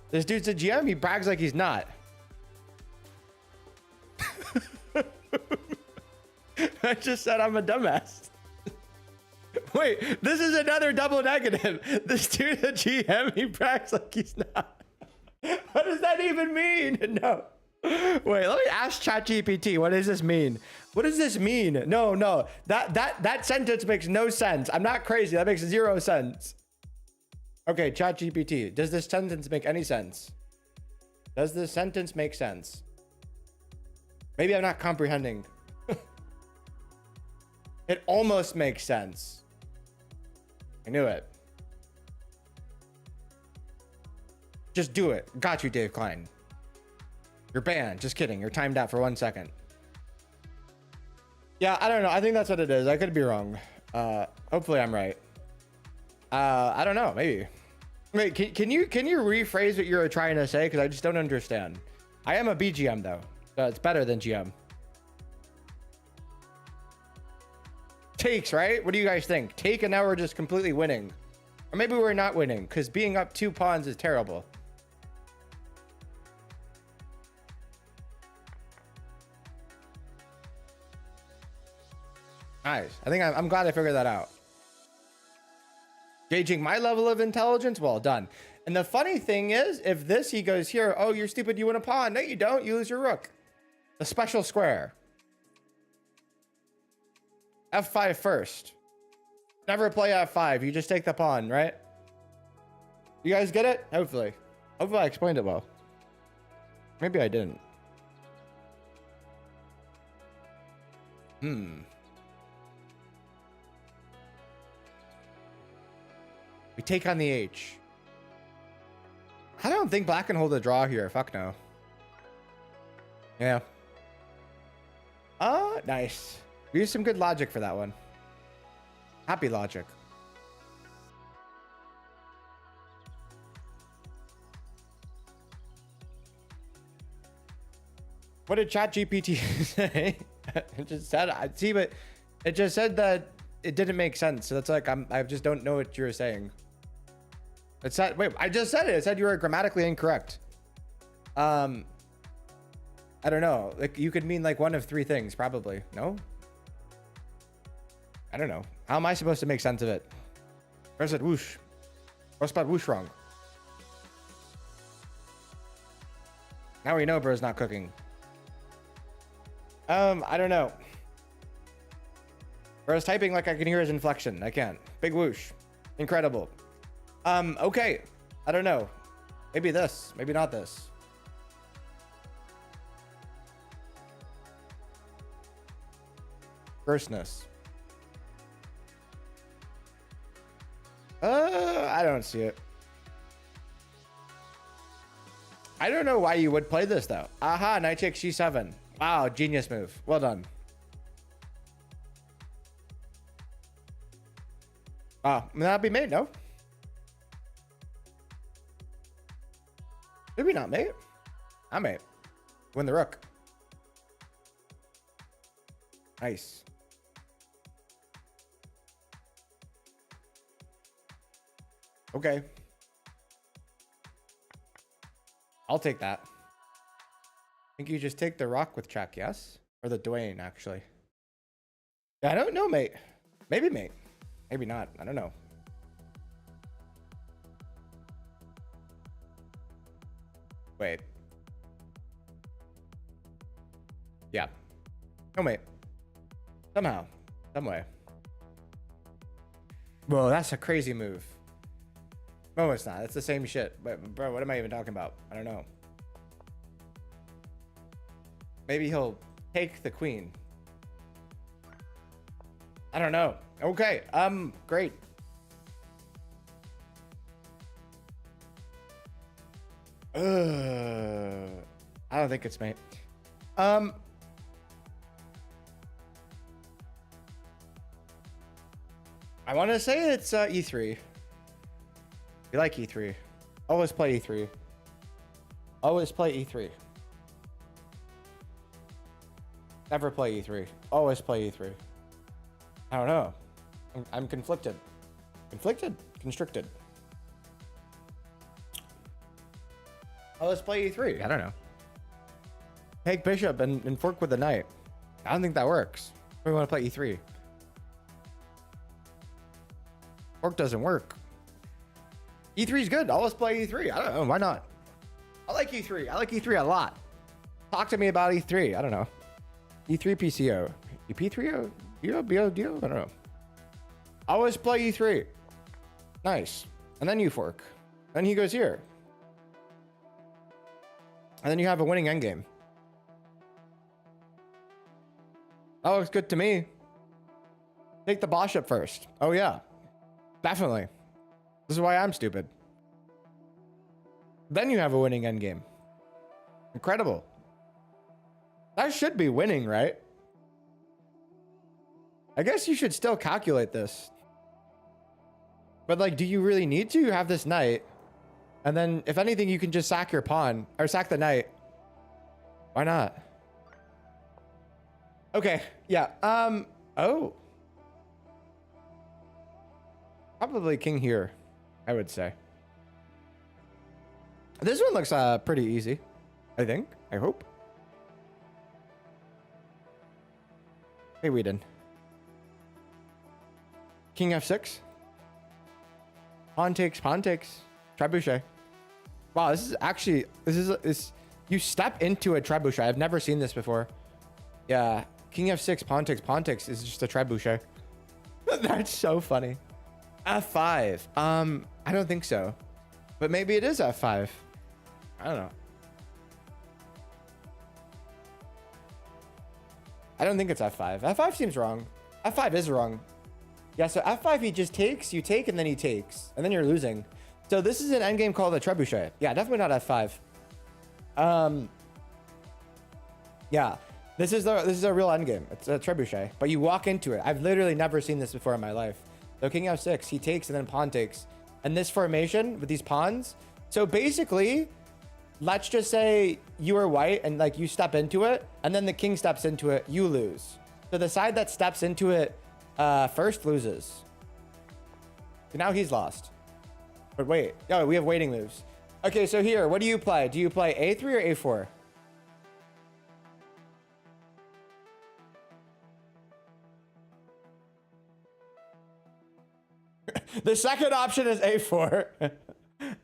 This dude's a GM, he brags like he's not. I just said I'm a dumbass. Wait, this is another double negative. This dude a GM, he brags like he's not. What does that even mean? No. Wait, let me ask ChatGPT. What does this mean? What does this mean? No. That sentence makes no sense. I'm not crazy. That makes 0 sense. Okay, ChatGPT, does this sentence make any sense? Does this sentence make sense? Maybe I'm not comprehending. It almost makes sense. I knew it. Just do it. Got you, Dave Klein. You're banned. Just kidding. You're timed out for 1 second. Yeah, I don't know. I think that's what it is. I could be wrong. Hopefully I'm right. I don't know. Maybe. Wait, can you rephrase what you're trying to say? Because I just don't understand. I am a BGM though. So it's better than GM. Takes, right? What do you guys think? Take and now we're just completely winning. Or maybe we're not winning because being up 2 pawns is terrible. Nice. I think I'm glad I figured that out. Gauging my level of intelligence, well done. And the funny thing is, if this, he goes here, oh, you're stupid, you win a pawn. No, you don't, you lose your rook. The special square. F5 first. Never play F5, you just take the pawn, right? You guys get it? Hopefully. Hopefully I explained it well. Maybe I didn't. We take on the H. I don't think black can hold a draw here. Fuck no. Yeah. Oh, nice. We used some good logic for that one. Happy logic. What did ChatGPT say? It just said, I see, but it just said that it didn't make sense. So that's like, I just don't know what you're saying. It said, wait, I just said it. It said you were grammatically incorrect. I don't know. Like you could mean like one of three things, probably. No? I don't know. How am I supposed to make sense of it? Where's it whoosh? What's about whoosh wrong? Now we know bro's not cooking. I don't know. Bro's typing like I can hear his inflection. I can't. Big whoosh. Incredible. Okay. I don't know. Maybe this. Maybe not this. Grossness. I don't see it. I don't know why you would play this though. Aha, knight takes g7. Wow, genius move. Well done. Oh, that'd be mate, no? Maybe not mate. I mate. Win the rook. Nice. Okay. I'll take that. I think you just take the rock with check, yes? Or the Dwayne, actually. Yeah, I don't know, mate. Maybe mate. Maybe not. I don't know. Wait. Yeah. No, mate. Somehow. Some way. Whoa, that's a crazy move. No, it's not. It's the same shit. But, bro, what am I even talking about? I don't know. Maybe he'll take the queen. I don't know. Okay. Great. I don't think it's mate. I want to say it's e3. You like e3. Always play e3. Always play e3. Never play e3. Always play e3. I don't know. I'm conflicted. Conflicted? Constricted. Always play e3. I don't know. Take bishop and fork with the knight. I don't think that works. We want to play e3. Fork doesn't work. E3 is good. Always play e3. I don't know. Why not? I like e3. I like e3 a lot. Talk to me about e3. I don't know. E3 PCO. EP3O? BODO? I don't know. Always play e3. Nice. And then you fork. Then he goes here. And then you have a winning endgame. That looks good to me. Take the boss up first. Oh yeah. Definitely. This is why I'm stupid. Then you have a winning endgame. Incredible. That should be winning, right? I guess you should still calculate this. But like, do you really need to? You have this knight. And then if anything, you can just sack your pawn or sack the knight. Why not? Okay. Yeah. Oh. Probably king here, I would say. This one looks pretty easy, I think. I hope. Hey, Whedon. King f6. Pawn takes, trebuchet. Wow, this is you step into a trebuchet. I've never seen this before. Yeah, king f6, pawn takes is just a trebuchet. That's so funny. f5. I don't think so, but maybe it is f5. I don't know. I don't think it's f5. f5 seems wrong. f5 is wrong. Yeah, so f5 he just takes, you take, and then he takes, and then you're losing. So this is an endgame called a trebuchet. Yeah, definitely not f5. Yeah, this is a real endgame. It's a trebuchet, but you walk into it. I've literally never seen this before in my life. So king f6, he takes and then pawn takes, and this formation with these pawns. So basically, let's just say you are white and like you step into it, and then the king steps into it, you lose. So the side that steps into it first loses. So now he's lost. But wait, oh, we have waiting moves. Okay, so here, what do you play? Do you play a3 or a4? The second option is a4.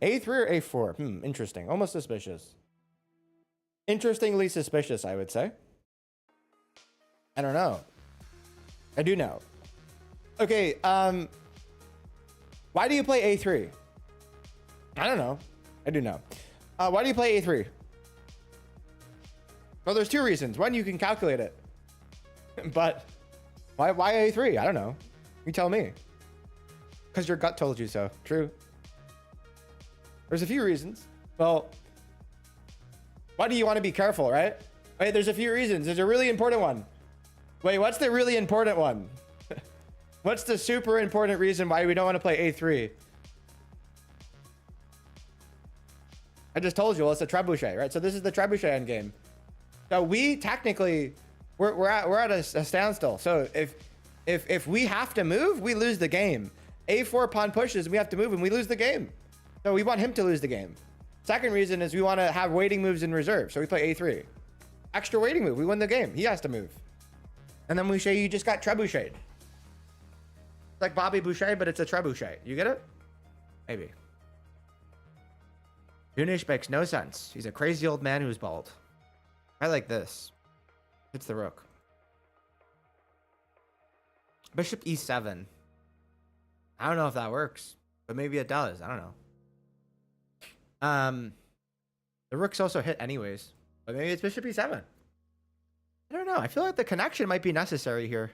a3 or a4? Interesting. Almost suspicious. Interestingly suspicious, I would say. I don't know. I do know. Okay, why do you play a3? I don't know. I do know. Why do you play a3? Well, there's two reasons. One, you can calculate it. But why a3? I don't know. You tell me. Because your gut told you so. True. There's a few reasons. Well, why do you want to be careful, right? Wait, there's a few reasons. There's a really important one. Wait, what's the really important one? What's the super important reason why we don't want to play a3? I just told you, well, it's a trebuchet, right? So this is the trebuchet endgame. So we technically, we're at a standstill. So if we have to move, we lose the game. a4 pawn pushes, and we have to move, and we lose the game. So we want him to lose the game. Second reason is we want to have waiting moves in reserve. So we play a3. Extra waiting move. We win the game. He has to move. And then we say you just got trebucheted. It's like Bobby Boucher, but it's a trebuchet. You get it? Maybe. Unish makes no sense. He's a crazy old man who's bald. I like this. It's the rook. Bishop e7. I don't know if that works, but maybe it does. I don't know. The rook's also hit anyways, but maybe it's bishop e7. I don't know. I feel like the connection might be necessary here.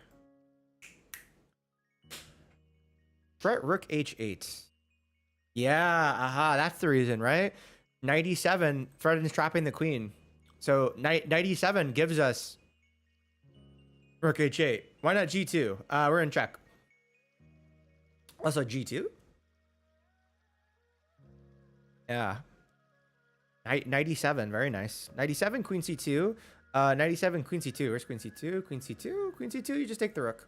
Threat rook h8. Yeah, aha, that's the reason, right? Knight e7, Fred is trapping the queen. So knight e7 gives us rook h8. Why not g2? We're in check. Also g2. Yeah. Knight e7, very nice. Knight e7, queen c2. Knight e7, queen c2. Where's queen c2? Queen c2, queen c2. You just take the rook.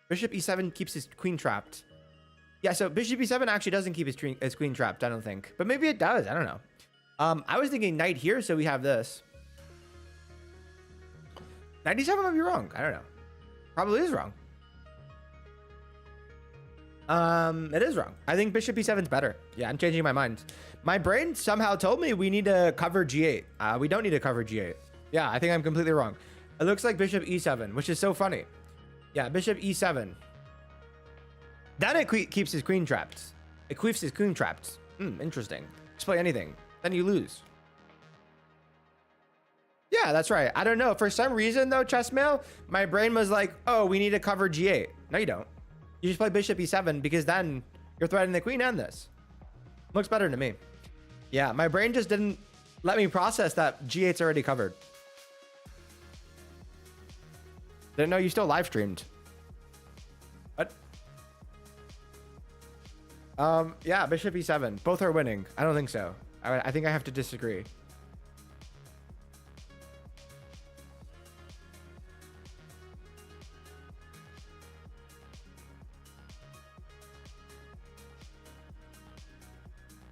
Bishop e7 keeps his queen trapped. Yeah, so bishop e7 actually doesn't keep his queen trapped, I don't think. But maybe it does. I don't know. I was thinking knight here, so we have this. Knight e7 might be wrong. I don't know. Probably is wrong. It is wrong. I think bishop e7 is better. Yeah, I'm changing my mind. My brain somehow told me we need to cover g8. We don't need to cover g8. Yeah, I think I'm completely wrong. It looks like bishop e7, which is so funny. Yeah, bishop e7. Then it keeps his queen trapped. It keeps his queen trapped. Interesting. Just play anything. Then you lose. Yeah, that's right. I don't know. For some reason, though, Chessmail, my brain was like, oh, we need to cover g8. No, you don't. You just play bishop e7 because then you're threatening the queen and this. Looks better to me. Yeah, my brain just didn't let me process that g8's already covered. Didn't know you still live streamed. What? Yeah, bishop e7. Both are winning. I don't think so. I think I have to disagree.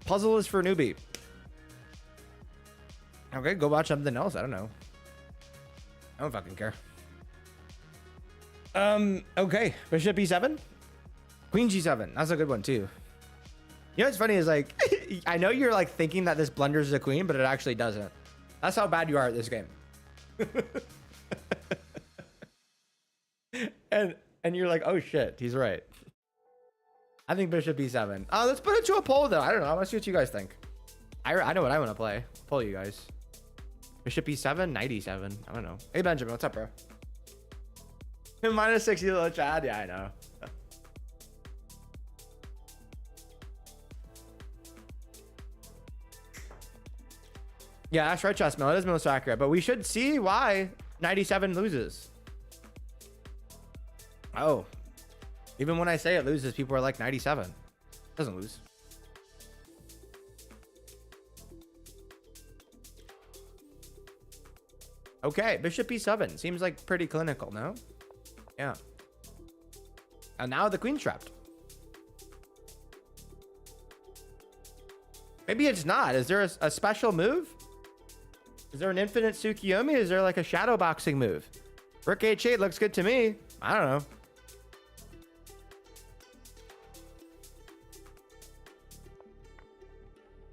Puzzle is for newbie. Okay, go watch something else. I don't know. I don't fucking care. Okay. Bishop E7. Queen G7. That's a good one too. You know what's funny is like, I know you're like thinking that this blunders the queen, but it actually doesn't. That's how bad you are at this game. and you're like, oh shit, he's right. I think Bishop E7. Let's put it to a poll though. I don't know. I want to see what you guys think. I know what I want to play. I'll poll you guys. Bishop E7, Knight E7. I don't know. Hey Benjamin, what's up, bro? Minus 60 little Chad. Yeah, I know. Yeah, that's right, Chessmill. It is most accurate, but we should see why 97 loses. Oh, even when I say it loses, people are like 97. Doesn't lose. Okay, Bishop E7 seems like pretty clinical, no? Yeah. And now the queen's trapped. Maybe it's not. Is there a special move? Is there an infinite Tsukiyomi? Is there like a shadow boxing move? Rook H8 looks good to me. I don't know.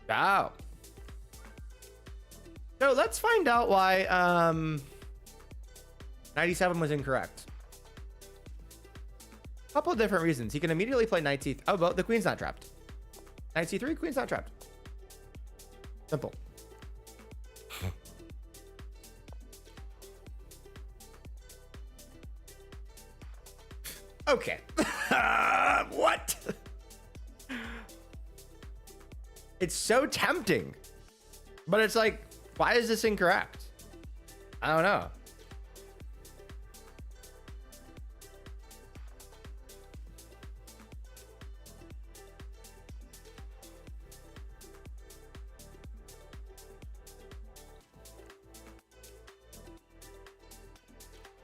Wow. So let's find out why 97 was incorrect. A couple of different reasons. He can immediately play knight c3. Oh, well, the queen's not trapped. Knight c3, queen's not trapped. Simple. Okay. What? It's so tempting. But it's like, why is this incorrect? I don't know.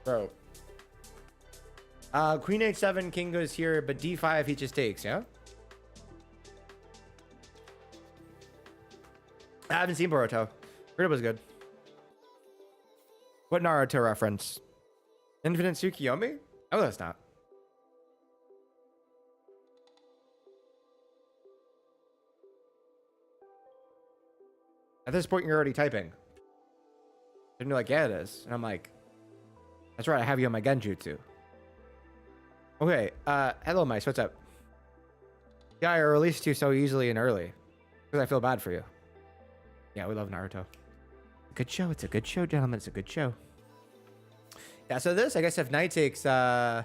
Bro. Queen h7, king goes here, but d5 he just takes, yeah? I haven't seen Boruto. Heard it was good. What Naruto reference? Infinite Tsukiyomi? Oh, that's not. At this point, you're already typing. And you're like, yeah, it is. And I'm like, that's right, I have you on my Genjutsu. Okay, hello, Mice, what's up? Yeah, I released you so easily and early. Because I feel bad for you. Yeah, we love Naruto. Good show, it's a good show, gentlemen, it's a good show. Yeah, so this, I guess if knight takes, so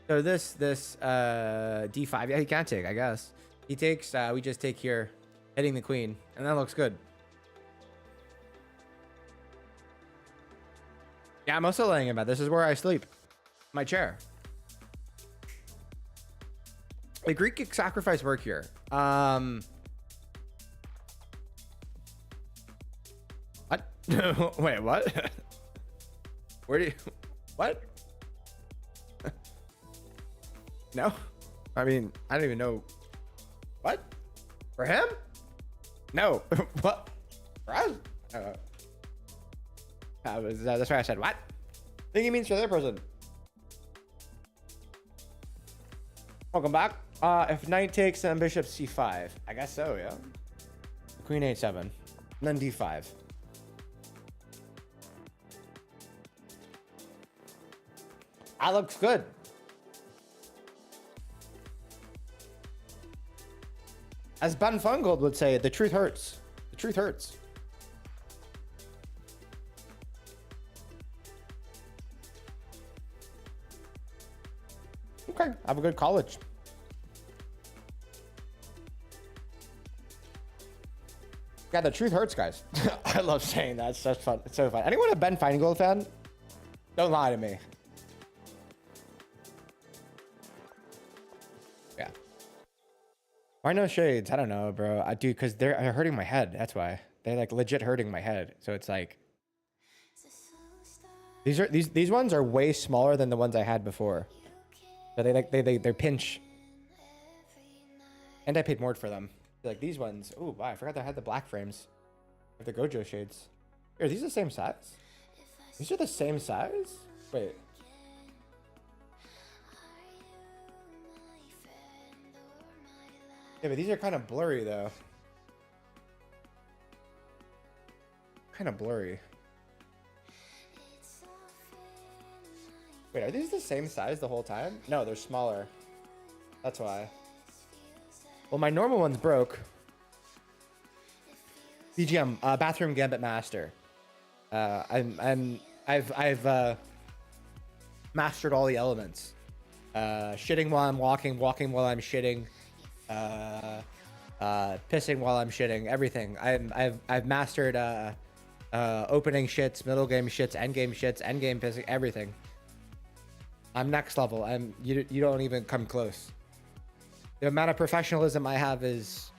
this, d5, yeah, he can't take, I guess. He takes, we just take here, hitting the queen, and that looks good. Yeah, I'm also laying in bed. This is where I sleep. My chair. The Greek sacrifice work here. What? Wait, what? Where do you... What? No? I mean, I don't even know. What? For him? No. What? For us? That's why I said, what? I think he means for the other person. Welcome back. If knight takes, then bishop c5. I guess so, yeah. Queen h7. And then d5. That looks good. As Ben Fungold would say, the truth hurts. The truth hurts. Okay, have a good college. Yeah, the truth hurts, guys. I love saying that. It's such fun. It's so fun. Anyone a Ben Feingold fan? Don't lie to me. Yeah. Why no shades? I don't know, bro. I do because they're hurting my head. That's why they're like legit hurting my head. So it's like these ones are way smaller than the ones I had before. So they pinch. And I paid more for them. Like these ones. Oh, wow, I forgot I had the black frames. Of the Gojo shades. Are these the same size? These are the same size? Wait. Yeah, but these are kind of blurry though. Kind of blurry. Wait, are these the same size the whole time? No, they're smaller. That's why. Well, my normal one's broke. BGM, bathroom gambit master. I've mastered all the elements. Shitting while I'm walking, walking while I'm shitting, pissing while I'm shitting, everything. I've mastered opening shits, middle game shits, end game shits, end game pissing, everything. I'm next level. You don't even come close. The amount of professionalism I have is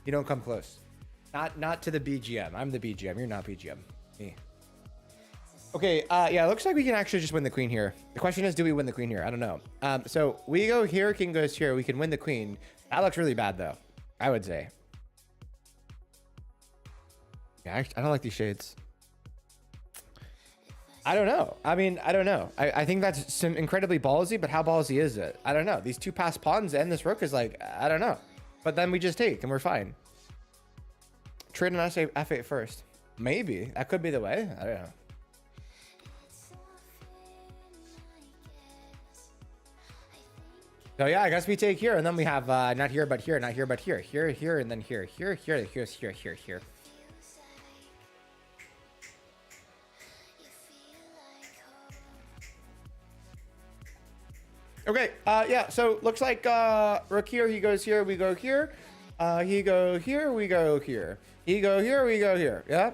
you don't come close. Not to the BGM. I'm the BGM. You're not BGM. Me. Okay, yeah, it looks like we can actually just win the queen here. The question is, do we win the queen here? I don't know. So we go here, king goes here. We can win the queen. That looks really bad, though, I would say. Yeah, I don't like these shades. I don't know. I mean, I don't know. I think that's some incredibly ballsy, but how ballsy is it? I don't know. These two passed pawns and this rook is like, I don't know. But then we just take and we're fine. Trade an f8 first. Maybe. That could be the way. I don't know. So yeah, I guess we take here, and then we have not here, but here, not here, but here. Here, here, and then here. Here, here, here, here, here, here. Okay, yeah, so looks like rook here, he goes here, we go here. He go here, we go here. He go here, we go here. Yeah?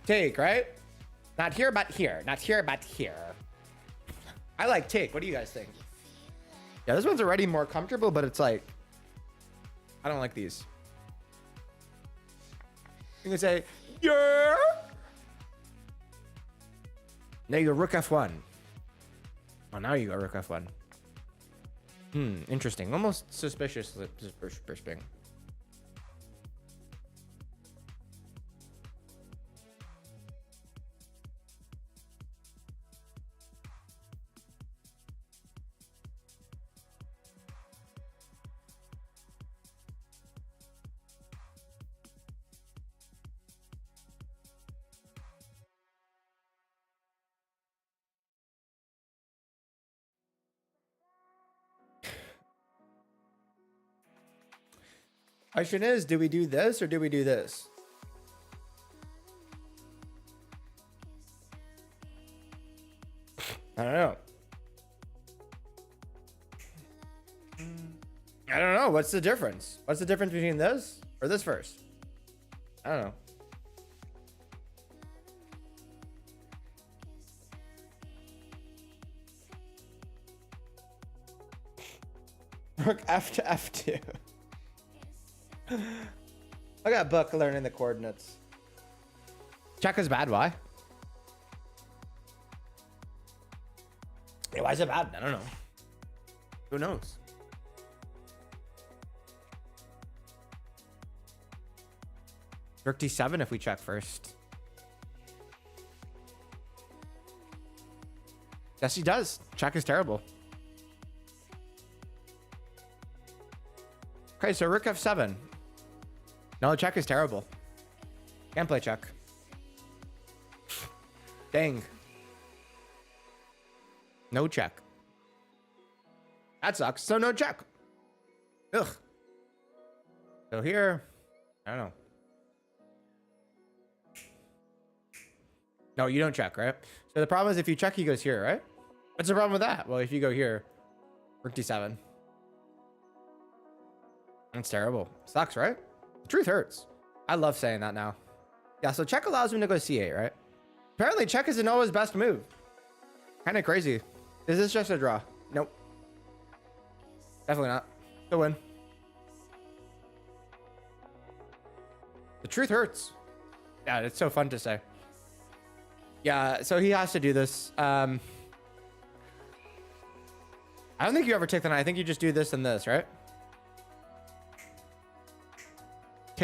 Take, right? Not here, but here. Not here, but here. I like take. What do you guys think? Yeah, this one's already more comfortable, but it's like, I don't like these. You can say, yeah. Now you go rook f1. Oh, now you go rook f1. Interesting. Almost suspicious. Suspicious. Question is, do we do this or do we do this? I don't know. I don't know. What's the difference? What's the difference between this or this first? I don't know. Rook F to F2. I got book learning the coordinates. Check is bad. Why? Yeah, why is it bad? I don't know. Who knows? Rook D7 if we check first. Yes, he does. Check is terrible. Okay, so Rook F7. No, check is terrible. Can't play check. Dang. No check. That sucks. So no check. Ugh. So here, I don't know. No, you don't check, right? So the problem is if you check, he goes here, right? What's the problem with that? Well, if you go here, Rook D7. That's terrible. Sucks, right? The truth hurts. I love saying that now. Yeah, so check allows him to go C8, right? Apparently, check isn't always best move. Kind of crazy. Is this just a draw? Nope. Definitely not. Still win. The truth hurts. Yeah, it's so fun to say. Yeah, so he has to do this. I don't think you ever take the knight. I think you just do this and this, right?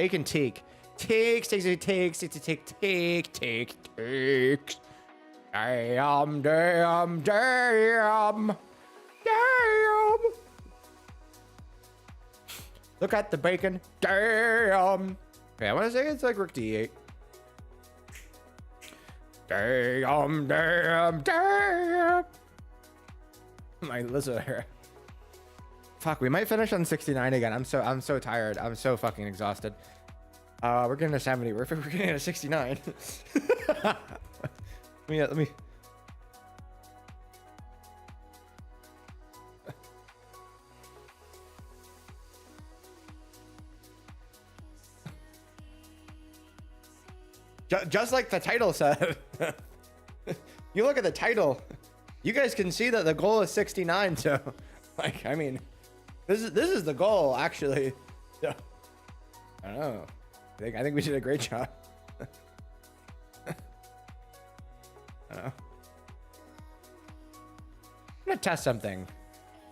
take and take. Takes. Damn. Look at the bacon. Damn. Okay, I want to say it's like Rook D8. Damn. My lizard here. Fuck, we might finish on 69 again. I'm so tired. I'm so fucking exhausted. We're getting a 70. We're getting a 69. let me. Just like the title said. You look at the title, you guys can see that the goal is 69. So, like, I mean, this is the goal actually. So, I don't know. I think we did a great job. I don't know. I'm gonna test something.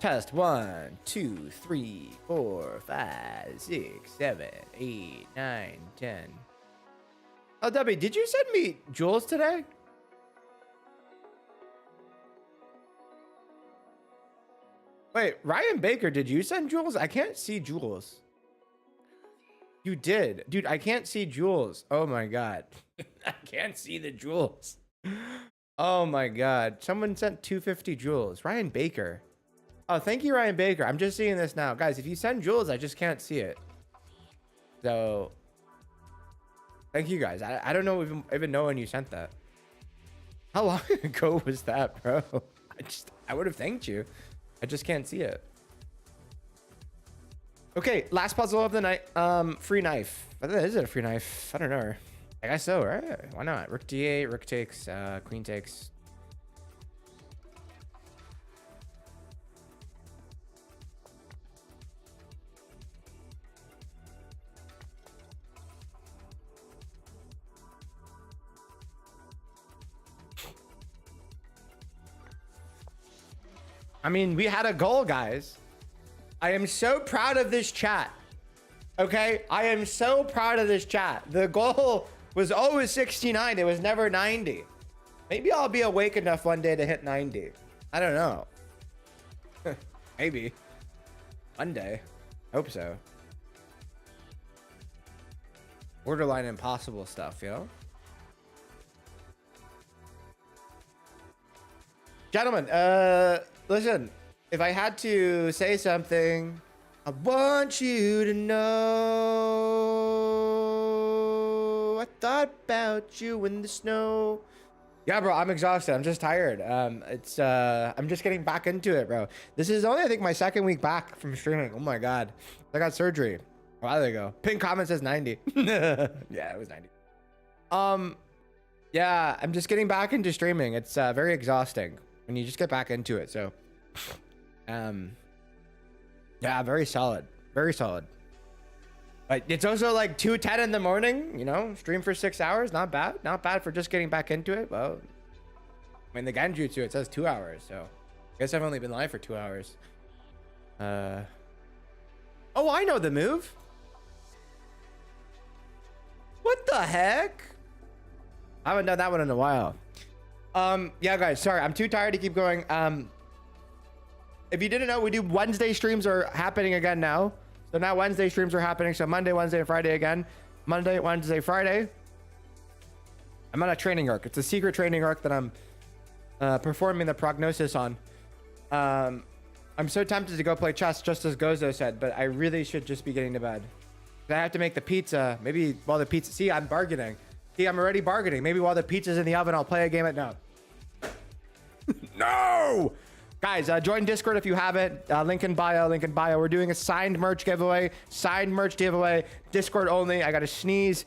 Test 1, 2, 3, 4, 5, 6, 7, 8, 9, 10. Oh, Debbie, did you send me jewels today? Wait, Ryan Baker, did you send jewels? I can't see jewels. You did. Dude, I can't see jewels. Oh my God. I can't see the jewels. Oh my God. Someone sent 250 jewels. Ryan Baker. Oh, thank you, Ryan Baker. I'm just seeing this now. Guys, if you send jewels, I just can't see it. So, thank you guys. I don't know even know when you sent that. How long ago was that, bro? I would have thanked you. I just can't see it. Okay, last puzzle of the night. Free knife. Is it a free knife? I don't know. I guess so, right? Why not? Rook D8, rook takes, queen takes. I mean, we had a goal, guys. I am so proud of this chat. Okay? I am so proud of this chat. The goal was always 69. It was never 90. Maybe I'll be awake enough one day to hit 90. I don't know. Maybe. One day. Hope so. Borderline impossible stuff, you know? Gentlemen, listen, if I had to say something, I want you to know I thought about you in the snow. Yeah, bro, I'm exhausted. I'm just tired. I'm just getting back into it, bro. This is only, I think, my second week back from streaming. Oh my God. I got surgery a while ago. Pin comment says 90. Yeah, it was 90. Yeah, I'm just getting back into streaming. It's very exhausting when you just get back into it. So, yeah, very solid. Very solid. But it's also like 2:10 in the morning, you know, stream for 6 hours. Not bad. Not bad for just getting back into it. Well, I mean, the Genjutsu, it says 2 hours. So I guess I've only been live for 2 hours. Oh, I know the move. What the heck? I haven't done that one in a while. Yeah, guys, sorry. I'm too tired to keep going. If you didn't know, we do Wednesday streams are happening again now. So now Wednesday streams are happening. So Monday, Wednesday, and Friday again. Monday, Wednesday, Friday. I'm on a training arc. It's a secret training arc that I'm performing the prognosis on. I'm so tempted to go play chess, just as Gozo said, but I really should just be getting to bed. I have to make the pizza. Maybe while the pizza... See, I'm bargaining. See, I'm already bargaining. Maybe while the pizza's in the oven, I'll play a game at... No. No! Guys, join Discord if you haven't. Link in bio, link in bio. We're doing a signed merch giveaway. Signed merch giveaway. Discord only. I got to sneeze.